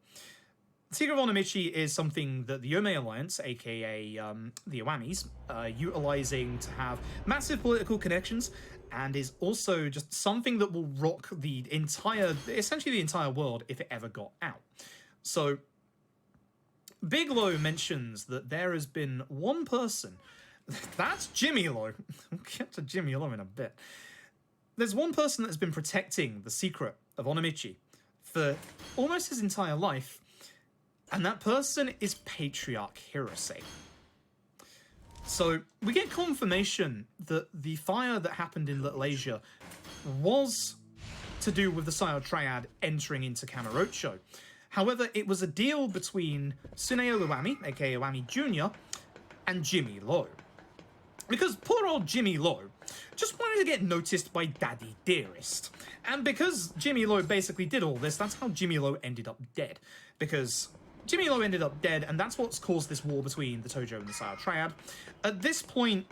[SPEAKER 2] The secret of Onamichi is something that the Yomei Alliance, aka the Owamis, utilizing to have massive political connections, and is also just something that will rock the essentially the entire world if it ever got out. So, Bigelow mentions that there has been one person, that's Jimmy Lowe. We'll get to Jimmy Lowe in a bit. There's one person that has been protecting the secret of Onamichi for almost his entire life, and that person is Patriarch Hirose. So we get confirmation that the fire that happened in Little Asia was to do with the SAIO Triad entering into Kamurocho. However, it was a deal between Tsuneo Iwami, aka Iwami Jr., and Jimmy Lowe. Because poor old Jimmy Lowe just wanted to get noticed by Daddy Dearest. And because Jimmy Lowe basically did all this, that's how Jimmy Lowe ended up dead. Because Jimmy Lowe ended up dead, and that's what's caused this war between the Tojo and the SAIO Triad. At this point,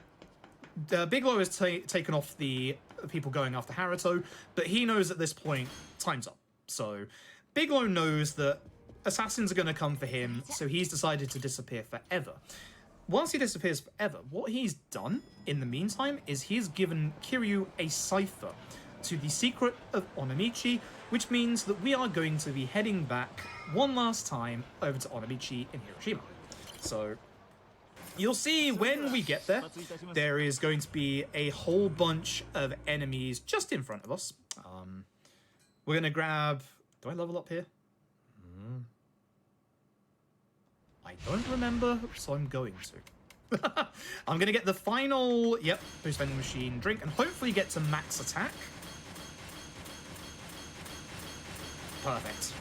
[SPEAKER 2] Bigelow has taken off the people going after Haruto, but he knows at this point, time's up. So Bigelow knows that assassins are going to come for him, so he's decided to disappear forever. Once he disappears forever, what he's done in the meantime is he's given Kiryu a cipher to the secret of Onamichi, which means that we are going to be heading back one last time over to Onamichi in Hiroshima. So you'll see when we get there, there is going to be a whole bunch of enemies just in front of us. We're going to grab... Do I level up here? I don't remember, so I'm going to. I'm going to get the final, yep, boost vending machine drink, and hopefully get to max attack. Perfect.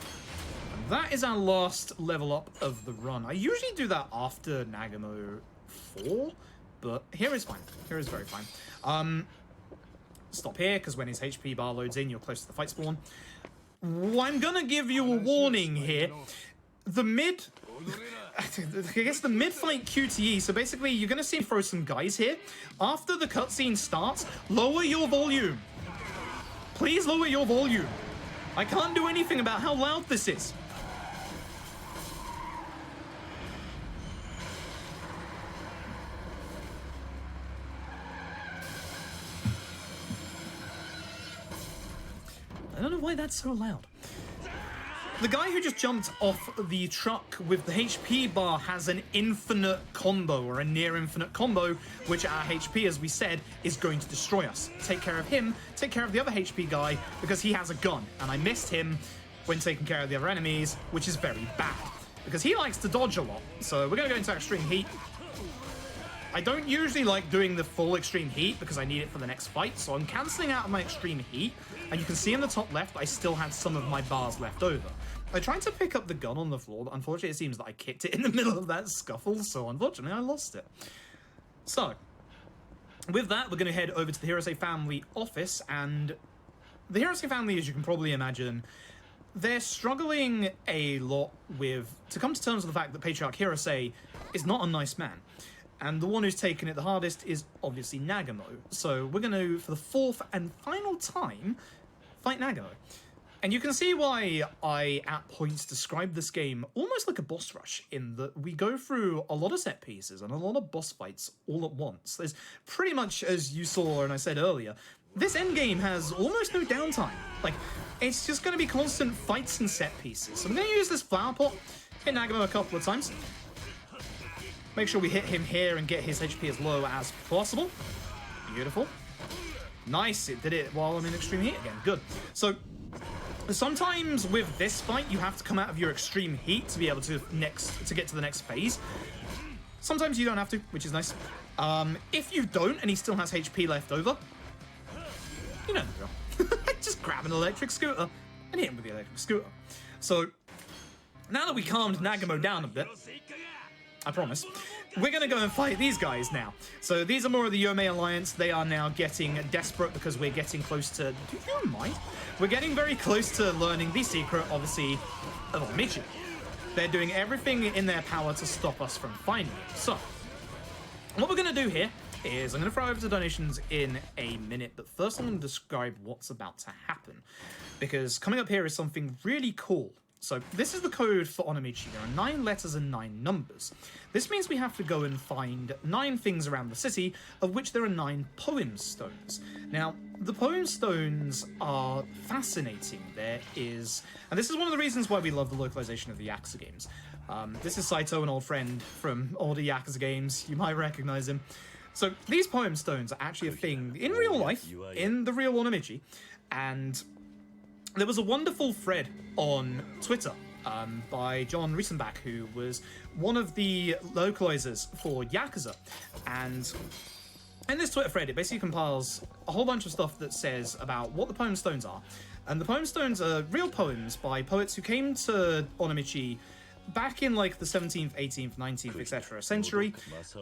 [SPEAKER 2] And that is our last level up of the run. I usually do that after Nagamo 4, but here is fine. Here is very fine. Stop here, because when his HP bar loads in, you're close to the fight spawn. I'm going to give you a warning here. The mid... I guess the mid-fight QTE, so basically you're going to see him throw some guys here. After the cutscene starts, lower your volume. Please lower your volume. I can't do anything about how loud this is. I don't know why that's so loud. The guy who just jumped off the truck with the HP bar has an infinite combo, or a near infinite combo, which our HP, as we said, is going to destroy us. Take care of him, take care of the other HP guy, because he has a gun, and I missed him when taking care of the other enemies, which is very bad, because he likes to dodge a lot. So we're going to go into extreme heat. I don't usually like doing the full extreme heat because I need it for the next fight, so I'm cancelling out of my extreme heat, and you can see in the top left I still had some of my bars left over. I tried to pick up the gun on the floor, but unfortunately it seems that I kicked it in the middle of that scuffle, so unfortunately I lost it. So, with that, we're going to head over to the Hirose family office, and the Hirose family, as you can probably imagine, they're struggling a lot with, to come to terms with the fact that Patriarch Hirose is not a nice man. And the one who's taken it the hardest is obviously Nagamo. So we're going to, for the fourth and final time, fight Nagamo. And you can see why I, at points, describe this game almost like a boss rush, in that we go through a lot of set pieces and a lot of boss fights all at once. There's pretty much, as you saw and I said earlier, this endgame has almost no downtime. Like, it's just going to be constant fights and set pieces. So I'm going to use this flower pot, hit Nagamo a couple of times. Make sure we hit him here and get his HP as low as possible. Beautiful. Nice, it did it while I'm in extreme heat again. Good. So, sometimes with this fight, you have to come out of your extreme heat to be able to get to the next phase. Sometimes you don't have to, which is nice. If you don't and he still has HP left over, you know the drill. Just grab an electric scooter and hit him with the electric scooter. So, now that we calmed Nagamo down a bit, I promise, we're going to go and fight these guys now. So these are more of the Yomei Alliance. They are now getting desperate because we're getting close to... Do you mind? We're getting very close to learning the secret, obviously, of Onmichi. They're doing everything in their power to stop us from finding it. So, what we're going to do here is I'm going to throw over to donations in a minute, but first I'm going to describe what's about to happen. Because coming up here is something really cool. So this is the code for Onomichi. There are 9 letters and 9 numbers. This means we have to go and find 9 things around the city, of which there are 9 poem stones. Now, the poem stones are fascinating. There is, and this is one of the reasons why we love the localization of the Yakuza games. This is Saito, an old friend from older Yakuza games. You might recognize him. So these poem stones are actually a thing in real life, in the real Onomichi, and there was a wonderful thread on Twitter by John Riesenbach, who was one of the localizers for Yakuza. And in this Twitter thread, it basically compiles a whole bunch of stuff that says about what the poem stones are. And the poem stones are real poems by poets who came to Onomichi back in like the 17th, 18th, 19th, etc. century.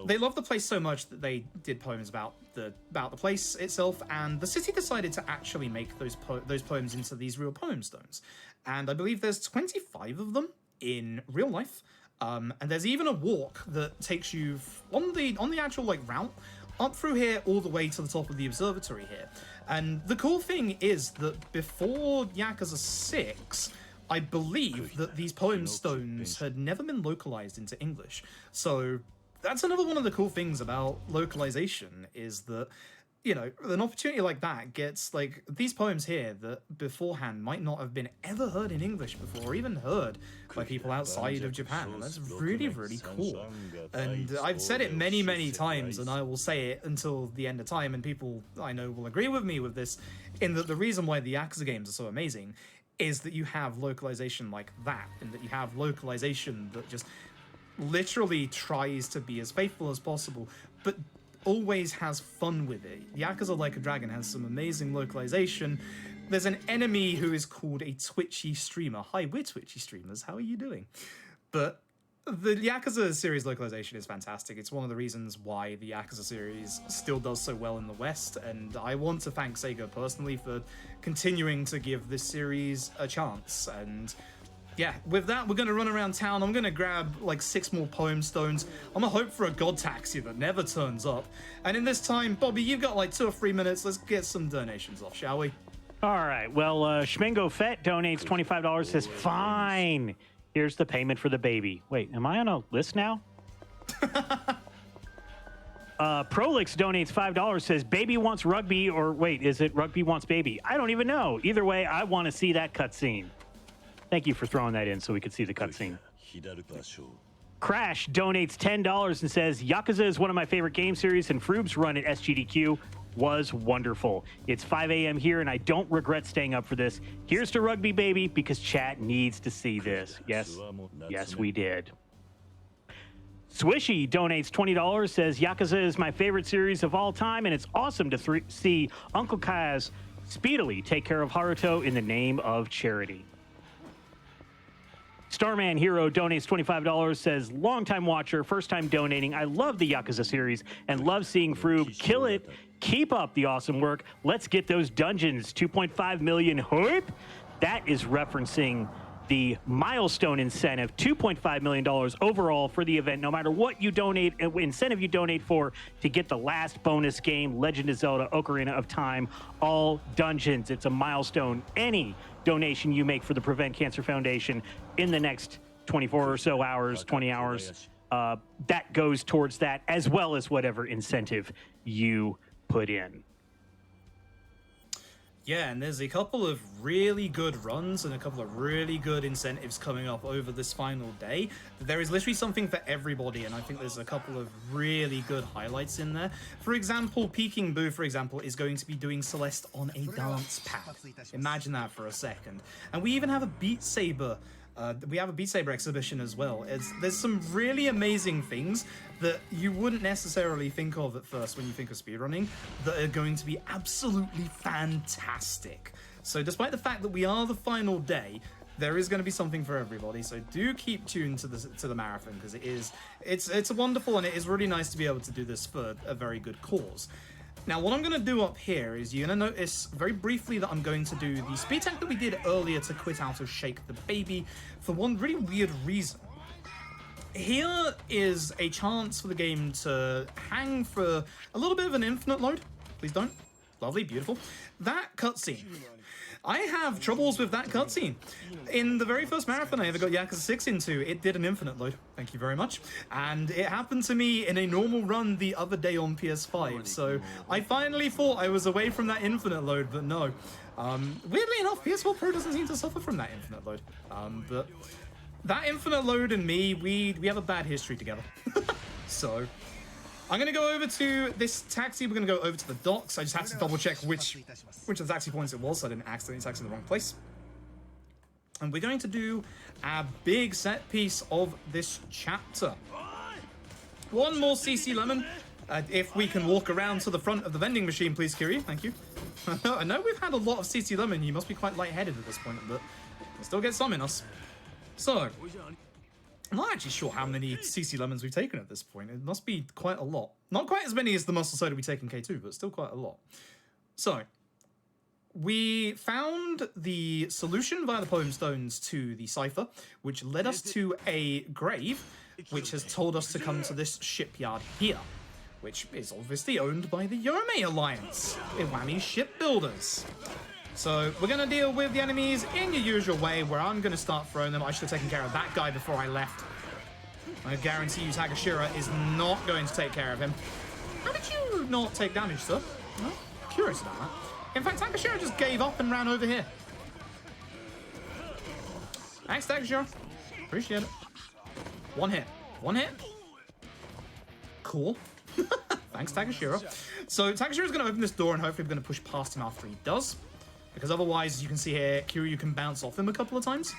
[SPEAKER 2] They loved the place so much that they did poems about the place itself, and the city decided to actually make those poems into these real poem stones. And I believe there's 25 of them in real life. And there's even a walk that takes you on the actual like route up through here all the way to the top of the observatory here. And the cool thing is that before Yakuza 6, I believe that these poem stones had never been localized into English. So that's another one of the cool things about localization, is that, you know, an opportunity like that gets, like, these poems here that beforehand might not have been ever heard in English before, or even heard by people outside of Japan. And that's really, really cool. And I've said it many, many times, and I will say it until the end of time, and people I know will agree with me with this, in that the reason why the Yakuza games are so amazing is that you have localization like that, and that you have localization that just literally tries to be as faithful as possible, but always has fun with it. Yakuza Like a Dragon has some amazing localization. There's an enemy who is called a Twitchy streamer. Hi, we're Twitchy streamers. How are you doing? But the Yakuza series localization is fantastic. It's one of the reasons why the Yakuza series still does so well in the West, and I want to thank Sega personally for continuing to give this series a chance. And yeah, with that, we're going to run around town. I'm going to grab like 6 more poem stones. I'm going to hope for a god taxi that never turns up. And in this time, Bobby, you've got like 2 or 3 minutes. Let's get some donations off, shall we?
[SPEAKER 1] All right. Well, Schmingo Fett donates $25, says, fine. Here's the payment for the baby. Wait, am I on a list now? Prolix donates $5, says, baby wants rugby, or wait, is it rugby wants baby? I don't even know. Either way, I want to see that cutscene. Thank you for throwing that in so we could see the cutscene. Crash donates $10 and says, Yakuza is one of my favorite game series, and Froob's run at SGDQ was wonderful. It's 5 a.m. here, and I don't regret staying up for this. Here's to rugby, baby, because chat needs to see this. Yes, we did. Swishy donates $20, says, Yakuza is my favorite series of all time, and it's awesome to see Uncle Kaz speedily take care of Haruto in the name of charity. Starman Hero donates $25, says, longtime watcher, first time donating. I love the Yakuza series and love seeing Froob kill it. Keep up the awesome work. Let's get those dungeons. 2.5 million. Hoip. That is referencing the milestone incentive, $2.5 million overall for the event, no matter what you donate, incentive you donate for, to get the last bonus game, Legend of Zelda Ocarina of Time, all dungeons. It's a milestone. Any donation you make for the Prevent Cancer Foundation in the next 24 or so hours, 20 hours, that goes towards that, as well as whatever incentive you put in.
[SPEAKER 2] Yeah, and there's a couple of really good runs and a couple of really good incentives coming up over this final day. There is literally something for everybody, and I think there's a couple of really good highlights in there. For example, Peking Boo, for example, is going to be doing Celeste on a dance pad. Imagine that for a second. And we even have a Beat Saber. We have a Beat Saber exhibition as well. There's some really amazing things that you wouldn't necessarily think of at first when you think of speedrunning that are going to be absolutely fantastic. So despite the fact that we are the final day, there is going to be something for everybody. So do keep tuned to the marathon, because it's wonderful, and it is really nice to be able to do this for a very good cause. Now, what I'm going to do up here is you're going to notice very briefly that I'm going to do the speed tank that we did earlier to quit out of Shake the Baby for one really weird reason. Here is a chance for the game to hang for a little bit of an infinite load. Please don't. Lovely, beautiful. That cutscene. I have troubles with that cutscene. In the very first marathon I ever got Yakuza 6 into, it did an infinite load. Thank you very much. And it happened to me in a normal run the other day on PS5. So I finally thought I was away from that infinite load, but no. Weirdly enough, PS4 Pro doesn't seem to suffer from that infinite load. But that infinite load and me, we have a bad history together. So I'm going to go over to this taxi. We're going to go over to the docks. I just have to double check which of the taxi points it was, so I didn't accidentally taxi in the wrong place. And we're going to do a big set piece of this chapter. One more CC Lemon. If we can walk around to the front of the vending machine, please, Kiryu. Thank you. I know we've had a lot of CC Lemon. You must be quite lightheaded at this point, but we'll still get some in us. So I'm not actually sure how many CC Lemons we've taken at this point. It must be quite a lot. Not quite as many as the Muscle Soda we take in K2, but still quite a lot. So we found the solution via the Poem Stones to the cipher, which led us to a grave, which has told us to come to this shipyard here, which is obviously owned by the Yome Alliance, Iwami Shipbuilders. So we're going to deal with the enemies in your usual way, where I'm going to start throwing them. I should have taken care of that guy before I left. I guarantee you Takashira is not going to take care of him. How did you not take damage, sir? Well, curious about that. In fact, Takashira just gave up and ran over here. Thanks, Takashira. Appreciate it. One hit. One hit. Cool. Thanks, Takashira. So Takashira's going to open this door, and hopefully we're going to push past him after he does. Because otherwise, you can see here, Kiryu can bounce off him a couple of times.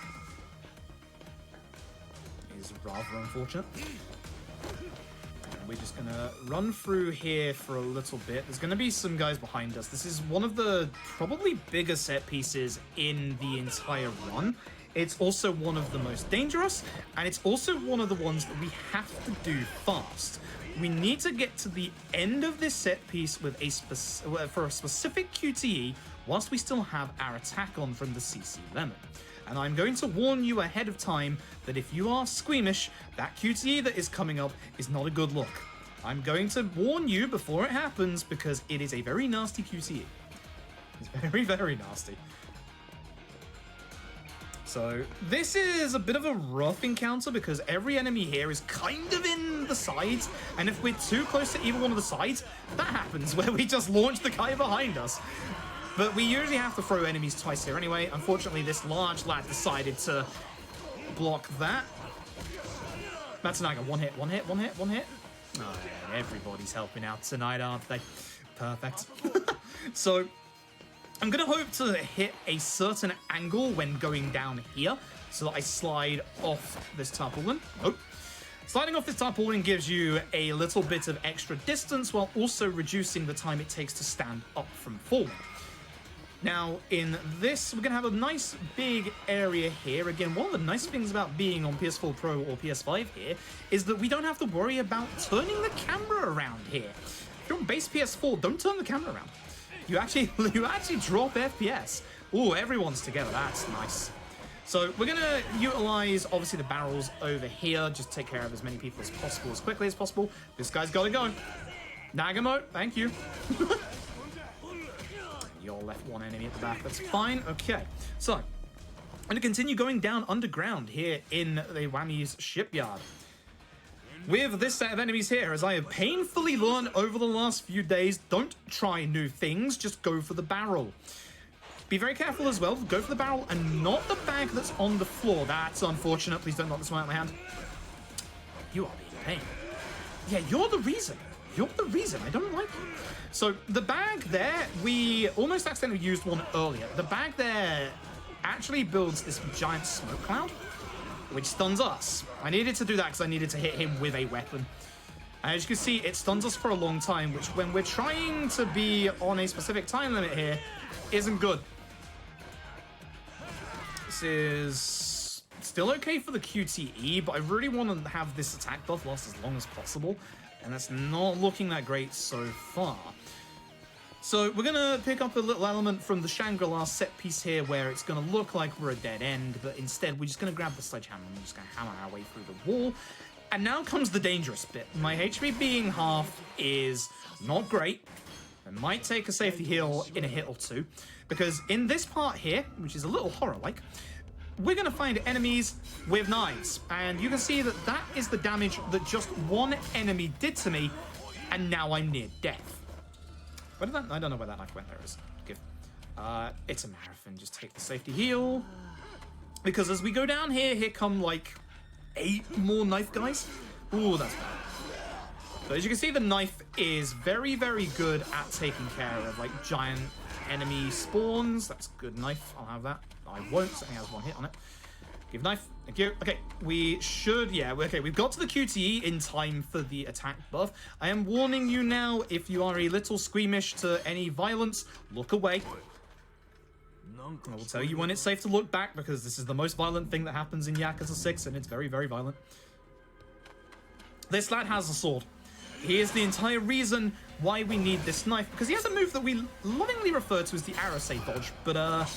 [SPEAKER 2] is rather unfortunate. And we're just gonna run through here for a little bit. There's gonna be some guys behind us. This is one of the probably bigger set pieces in the entire run. It's also one of the most dangerous, and it's also one of the ones that we have to do fast. We need to get to the end of this set piece with for a specific QTE whilst we still have our attack on from the CC Lemon. And I'm going to warn you ahead of time that if you are squeamish, that QTE that is coming up is not a good look. I'm going to warn you before it happens because it is a very nasty QTE. It's very, very nasty. So this is a bit of a rough encounter because every enemy here is kind of in the sides, and if we're too close to either one of the sides, that happens where we just launch the guy behind us. But we usually have to throw enemies twice here anyway. Unfortunately, this large lad decided to block that. That's an one hit, one hit, one hit, one hit. Oh, yeah, everybody's helping out tonight, aren't they? Perfect. So I'm going to hope to hit a certain angle when going down here so that I slide off this tarpaulin. Oh. Sliding off this tarpaulin gives you a little bit of extra distance while also reducing the time it takes to stand up from falling. Now, in this, we're going to have a nice big area here. Again, one of the nice things about being on PS4 Pro or PS5 here is that we don't have to worry about turning the camera around here. If you're on base PS4, don't turn the camera around. You actually drop FPS. Ooh, everyone's together. That's nice. So we're going to utilize, obviously, the barrels over here. Just take care of as many people as possible, as quickly as possible. This guy's got to go. Nagamo, thank you. You're left one enemy at the back. That's fine. Okay. So, I'm going to continue going down underground here in the Whammy's shipyard. With this set of enemies here, as I have painfully learned over the last few days, don't try new things, just go for the barrel. Be very careful as well, go for the barrel and not the bag that's on the floor. That's unfortunate, please don't knock this one out of my hand. You are being a pain. Yeah, you're the reason. You're the reason, I don't like you. So, the bag there, we almost accidentally used one earlier. The bag there actually builds this giant smoke cloud, which stuns us. I needed to do that because I needed to hit him with a weapon. And as you can see, it stuns us for a long time, which when we're trying to be on a specific time limit here, isn't good. This is still okay for the QTE, but I really want to have this attack buff last as long as possible, and that's not looking that great so far. So we're going to pick up a little element from the Shangri-La set piece here where it's going to look like we're a dead end, but instead we're just going to grab the sledgehammer and we're just going to hammer our way through the wall. And now comes the dangerous bit. My HP being half is not great. I might take a safety heal in a hit or two, because in this part here, which is a little horror-like, we're going to find enemies with knives. And you can see that that is the damage that just one enemy did to me, and now I'm near death. Where did that? I don't know where that knife went. There it is. Give. It's a marathon. Just take the safety heal. Because as we go down here, here come like 8 more knife guys. Ooh, that's bad. So as you can see, the knife is very, very good at taking care of like giant enemy spawns. That's a good knife. I'll have that. I won't. It only has 1 hit on it. Give knife. Thank you. Okay, we should, yeah, okay, we've got to the QTE in time for the attack buff. I am warning you now, if you are a little squeamish to any violence, look away. I will tell you when it's safe to look back, because this is the most violent thing that happens in Yakuza 6, and it's very, very violent. This lad has a sword. He is the entire reason why we need this knife, because he has a move that we lovingly refer to as the Arase dodge, but,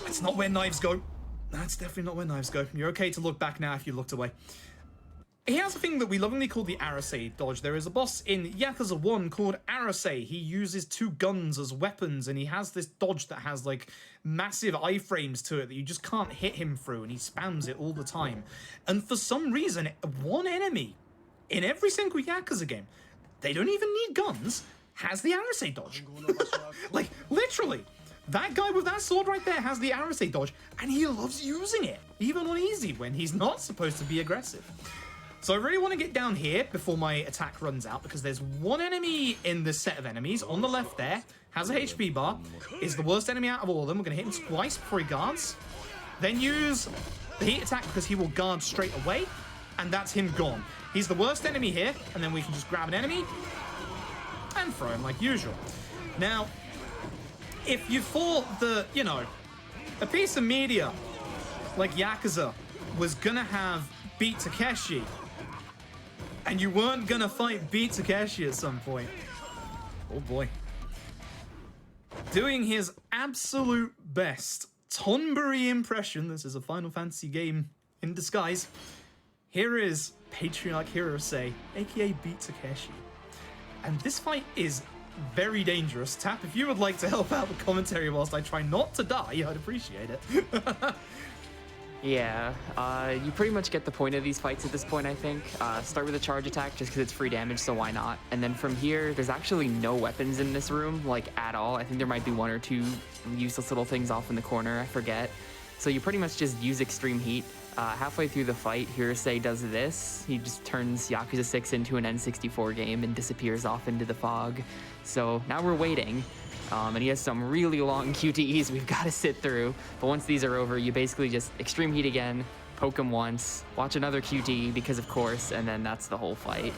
[SPEAKER 2] that's not where knives go. That's definitely not where knives go. You're okay to look back now if you looked away. He has a thing that we lovingly call the Arase dodge. There is a boss in Yakuza 1 called Arase. He uses 2 guns as weapons, and he has this dodge that has, like, massive iframes to it that you just can't hit him through, and he spams it all the time. And for some reason, one enemy in every single Yakuza game, they don't even need guns, has the Arase dodge. Like, literally. That guy with that sword right there has the Arase dodge, and he loves using it, even on easy when he's not supposed to be aggressive. So I really want to get down here before my attack runs out, because there's one enemy in this set of enemies on the left there, has a HP bar, is the worst enemy out of all of them. We're going to hit him twice before he guards. then use the heat attack because he will guard straight away, and that's him gone. He's the worst enemy here, and then we can just grab an enemy and throw him like usual. Now, if you thought that, you know, a piece of media like Yakuza was gonna have Beat Takeshi, and you weren't gonna fight Beat Takeshi at some point, oh boy. Doing his absolute best Tonburi impression, this is a Final Fantasy game in disguise, here is Patriarch Hirose, aka Beat Takeshi. And this fight is very dangerous. Tap, if you would like to help out the commentary whilst I try not to die, I'd appreciate it.
[SPEAKER 3] Yeah, you pretty much get the point of these fights at this point, I think. Start with a charge attack just because it's free damage, so why not? And then from here, there's actually no weapons in this room, like, at all. I think there might be one or two useless little things off in the corner, I forget. So you pretty much just use extreme heat. Halfway through the fight, Hirose does this. He just turns Yakuza 6 into an N64 game and disappears off into the fog. So now we're waiting. And he has some really long QTEs we've got to sit through. But once these are over, you basically just extreme heat again, poke him once, watch another QTE because of course, and then that's the whole fight.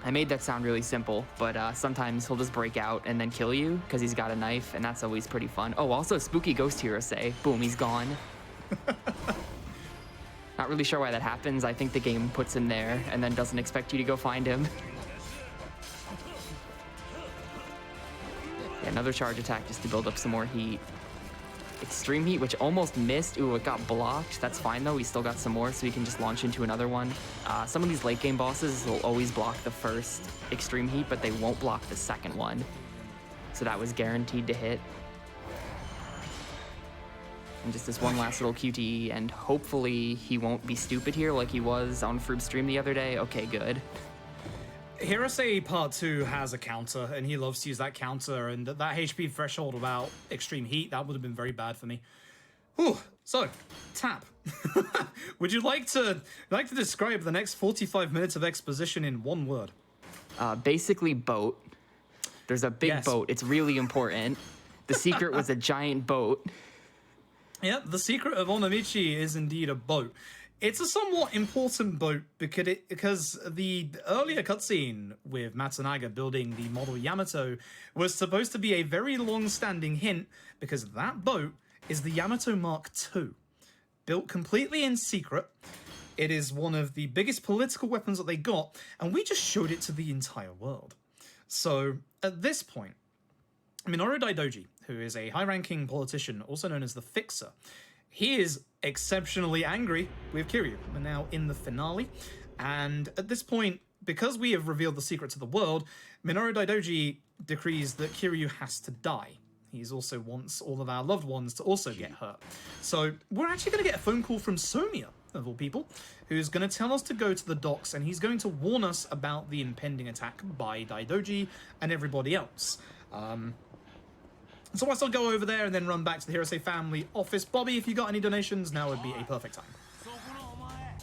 [SPEAKER 3] I made that sound really simple, but sometimes he'll just break out and then kill you because he's got a knife, and that's always pretty fun. Oh, also Spooky Ghost Hirose. Boom, he's gone. Not really sure why that happens. I think the game puts him there and then doesn't expect you to go find him. Yeah, another charge attack just to build up some more heat. Extreme heat, which almost missed. Ooh, it got blocked. That's fine though. We still got some more, so we can just launch into another one. Some of these late game bosses will always block the first extreme heat, but they won't block the second one. So that was guaranteed to hit. And just this one last little QTE, and hopefully he won't be stupid here like he was on Froob's stream the other day. Okay, good.
[SPEAKER 2] Hirose Part 2 has a counter, and he loves to use that counter, and that HP threshold without extreme heat, that would have been very bad for me. Whew. So, Tap, would you like to describe the next 45 minutes of exposition in one word?
[SPEAKER 3] Basically, boat. There's a big boat. It's really important. The secret was a giant boat.
[SPEAKER 2] Yeah, the secret of Onomichi is indeed a boat. It's a somewhat important boat because the earlier cutscene with Matsunaga building the model Yamato was supposed to be a very long-standing hint because that boat is the Yamato Mark II. Built completely in secret, it is one of the biggest political weapons that they got, and we just showed it to the entire world. So, at this point, Minoru Daidoji, who is a high-ranking politician, also known as the Fixer, he is exceptionally angry with Kiryu. We're now in the finale, and at this point, because we have revealed the secret to the world, Minoru Daidoji decrees that Kiryu has to die. He also wants all of our loved ones to also get hurt. So we're actually going to get a phone call from Somiya, of all people, who's going to tell us to go to the docks, and he's going to warn us about the impending attack by Daidoji and everybody else. So I'll go over there and then run back to the Hirose family office. Bobby, if you got any donations, now would be a perfect time.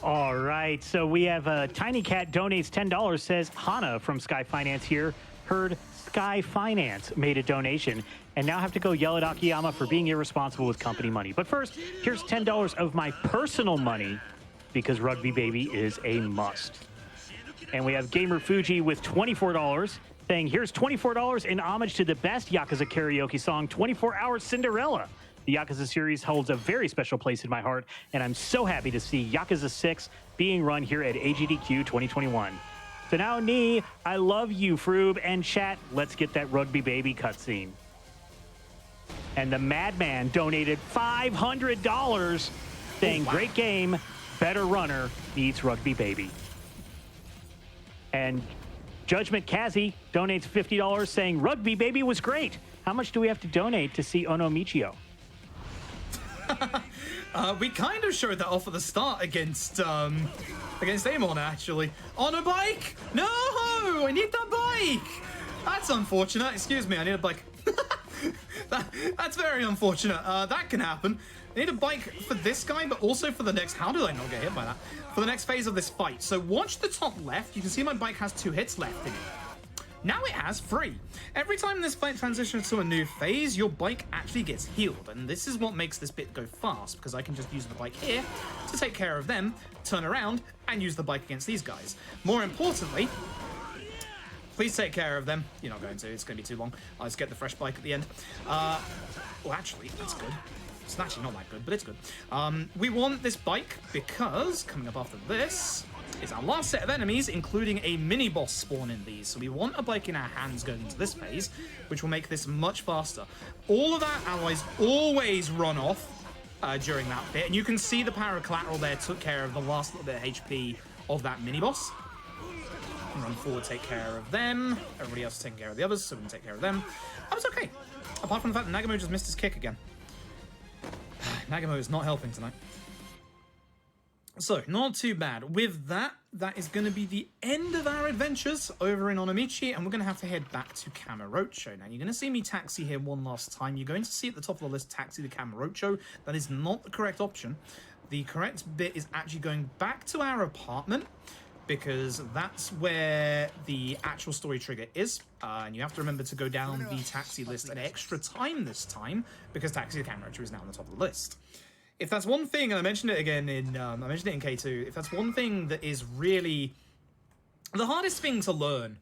[SPEAKER 1] All right, so we have Tiny Cat donates $10, says Hana from Sky Finance here. Heard Sky Finance made a donation and now have to go yell at Akiyama for being irresponsible with company money. But first, here's $10 of my personal money because Rugby Baby is a must. And we have Gamer Fuji with $24 saying, here's $24 in homage to the best Yakuza karaoke song, 24 Hours Cinderella. The Yakuza series holds a very special place in my heart, and I'm so happy to see Yakuza 6 being run here at AGDQ 2021. So now, Nee, I love you, Froob, and chat, let's get that Rugby Baby cutscene. And the Madman donated $500 saying, great game, better runner, needs Rugby Baby. And Judgment Kazi donates $50 saying, Rugby Baby was great. How much do we have to donate to see Onomichio?
[SPEAKER 2] We kind of showed that off at the start against Amon, actually. On a bike? No! I need that bike! That's unfortunate. Excuse me, I need a bike. That's very unfortunate. That can happen. I need a bike for this guy, but also for the next... How did I not get hit by that? For the next phase of this fight. So watch the top left. You can see my bike has 2 hits left in it. Now it has free. Every time this fight transitions to a new phase, your bike actually gets healed, and this is what makes this bit go fast, because I can just use the bike here to take care of them, turn around, and use the bike against these guys. More importantly, please take care of them. You're not going to, it's going to be too long. I'll just get the fresh bike at the end. Well, actually, that's good. It's actually not that good, but it's good. We want this bike because coming up after this is our last set of enemies, including a mini-boss spawn in these. So we want a bike in our hands going into this phase, which will make this much faster. All of our allies always run off during that bit, and you can see the power of collateral there took care of the last little bit of HP of that mini-boss. Run forward, take care of them. Everybody else is taking care of the others, so we can take care of them. That was okay. Apart from the fact that Nagamo just missed his kick again. Nagamo is not helping tonight. So, not too bad. With that, that is going to be the end of our adventures over in Onomichi, and we're going to have to head back to Kamurocho. Now, you're going to see me taxi here one last time. You're going to see at the top of the list, taxi to Kamurocho. That is not the correct option. The correct bit is actually going back to our apartment, because that's where the actual story trigger is. And you have to remember to go down the taxi list an extra time this time, because Taxi to Kamurocho is now on the top of the list. If that's one thing, and I mentioned it again in K2, if that's one thing that is really the hardest thing to learn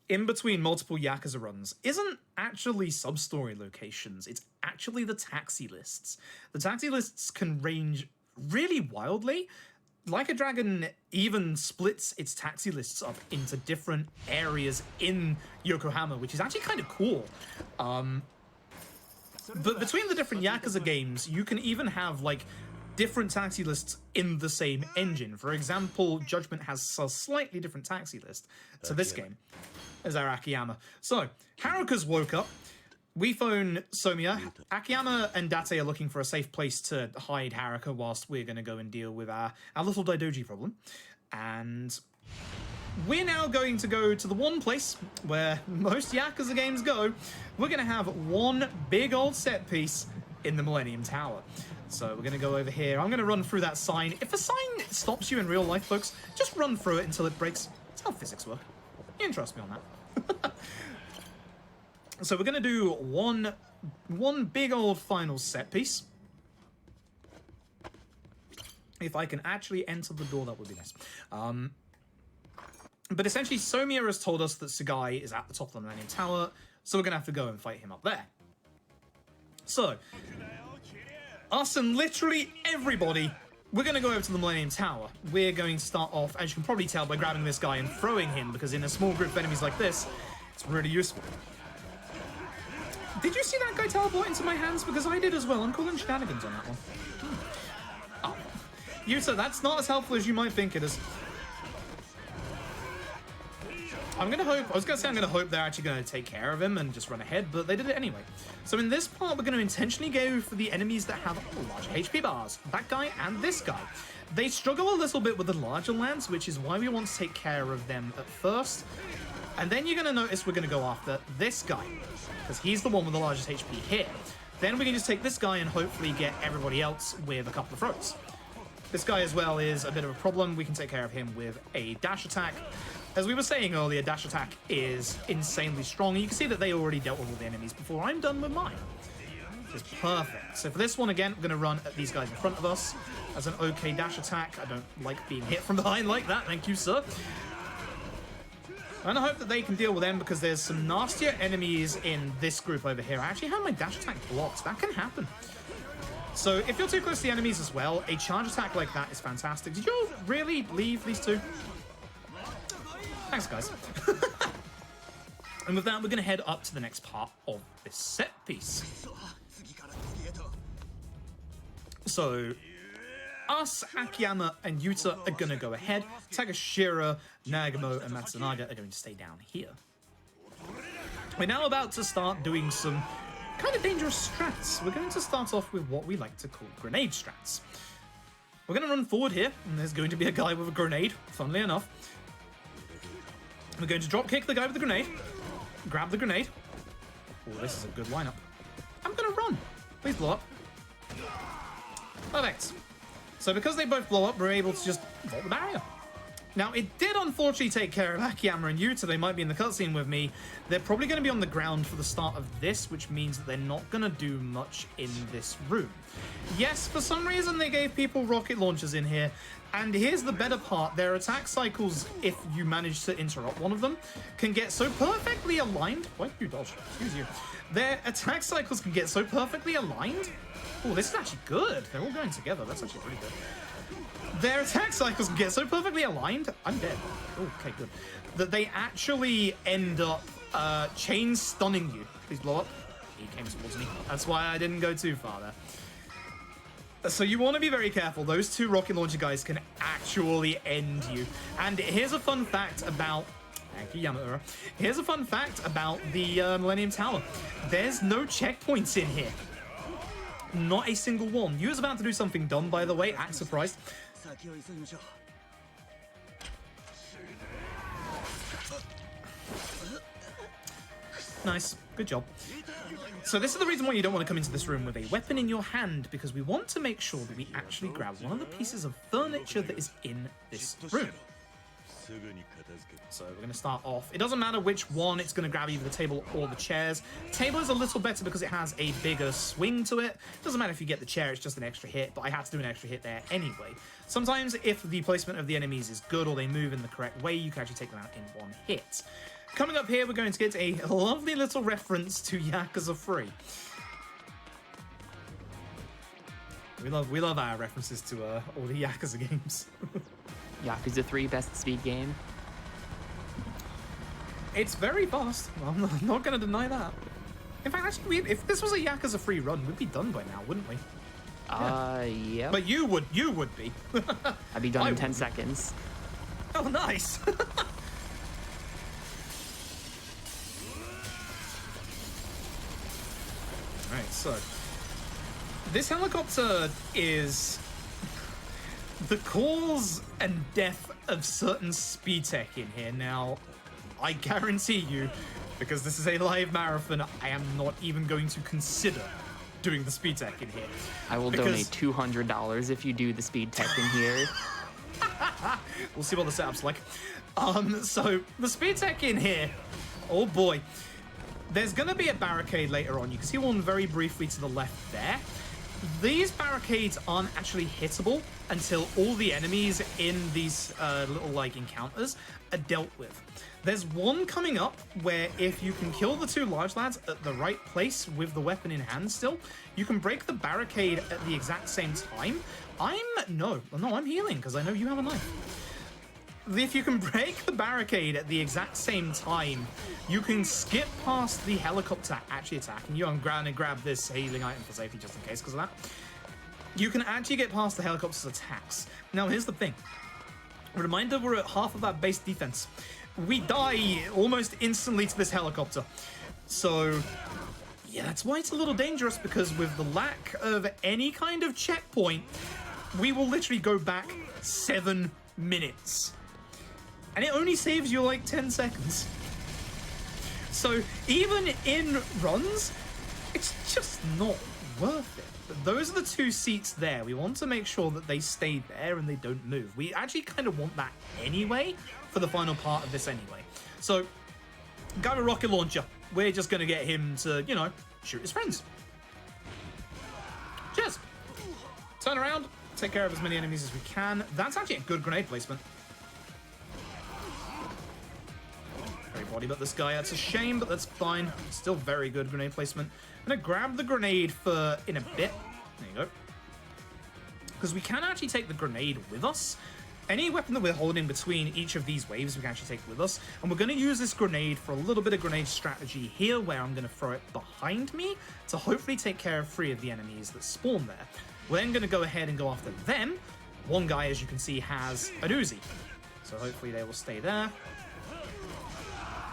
[SPEAKER 2] in between multiple Yakuza runs, isn't actually sub-story locations, it's actually the taxi lists. The taxi lists can range really wildly. Like a Dragon even splits its taxi lists up into different areas in Yokohama, which is actually kind of cool. But between the different Yakuza games, you can even have, like, different taxi lists in the same engine. For example, Judgment has a slightly different taxi list to this game as our Akiyama. So, Haruka's woke up. We phone Somiya. Akiyama and Date are looking for a safe place to hide Haruka whilst we're going to go and deal with our little Daidoji problem. And we're now going to go to the one place where most Yakuza games go. We're going to have one big old set piece in the Millennium Tower. So we're going to go over here. I'm going to run through that sign. If a sign stops you in real life, folks, just run through it until it breaks. That's how physics work. You can trust me on that. So we're going to do one big old final set piece. If I can actually enter the door, that would be nice. But essentially, Somiya has told us that Sugai is at the top of the Millennium Tower, so we're going to have to go and fight him up there. So, us and literally everybody, we're going to go over to the Millennium Tower. We're going to start off, as you can probably tell, by grabbing this guy and throwing him, because in a small group of enemies like this, it's really useful. Did you see that guy teleport into my hands? Because I did as well. I'm calling shenanigans on that one. Oh. Yuta, that's not as helpful as you might think it is. I'm going to hope, I was going to say I'm going to hope they're actually going to take care of him and just run ahead, but they did it anyway. So in this part, we're going to intentionally go for the enemies that have large HP bars. That guy and this guy. They struggle a little bit with the larger lands, which is why we want to take care of them at first. And then you're going to notice we're going to go after this guy, because he's the one with the largest HP here. Then we can just take this guy and hopefully get everybody else with a couple of throws. This guy as well is a bit of a problem. We can take care of him with a dash attack. As we were saying earlier, dash attack is insanely strong. You can see that they already dealt with all the enemies before I'm done with mine. Which is perfect. So for this one, again, we're going to run at these guys in front of us as an okay dash attack. I don't like being hit from behind like that. Thank you, sir. And I hope that they can deal with them, because there's some nastier enemies in this group over here. I actually have my dash attack blocked. That can happen. So if you're too close to the enemies as well, a charge attack like that is fantastic. Did you really leave these two? Thanks, guys. And with that, we're going to head up to the next part of this set piece. So, us, Akiyama, and Yuta are going to go ahead. Takashira, Nagamo, and Matsunaga are going to stay down here. We're now about to start doing some kind of dangerous strats. We're going to start off with what we like to call grenade strats. We're going to run forward here, and there's going to be a guy with a grenade, funnily enough. We're going to drop kick the guy with the grenade, grab the grenade. Oh, this is a good lineup. I'm going to run. Please blow up. Perfect. So because they both blow up, we're able to just vault the barrier. Now, it did unfortunately take care of Akiyama and Yuta. They might be in the cutscene with me. They're probably going to be on the ground for the start of this, which means that they're not going to do much in this room. Yes, for some reason they gave people rocket launchers in here. And here's the better part. Their attack cycles, if you manage to interrupt one of them, can get so perfectly aligned. Why did you dodge? Excuse you. Their attack cycles can get so perfectly aligned. Oh, this is actually good. They're all going together. That's actually pretty good. Their attack cycles get so perfectly aligned. I'm dead. Okay, good. That they actually end up chain stunning you. Please blow up. He came towards me. That's why I didn't go too far there. So you want to be very careful. Those two rocket launcher guys can actually end you. And here's a fun fact about... Thank you, Yamaura. Here's a fun fact about the Millennium Tower. There's no checkpoints in here. Not a single one. You was about to do something dumb, by the way. Act surprised. Nice. Good job. So this is the reason why you don't want to come into this room with a weapon in your hand, because we want to make sure that we actually grab one of the pieces of furniture that is in this room. So we're going to start off. It doesn't matter which one, it's going to grab either the table or the chairs. Table is a little better because it has a bigger swing to it. Doesn't matter if you get the chair, it's just an extra hit, but I had to do an extra hit there anyway. Sometimes if the placement of the enemies is good or they move in the correct way, you can actually take them out in one hit. Coming up here, we're going to get a lovely little reference to Yakuza 3. We love our references to all the Yakuza games.
[SPEAKER 3] Yakuza 3, best speed game.
[SPEAKER 2] It's very fast. I'm not going to deny that. In fact, actually, if this was a Yakuza 3 run, we'd be done by now, wouldn't we?
[SPEAKER 3] Yeah.
[SPEAKER 2] But you would be.
[SPEAKER 3] I'd be done in 10 seconds.
[SPEAKER 2] Oh, nice. Alright, so this helicopter is the cause and death of certain speed tech in here. Now, I guarantee you, because this is a live marathon, I am not even going to consider doing the speed tech in here.
[SPEAKER 3] I will donate $200 if you do the speed tech in here.
[SPEAKER 2] We'll see what the setup's like. So the speed tech in here, oh boy. There's going to be a barricade later on. You can see one very briefly to the left there. These barricades aren't actually hittable until all the enemies in these little like encounters are dealt with. There's one coming up where if you can kill the two large lads at the right place with the weapon in hand still, you can break the barricade at the exact same time. No, I'm healing because I know you have a knife. If you can break the barricade at the exact same time, you can skip past the helicopter actually attacking you. I'm going to grab this healing item for safety just in case because of that. You can actually get past the helicopter's attacks. Now, here's the thing. A reminder, we're at half of our base defense. We die almost instantly to this helicopter. So, yeah, that's why it's a little dangerous, because with the lack of any kind of checkpoint, we will literally go back 7 minutes. And it only saves you like 10 seconds. So even in runs, it's just not worth it. But those are the two seats there. We want to make sure that they stay there and they don't move. We actually kind of want that anyway for the final part of this anyway. So, guy with rocket launcher. We're just going to get him to, you know, shoot his friends. Cheers. Turn around. Take care of as many enemies as we can. That's actually a good grenade placement. Very body, but this guy, that's a shame, but that's fine. Still very good grenade placement. I'm gonna grab the grenade for in a bit. There you go. Because we can actually take the grenade with us. Any weapon that we're holding between each of these waves, we can actually take with us. And we're gonna use this grenade for a little bit of grenade strategy here, where I'm gonna throw it behind me to hopefully take care of 3 of the enemies that spawn there. We're then gonna go ahead and go after them. One guy, as you can see, has an Uzi. So hopefully they will stay there.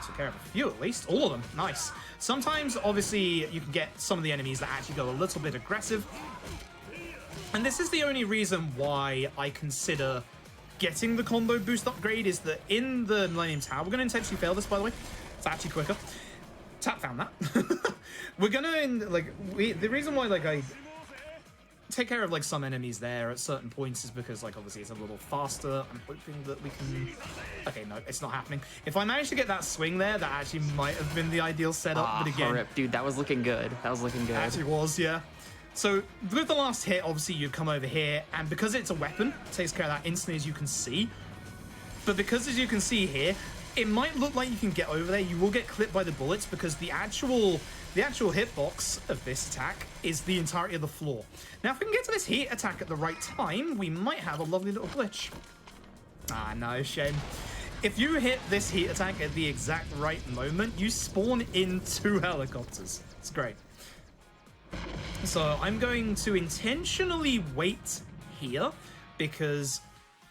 [SPEAKER 2] Took care of a few at least. All of them. Nice. Sometimes, obviously, you can get some of the enemies that actually go a little bit aggressive. And this is the only reason why I consider getting the combo boost upgrade, is that in the Millennium Tower, we're going to intentionally fail this, by the way. It's actually quicker. Tap found that. We're going to, the reason why, take care of like some enemies there at certain points is because like obviously it's a little faster. I'm hoping that we can... Okay, no, it's not happening. If I manage to get that swing there, that actually might have been the ideal setup, but again...
[SPEAKER 3] Rip. Dude, that was looking good. That was looking good.
[SPEAKER 2] Actually was, yeah. So with the last hit, obviously you come over here, and because it's a weapon, it takes care of that instantly, as you can see. But because, as you can see here, it might look like you can get over there. You will get clipped by the bullets because the actual hitbox of this attack is the entirety of the floor. Now, if we can get to this heat attack at the right time, we might have a lovely little glitch. Ah, no, shame. If you hit this heat attack at the exact right moment, you spawn in 2 helicopters. It's great. So I'm going to intentionally wait here because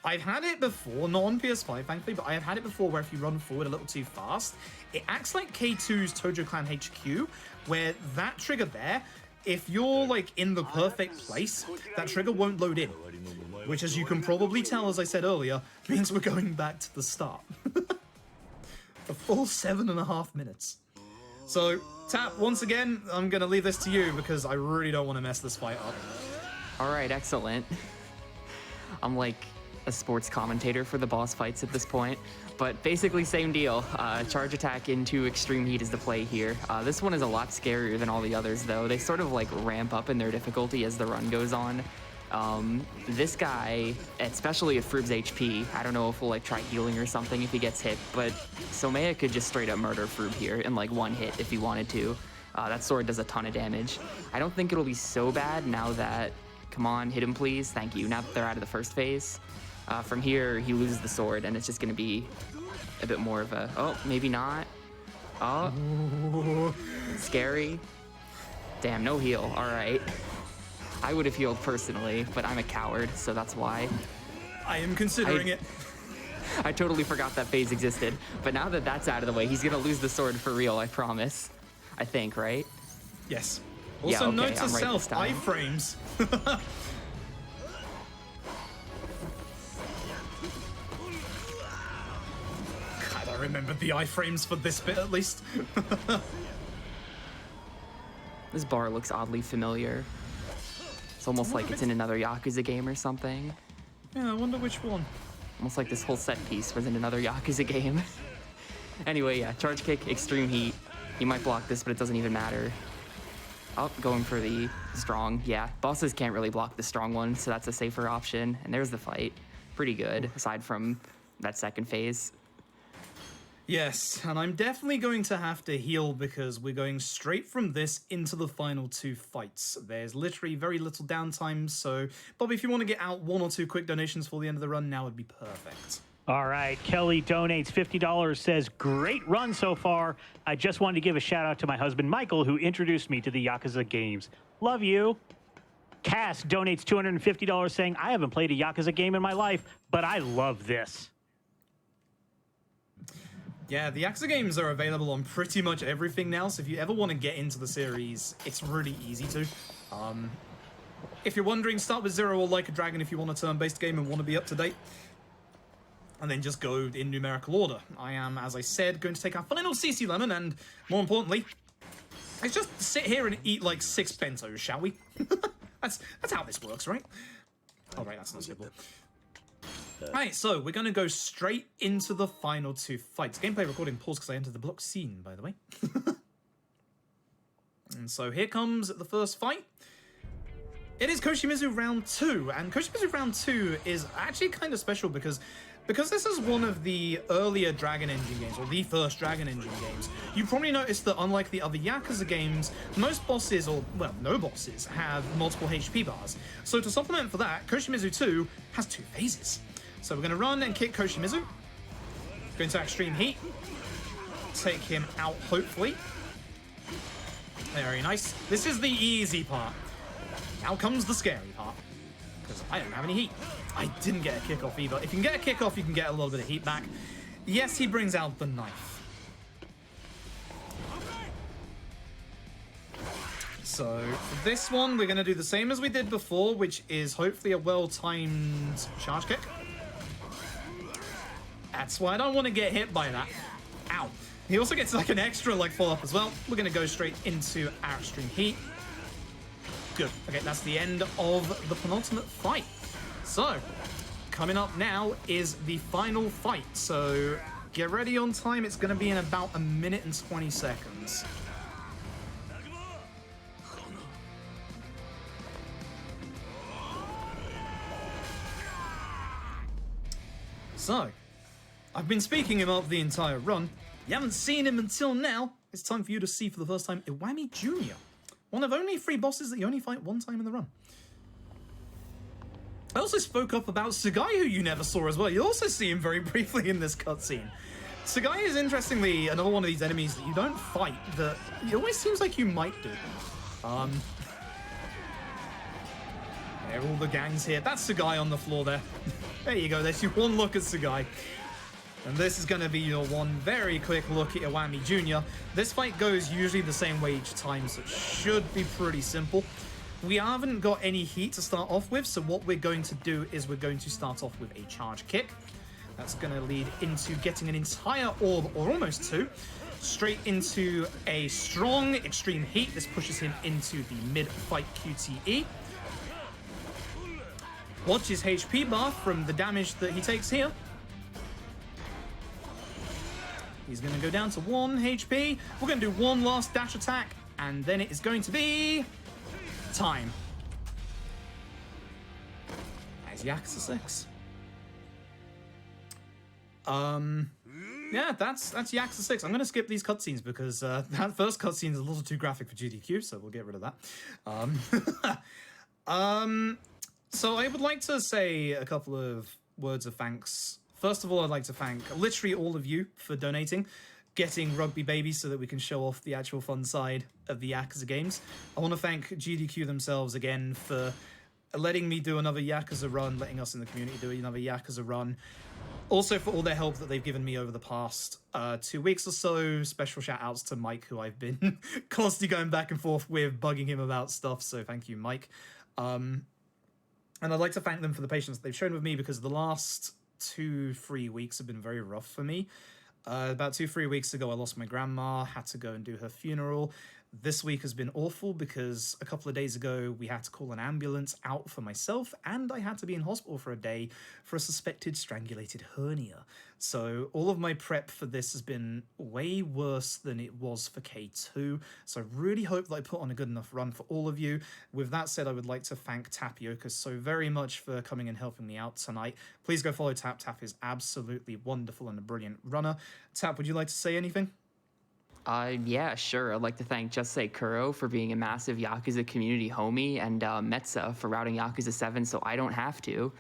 [SPEAKER 2] I've had it before, not on PS5 thankfully, but I have had it before where if you run forward a little too fast, it acts like K2's Tojo Clan HQ, where that trigger there, if you're like in the perfect place, that trigger won't load in. Which, as you can probably tell, as I said earlier, means we're going back to the start. A full 7.5 minutes. So, Tap, once again, I'm going to leave this to you because I really don't want to mess this fight up.
[SPEAKER 3] All right, excellent. I'm like a sports commentator for the boss fights at this point, but basically same deal. Charge attack into extreme heat is the play here. This one is a lot scarier than all the others, though. They sort of like ramp up in their difficulty as the run goes on. This guy, especially at Froob's HP, I don't know if we'll like try healing or something if he gets hit, but Somea could just straight up murder Froob here in like 1 hit if he wanted to. That sword does a ton of damage. I don't think it'll be so bad now that, come on, hit him please, thank you, now that they're out of the first phase. From here, he loses the sword and it's just gonna be a bit more of a, oh, maybe not. Oh, scary. Damn, no heal, all right. I would have healed personally, but I'm a coward, so that's why.
[SPEAKER 2] I am considering it.
[SPEAKER 3] I totally forgot that phase existed, but now that that's out of the way, he's gonna lose the sword for real, I promise. I think, right?
[SPEAKER 2] Yes.
[SPEAKER 3] Yeah,
[SPEAKER 2] Also,
[SPEAKER 3] okay,
[SPEAKER 2] note to
[SPEAKER 3] I'm right
[SPEAKER 2] self,
[SPEAKER 3] this time.
[SPEAKER 2] iframes. God, I remember the iframes for this bit at least.
[SPEAKER 3] This bar looks oddly familiar. It's almost like it's in another Yakuza game or something.
[SPEAKER 2] Yeah, I wonder which one.
[SPEAKER 3] Almost like this whole set piece was in another Yakuza game. Anyway, yeah, charge kick, extreme heat. He might block this, but it doesn't even matter. Oh, going for the strong. Yeah, bosses can't really block the strong one, so that's a safer option. And there's the fight. Pretty good, aside from that second phase.
[SPEAKER 2] Yes, and I'm definitely going to have to heal because we're going straight from this into the final 2 fights. There's literally very little downtime, so Bobby, if you want to get out 1 or 2 quick donations for the end of the run, now would be perfect.
[SPEAKER 1] All right, Kelly donates $50, says, great run so far. I just wanted to give a shout out to my husband, Michael, who introduced me to the Yakuza games. Love you. Cass donates $250 saying, I haven't played a Yakuza game in my life, but I love this.
[SPEAKER 2] Yeah, the Yakuza games are available on pretty much everything now, so if you ever want to get into the series, it's really easy to. If you're wondering, start with Zero or Like a Dragon if you want a turn-based game and want to be up to date. And then just go in numerical order. I am, as I said, going to take our final CC Lemon, and more importantly, let's just sit here and eat like 6 bentos, shall we? That's how this works, right? Oh, right, that's not simple. Alright, so we're going to go straight into the final 2 fights. Gameplay recording paused because I entered the block scene, by the way. And so here comes the first fight. It is Koshimizu Round 2, and Koshimizu Round 2 is actually kind of special because this is one of the earlier Dragon Engine games, or the first Dragon Engine games. You probably noticed that unlike the other Yakuza games, most bosses, or, well, no bosses, have multiple HP bars. So to supplement for that, Koshimizu 2 has 2 phases. So we're going to run and kick Koshimizu. Go into Extreme Heat. Take him out, hopefully. Very nice. This is the easy part. Now comes the scary part. Because I don't have any heat. I didn't get a kickoff either. If you can get a kickoff, you can get a little bit of heat back. Yes, he brings out the knife. So for this one, we're going to do the same as we did before, which is hopefully a well-timed charge kick. That's why I don't want to get hit by that. Ow. He also gets like an extra like follow-up as well. We're going to go straight into our Extreme Heat. good. Okay, that's the end of the penultimate fight. So, coming up now is the final fight. So, get ready on time. It's going to be in about 1 minute and 20 seconds. So, I've been speaking him up the entire run. You haven't seen him until now. It's time for you to see for the first time Iwami Jr., one of only 3 bosses that you only fight 1 time in the run. I also spoke up about Sagai, who you never saw as well. You also see him very briefly in this cutscene. Sagai is interestingly another one of these enemies that you don't fight, that it always seems like you might do. There are all the gangs here. That's Sagai on the floor there. There you go, there's your one look at Sagai. And this is going to be your one very quick look at Iwami Jr. This fight goes usually the same way each time, so it should be pretty simple. We haven't got any heat to start off with, so what we're going to do is we're going to start off with a charge kick. That's going to lead into getting an entire orb, or almost 2, straight into a strong extreme heat. This pushes him into the mid-fight QTE. Watch his HP bar from the damage that he takes here. He's going to go down to 1 HP. We're going to do one last dash attack, and then it is going to be time. As Yakuza 6. Yeah, that's Yakuza 6. I'm going to skip these cutscenes because that first cutscene is a little too graphic for GDQ, so we'll get rid of that. So I would like to say a couple of words of thanks. First of all, I'd like to thank literally all of you for donating, getting Rugby Baby so that we can show off the actual fun side of the Yakuza games. I want to thank GDQ themselves again for letting me do another Yakuza run, letting us in the community do another Yakuza run. Also for all their help that they've given me over the past 2 weeks or so. Special shout outs to Mike, who I've been constantly going back and forth with, bugging him about stuff. So thank you, Mike. And I'd like to thank them for the patience they've shown with me, because the last 2-3 weeks have been very rough for me. About 2-3 weeks ago, I lost my grandma, had to go and do her funeral. This week has been awful because a couple of days ago, we had to call an ambulance out for myself, and I had to be in hospital for a day for a suspected strangulated hernia. So all of my prep for this has been way worse than it was for K2. So I really hope that I put on a good enough run for all of you. With that said, I would like to thank Tapioca so very much for coming and helping me out tonight. Please go follow Tap. Tap is absolutely wonderful and a brilliant runner. Tap, would you like to say anything?
[SPEAKER 3] Yeah, sure. I'd like to thank Just Say Kuro for being a massive Yakuza community homie, and Metza for routing Yakuza 7 so I don't have to.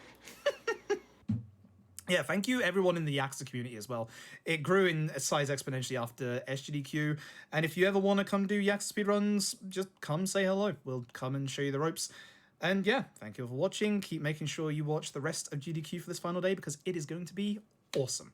[SPEAKER 2] Yeah, thank you everyone in the Yakuza community as well. It grew in size exponentially after SGDQ, and if you ever want to come do Yakuza speedruns, just come say hello. We'll come and show you the ropes. And yeah, thank you for watching. Keep making sure you watch the rest of GDQ for this final day, because it is going to be awesome.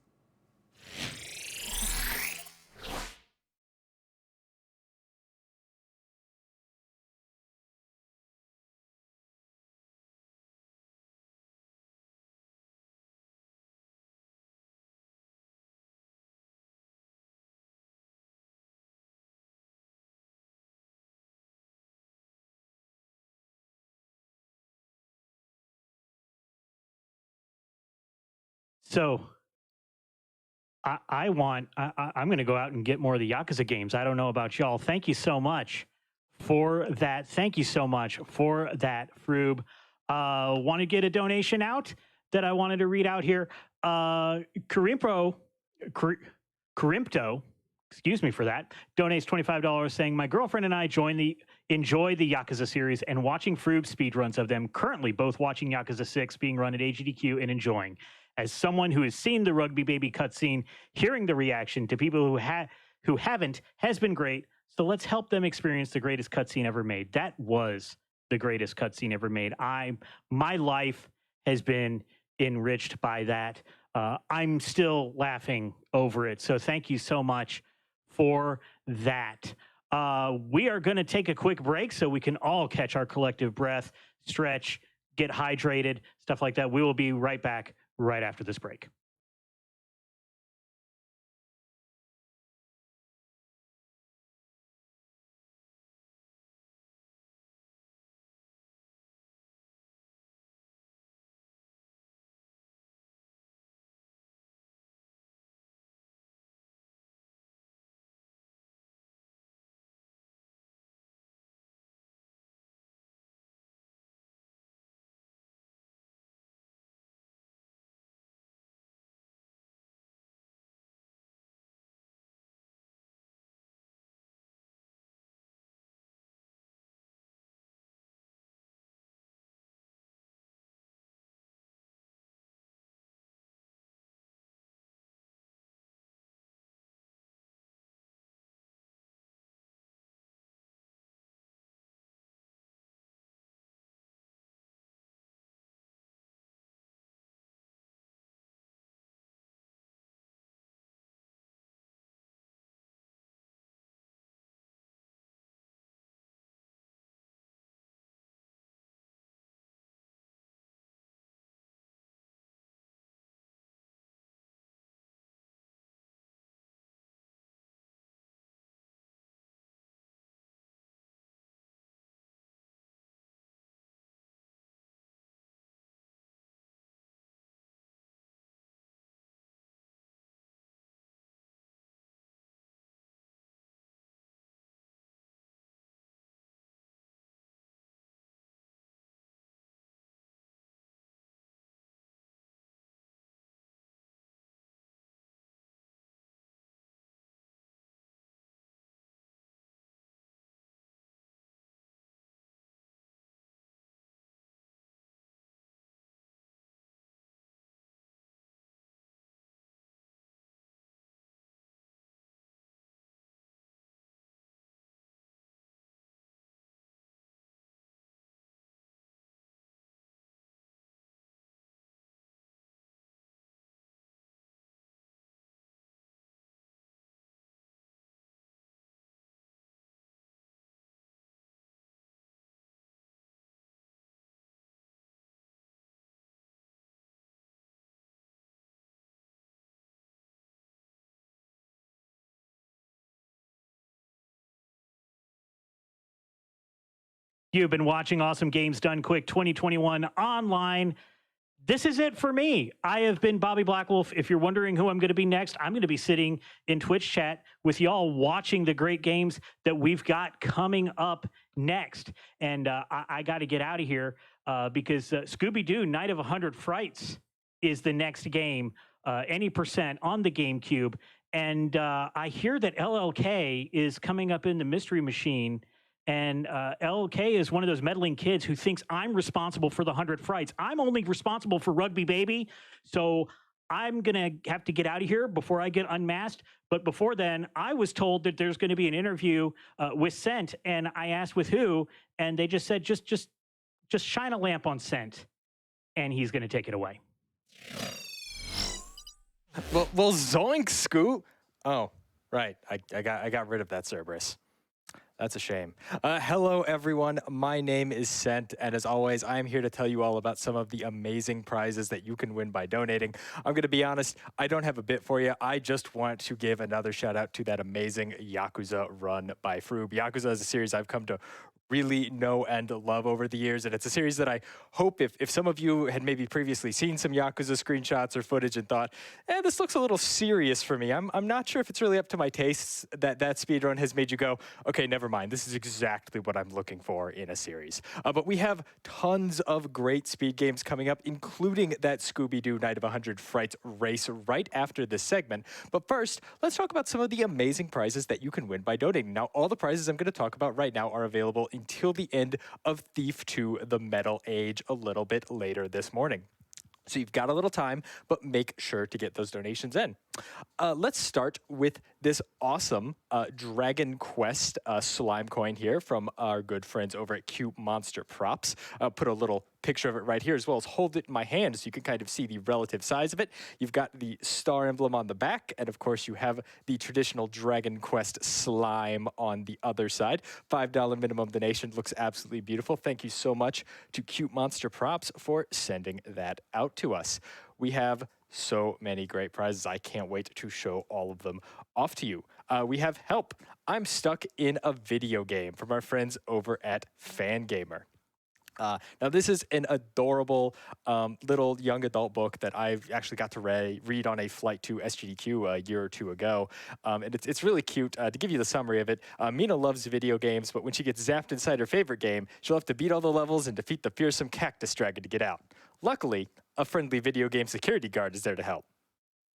[SPEAKER 1] So I'm going to go out and get more of the Yakuza games. I don't know about y'all. Thank you so much for that. Thank you so much for that, Froob. Want to get a donation out that I wanted to read out here. Karimto, excuse me for that, donates $25 saying, my girlfriend and I enjoy the Yakuza series and watching Froob speedruns of them. Currently both watching Yakuza 6 being run at AGDQ and enjoying. As someone who has seen the Rugby Baby cutscene, hearing the reaction to people who haven't has been great. So let's help them experience the greatest cutscene ever made. That was the greatest cutscene ever made. My life has been enriched by that. I'm still laughing over it. So thank you so much for that. We are going to take a quick break so we can all catch our collective breath, stretch, get hydrated, stuff like that. We will be right back right after this break. You've been watching Awesome Games Done Quick 2021 online. This is it for me. I have been Bobby Blackwolf. If you're wondering who I'm going to be next, I'm going to be sitting in Twitch chat with y'all watching the great games that we've got coming up next. And I got to get out of here because Scooby-Doo Night of 100 Frights is the next game, any percent on the GameCube. And I hear that LLK is coming up in the Mystery Machine. And LK is one of those meddling kids who thinks I'm responsible for the 100 Frights. I'm only responsible for Rugby Baby. So I'm going to have to get out of here before I get unmasked. But before then, I was told that there's going to be an interview with Scent. And I asked with who, and they just said, just shine a lamp on Scent. And he's going to take it away.
[SPEAKER 4] Well, zoink, Scoot. Oh, right. I got rid of that Cerberus. That's a shame. Hello, everyone. My name is Scent, and as always, I am here to tell you all about some of the amazing prizes that you can win by donating. I'm going to be honest, I don't have a bit for you. I just want to give another shout out to that amazing Yakuza run by Froob. Yakuza is a series I've come to really know and love over the years, and it's a series that I hope if some of you had maybe previously seen some Yakuza screenshots or footage and thought, this looks a little serious for me. I'm not sure if it's really up to my tastes, that speedrun has made you go, okay, never mind. This is exactly what I'm looking for in a series. But we have tons of great speed games coming up, including that Scooby-Doo Night of 100 Frights race right after this segment. But first, let's talk about some of the amazing prizes that you can win by donating. Now, all the prizes I'm going to talk about right now are available until the end of Thief 2: The Metal Age a little bit later this morning. So you've got a little time, but make sure to get those donations in. Let's start with this awesome Dragon Quest slime coin here from our good friends over at Cute Monster Props. Put a little picture of it right here, as well as hold it in my hand so you can kind of see the relative size of it. You've got the star emblem on the back, and of course you have the traditional Dragon Quest slime on the other side. $5 minimum donation. Looks absolutely beautiful. Thank you so much to Cute Monster Props for sending that out to us. We have so many great prizes. I can't wait to show all of them off to you. We have Help. I'm Stuck in a Video Game from our friends over at Fangamer. Now, this is an adorable little young adult book that I've actually got to read on a flight to SGDQ a year or two ago. And it's really cute. To give you the summary of it, Mina loves video games, but when she gets zapped inside her favorite game, she'll have to beat all the levels and defeat the fearsome cactus dragon to get out. Luckily, a friendly video game security guard is there to help.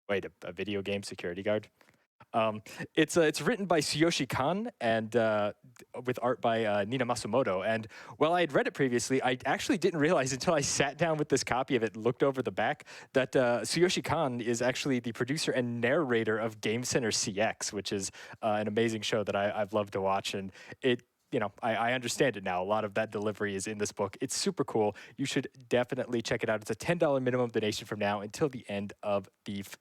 [SPEAKER 4] Wait, a video game security guard? It's written by Tsuyoshi Kan and with art by Nina Masumoto. And while I had read it previously, I actually didn't realize until I sat down with this copy of it and looked over the back that Tsuyoshi Kan is actually the producer and narrator of Game Center CX, which is an amazing show that I've loved to watch. And I understand it now. A lot of that delivery is in this book. It's super cool. You should definitely check it out. It's a $10 minimum donation from now until the end of Thief.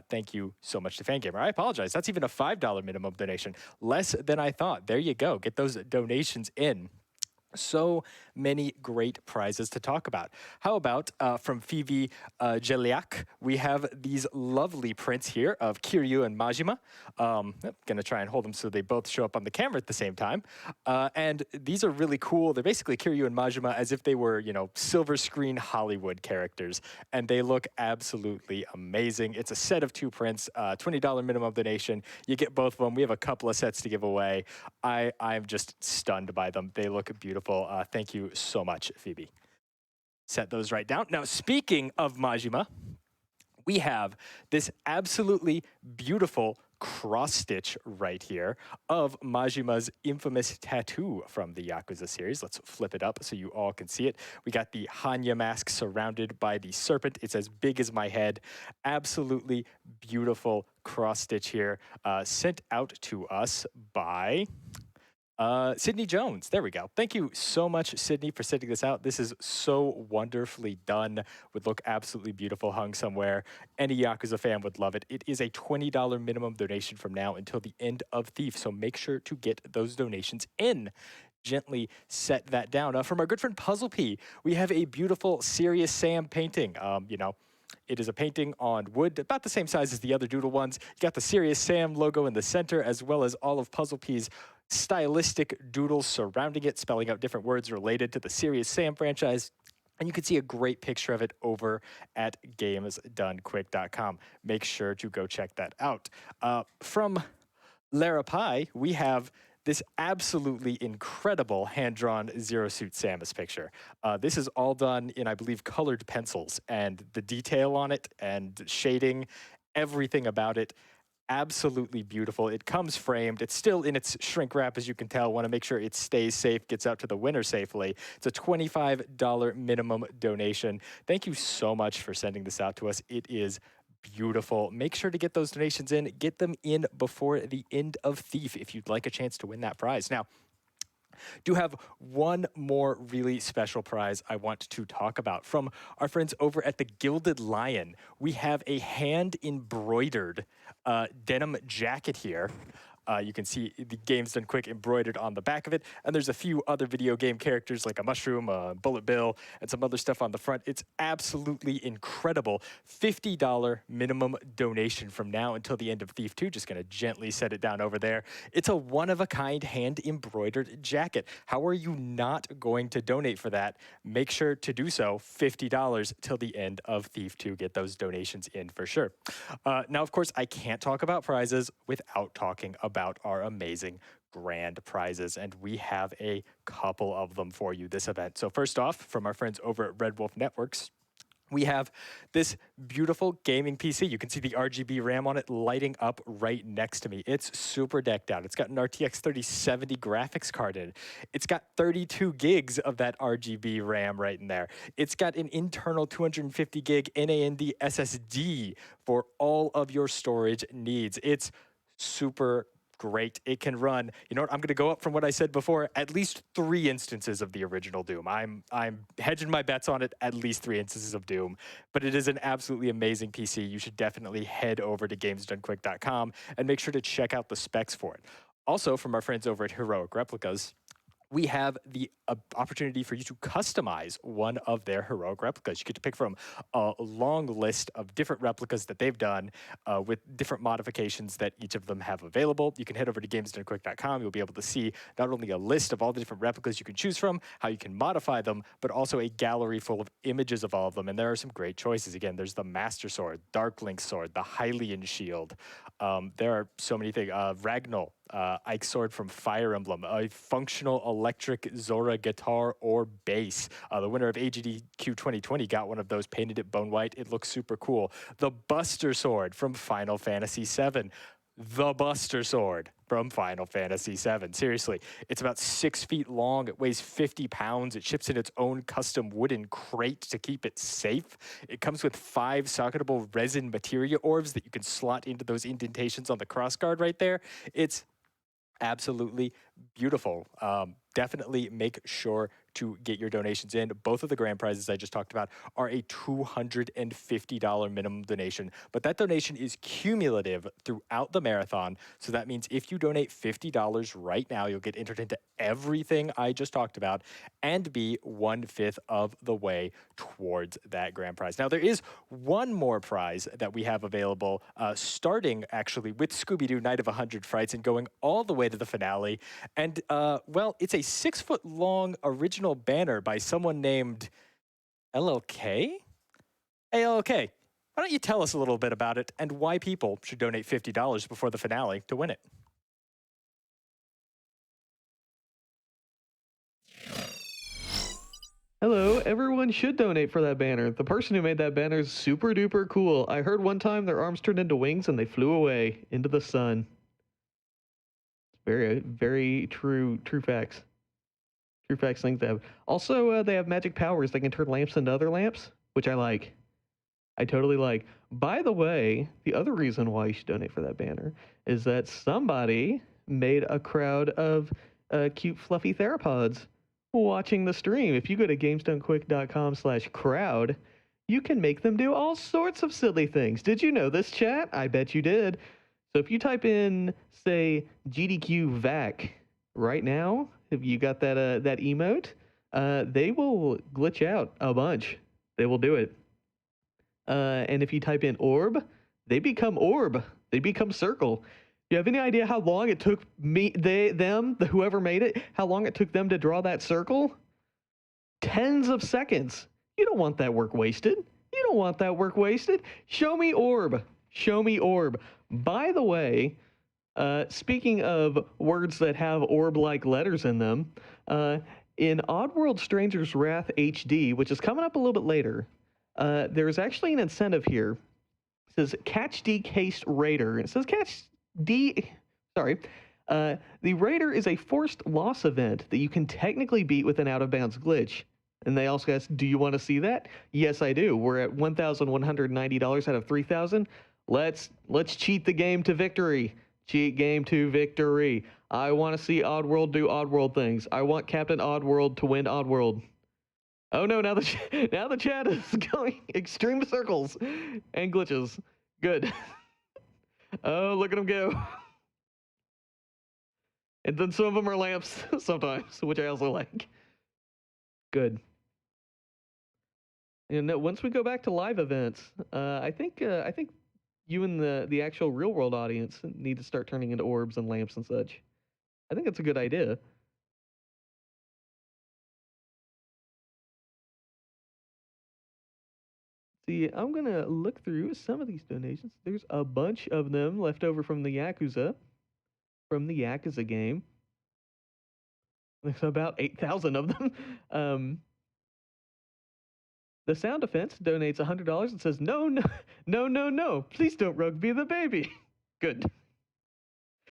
[SPEAKER 4] Thank you so much to Fangamer. I apologize. That's even a $5 minimum donation. Less than I thought. There you go. Get those donations in. So many great prizes to talk about. How about from Phoebe Jeliak, we have these lovely prints here of Kiryu and Majima. I'm going to try and hold them so they both show up on the camera at the same time. And these are really cool. They're basically Kiryu and Majima as if they were, silver screen Hollywood characters. And they look absolutely amazing. It's a set of 2 prints, $20 minimum donation. You get both of them. We have a couple of sets to give away. I'm just stunned by them. They look beautiful. Thank you so much, Phoebe. Set those right down. Now, speaking of Majima, we have this absolutely beautiful cross-stitch right here of Majima's infamous tattoo from the Yakuza series. Let's flip it up so you all can see it. We got the Hanya mask surrounded by the serpent. It's as big as my head. Absolutely beautiful cross-stitch here, sent out to us by Sydney Jones. There we go. Thank you so much, Sydney, for sending this out. This is so wonderfully done. Would look absolutely beautiful hung somewhere. Any Yakuza fan would love it. It is a $20 minimum donation from now until the end of Thief, so make sure to get those donations in. Gently set that down. From our good friend Puzzle P, we have a beautiful Serious Sam painting. It is a painting on wood, about the same size as the other doodle ones. You got the Serious Sam logo in the center, as well as all of Puzzle P's stylistic doodles surrounding it, spelling out different words related to the Serious Sam franchise. And you can see a great picture of it over at gamesdonequick.com. Make sure to go check that out. From Larapai, we have this absolutely incredible hand-drawn Zero Suit Samus picture. This is all done in, I believe, colored pencils, and the detail on it and shading, everything about it, absolutely beautiful. It comes framed. It's still in its shrink wrap, as you can tell. Want to make sure it stays safe, gets out to the winner safely. It's a $25 minimum donation. Thank you so much for sending this out to us. It is beautiful. Make sure to get those donations in. Get them in before the end of Thief if you'd like a chance to win that prize. Now, do have one more really special prize I want to talk about from our friends over at the Gilded Lion. We have a hand-embroidered denim jacket here. You can see the Games Done Quick embroidered on the back of it, and there's a few other video game characters like a mushroom, a Bullet Bill, and some other stuff on the front. It's absolutely incredible. $50 minimum donation from now until the end of Thief 2. Just going to gently set it down over there. It's a one-of-a-kind hand-embroidered jacket. How are you not going to donate for that? Make sure to do so. $50 till the end of Thief 2. Get those donations in for sure. Now, of course, I can't talk about prizes without talking about our amazing grand prizes, and we have a couple of them for you this event. So first off, from our friends over at Red Wolf Networks, we have this beautiful gaming PC. You can see the RGB RAM on it lighting up right next to me. It's super decked out. It's got an RTX 3070 graphics card in it. It's got 32 gigs of that RGB RAM right in there. It's got an internal 250 gig NAND SSD for all of your storage needs. It's super great. It can run, you know what, I'm going to go up from what I said before, at least 3 instances of the original Doom. I'm hedging my bets on it, at least 3 instances of Doom. But it is an absolutely amazing PC. You should definitely head over to gamesdonequick.com and make sure to check out the specs for it. Also, from our friends over at Heroic Replicas, we have the opportunity for you to customize one of their heroic replicas. You get to pick from a long list of different replicas that they've done with different modifications that each of them have available. You can head over to gamesdonequick.com. You'll be able to see not only a list of all the different replicas you can choose from, how you can modify them, but also a gallery full of images of all of them. And there are some great choices. Again, there's the Master Sword, Dark Link Sword, the Hylian Shield. There are so many things. Ragnall, Ike's Sword from Fire Emblem, a functional electric Zora guitar or bass. The winner of AGDQ 2020 got one of those, painted it bone white. It looks super cool. The Buster Sword from Final Fantasy VII. The Buster Sword from Final Fantasy VII. Seriously, it's about 6 feet long. It weighs 50 pounds. It ships in its own custom wooden crate to keep it safe. It comes with 5 socketable resin materia orbs that you can slot into those indentations on the crossguard right there. It's absolutely beautiful. Definitely make sure to get your donations in. Both of the grand prizes I just talked about are a $250 minimum donation, but that donation is cumulative throughout the marathon. So that means if you donate $50 right now, you'll get entered into everything I just talked about and be 1/5 of the way towards that grand prize. Now, there is one more prize that we have available, starting actually with Scooby-Doo Night of 100 Frights and going all the way to the finale. And, well, it's a 6-foot-long original banner by someone named LLK? Hey, LLK, why don't you tell us a little bit about it and why people should donate $50 before the finale to win it?
[SPEAKER 5] Hello, everyone should donate for that banner. The person who made that banner is super duper cool. I heard one time their arms turned into wings and they flew away into the sun. Very, very true facts. True facts things they have. Also, they have magic powers. They can turn lamps into other lamps, which I like. I totally like. By the way, the other reason why you should donate for that banner is that somebody made a crowd of cute, fluffy theropods watching the stream. If you go to gamesdonequick.com/crowd, you can make them do all sorts of silly things. Did you know this, chat? I bet you did. So if you type in, say, GDQ VAC right now, if you got that that emote, they will glitch out a bunch. They will do it. And if you type in orb, they become orb. They become circle. You have any idea how long it took whoever made it, how long it took them to draw that circle? Tens of seconds. You don't want that work wasted. You don't want that work wasted. Show me orb. Show me orb. By the way, speaking of words that have orb-like letters in them, in Oddworld Stranger's Wrath HD, which is coming up a little bit later, there's actually an incentive here. It says catch decased raider. It says the raider is a forced loss event that you can technically beat with an out-of-bounds glitch. And they also asked, do you want to see that? Yes, I do. We're at $1,190 out of $3,000. Let's cheat the game to victory. Cheat game to victory. I want to see Oddworld do Oddworld things. I want Captain Oddworld to win Oddworld. Oh no, now the chat is going extreme circles and glitches. Good. Oh, look at them go. And then some of them are lamps sometimes, which I also like. Good. And once we go back to live events, I think you and the actual real world audience need to start turning into orbs and lamps and such. I think it's a good idea. See, I'm gonna look through some of these donations. There's a bunch of them left over from the Yakuza game. There's about 8,000 of them. The Sound Defense donates $100 and says, no, please don't rugby the baby. Good.